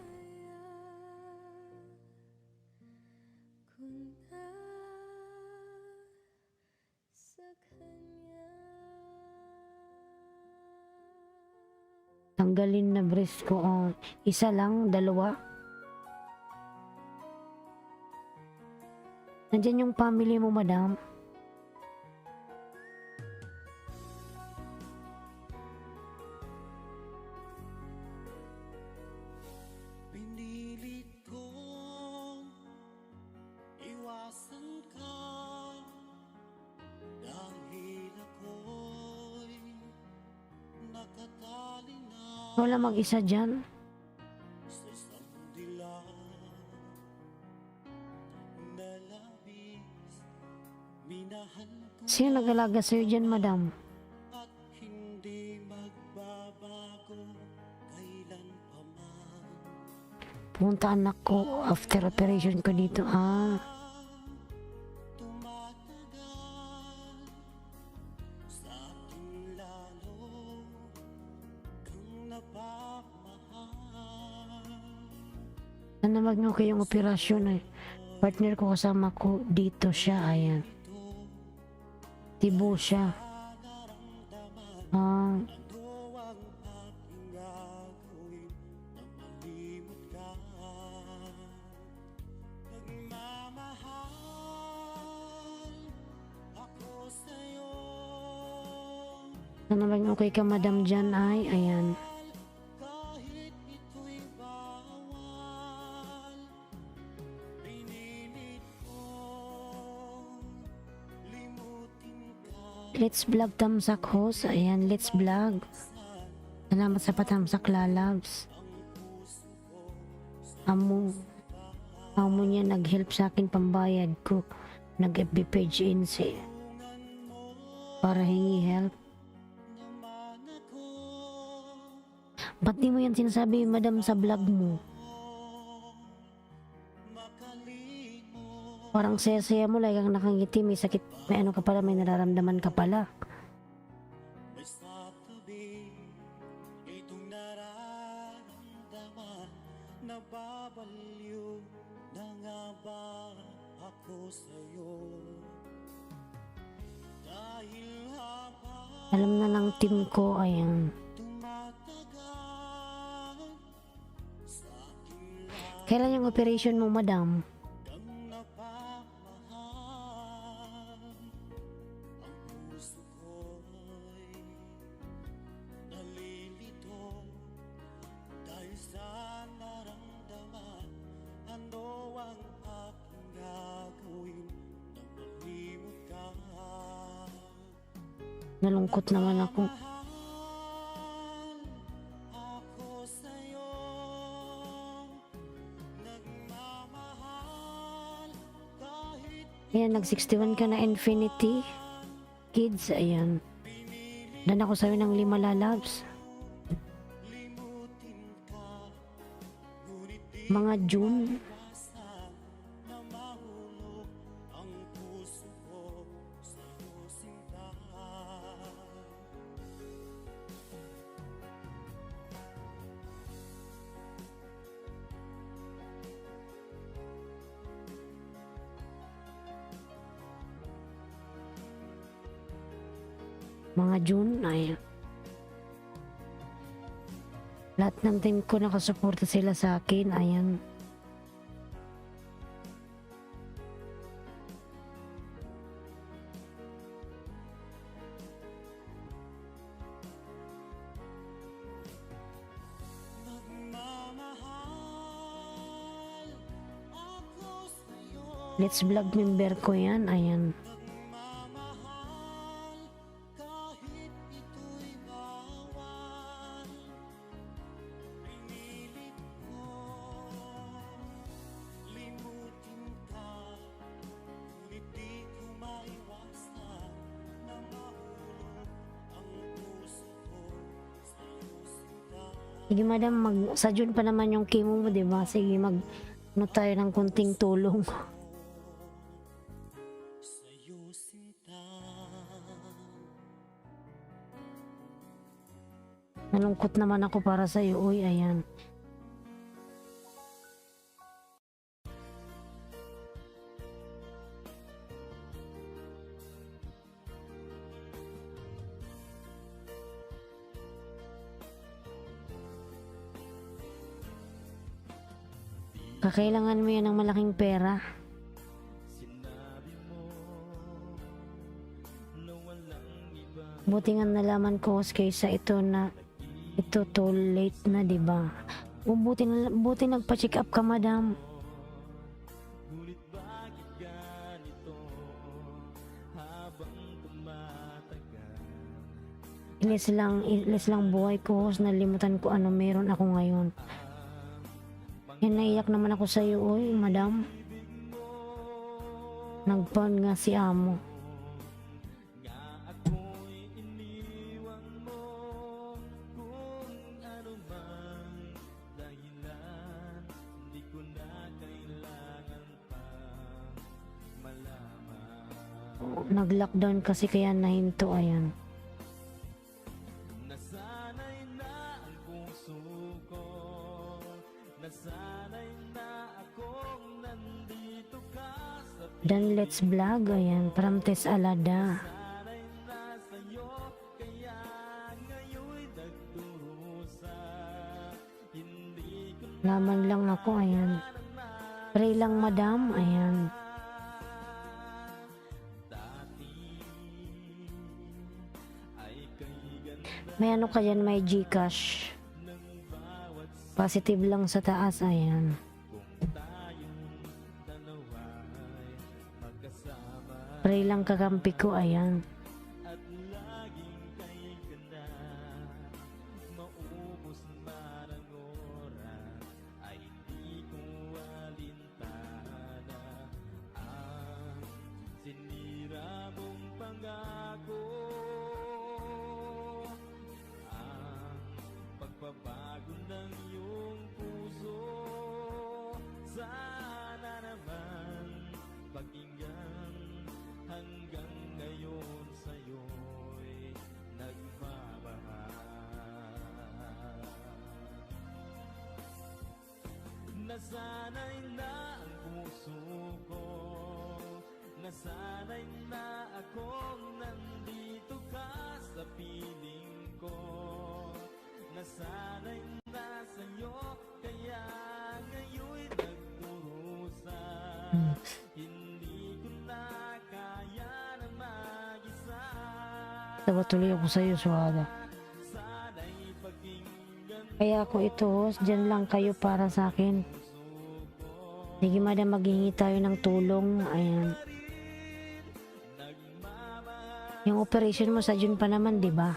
Tanggalin na breast ko. Isa lang, dalawa. Nandyan yung family mo, madam. Wala mag-isa dyan. Sino nag-alaga sa'yo dyan, madam? Punta anak ko after operation ko dito. Sana mag-okay yung operasyon eh. Partner ko kasama ko dito siya, ayan. Tibo siya. Sana mag-okay ka, madam, dyan ay, ayan. Let's vlog Tamsak host. Ayan, let's vlog. Salamat sa patamsak, lalabs. Amo niya nag-help sa akin pambayad ko. Nag-FB page insi. Para hingi help. Ba't di mo yan sinasabi, madam, sa vlog mo? Parang saya-saya mo, like ang nakangiti, may sakit, may ano ka pala, may nararamdaman ka pala. Alam na ng team ko, ayan. Kailan yung operation mo, madam? Nalungkot naman ako. Ayan, nag-61 ka na, Infinity Kids, ayan. Dan ako sa'yo ng 5 lalabs. Mga June. Mga June, ay lahat ng team ko nakasuporta sila sa akin, ayan. Let's vlog member ko yan, ayan. Sige, madam, sa June pa naman yung chemo mo, diba? Sige, ano tayo ng kunting tulong. Nalungkot naman ako para sa iyo, uy, ayan. Kakailangan mo yan ng malaking pera. Buti nga nalaman ko kaysa ito too late na, diba? Buti nagpa-check up ka, madam. Ilis lang buhay ko, host. Nalimutan ko ano meron ako ngayon. Yan, naiyak naman ako sa iyo, oy, madam. Nagpound nga si amo. Nag-lockdown kasi kaya nahinto, ayan. Dan let's vlog, ayan, from Tess Alada. Laman lang ako, ayan. Pray lang, madam, ayan. May ano ka dyan, may Gcash. Positive lang sa taas, ayan. Pray lang kakampi ko, ayan. Nasanay na ang puso ko, nasanay na akong nandito ka sa piling ko, nasanay na sa'yo, kaya ngayon'y nagdurusa, hindi ko na kaya na mag-isa. Tawa tuloy ako sa'yo, Suada. Kaya ako ito, host, dyan lang kayo para sa akin. Sige, madam, maghingi tayo ng tulong. Ayan. Yung operation mo sa June pa naman, di ba?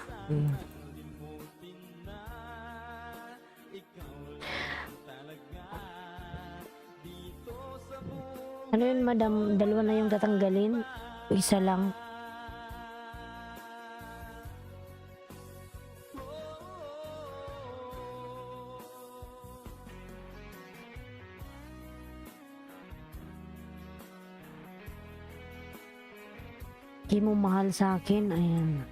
Ano yun, madam? Dalawa na yung tatanggalin? O isa lang? Di mo mahal sa akin, ayan.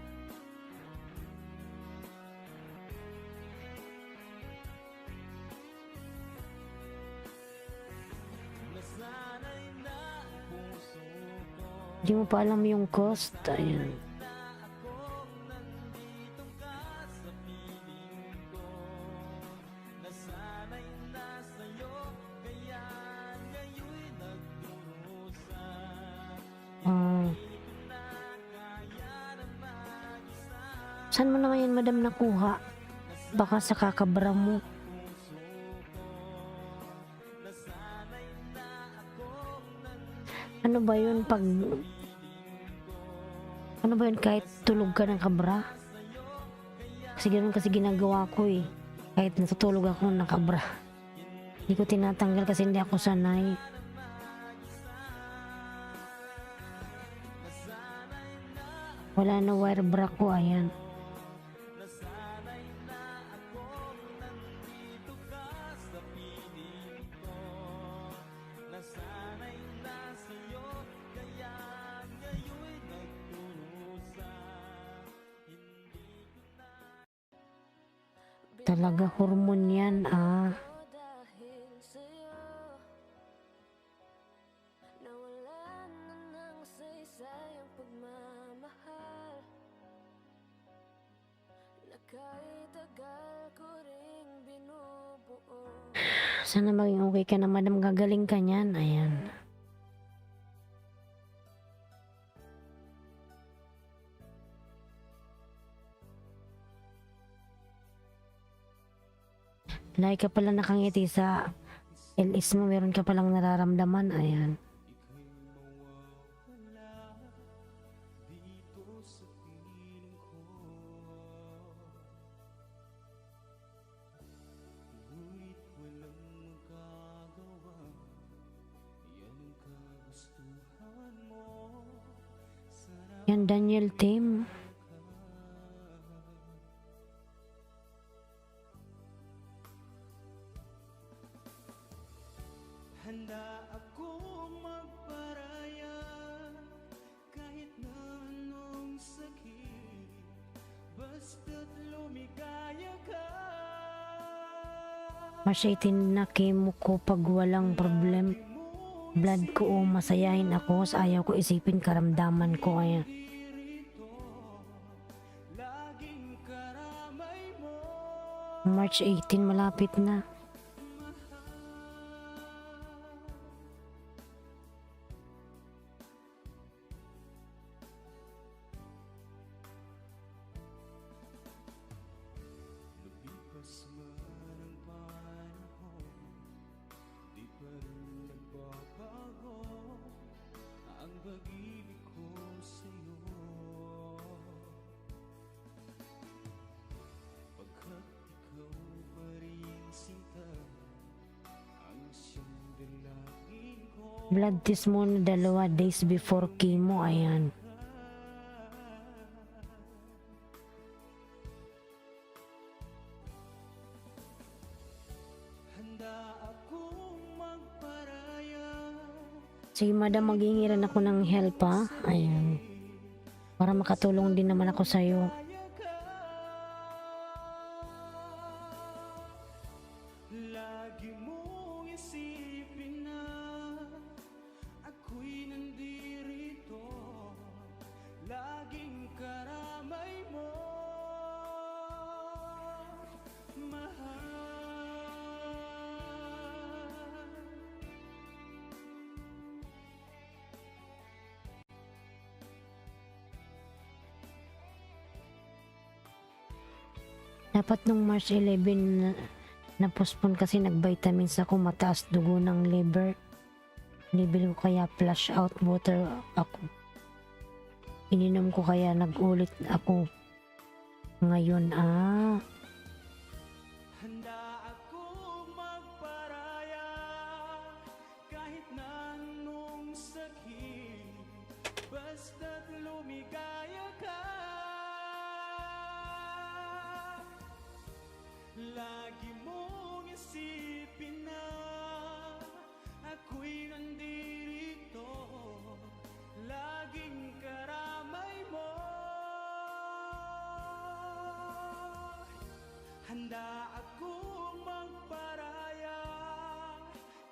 Di mo pa alam yung cost, ayan. Saan mo naman yan, madam, nakuha? Baka sa kakabra mo. Ano ba yun pag... Ano ba yun kahit tulog ka ng kabra? Kasi ganun kasi ginagawa ko eh. Kahit natutulog ako ng kabra. Hindi ko tinatanggal kasi hindi ako sanay. Wala na wire bra ko, ayan. Talaga hormone yan, ah. Dahil sa'yo, nawalan na ng saysay ang pagmamahal, na kahit tagal ko ring binubuo. Sana maging okay ka na, madam. Gagaling ka niyan, ayan. Lagi ka pala nakangiti sa LS mo, meron ka palang nararamdaman, ayan. Yan, Daniel Tim. Handa akong magparaya kahit na anong sakit, basta't lumigaya ka. March 18 na kemo ko pag walang problem. Blood ko o masayahin ako sa ayaw ko isipin karamdaman ko kaya. Laging karamay mo. March 18 malapit na. Lumipas man ang panahon, di pa rin nagbabago ang pag-ibig ko sa'yo. Pagkat ikaw pa rin sinta, ang siyang dalangin ko. Blood test muna 2 days before chemo. Ayan. Handa akong magparaya Sige madam, maghingiran ako ng help ha. Ayan. Para makatulong din naman ako sa'yo. lagi mong isipin na ako'y nandirito, laging karamay mo, mahal. Dapat nung March 11 na-postpone kasi nag-vitamins ako, mataas dugo ng liver. Level ko kaya flush out water ako. Ininom ko kaya nag-ulit ako. Ngayon Handa akong magparaya kahit na anong sakit, basta't lumigaya ka. Lagi mong isipin na ako'y nandirito, laging karamay mo. Handa akong magparaya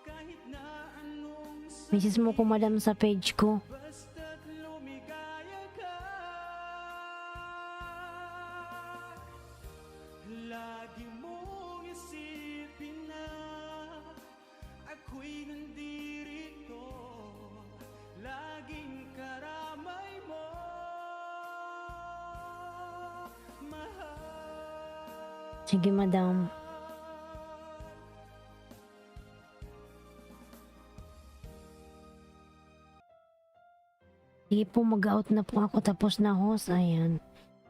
kahit na anong Misis mo ko madam sa page ko. basta't lumigaya ka. Lagi mong isipin na ako'y nandirito, laging karamay mo, mahal. Sige madam. Sige po, mag-out na po ako, tapos na host. Ayan.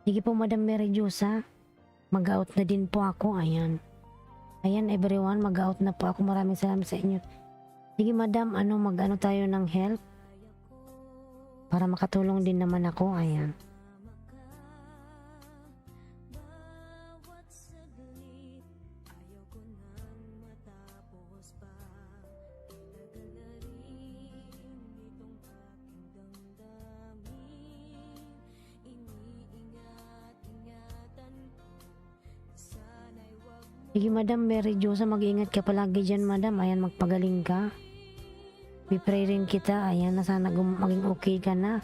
Sige po madam Mary Jusa. Mag-out na din po ako. Ayan. Ayan everyone, mag-out na po ako. Maraming salamat sa inyo. Sige madam, mag-ano tayo ng help? Para makatulong din naman ako. Ayan. Bawat saglit, ayaw ko nang matapos pa. Tagal na rin itong aking damdamin. Iniingat-ingatan ko, sana'y wag mo. Sige madam Mary Jusa, mag-ingat ka palagi dyan madam. Ayan, magpagaling ka. Pipray rin kita. Ayan, na sana maging okay ka na.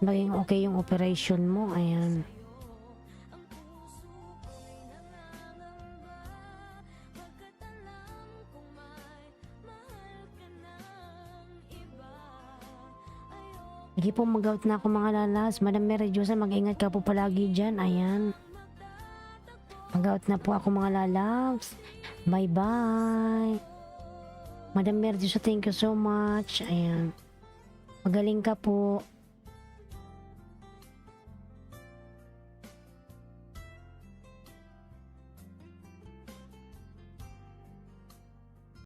Maging okay yung operation mo. Ayan. Ang puso ko'y nangangamba, pagkat alam kong may mahal ka ng iba. Ayoko Sige po, mag-out na ako mga lalas. Madam Mary Jusa, mag-ingat ka po palagi dyan. Ayan. Mag-out na po ako mga lalabs. Bye-bye. Madam Mary Jusa, thank you so much. Ayan. Magaling ka po.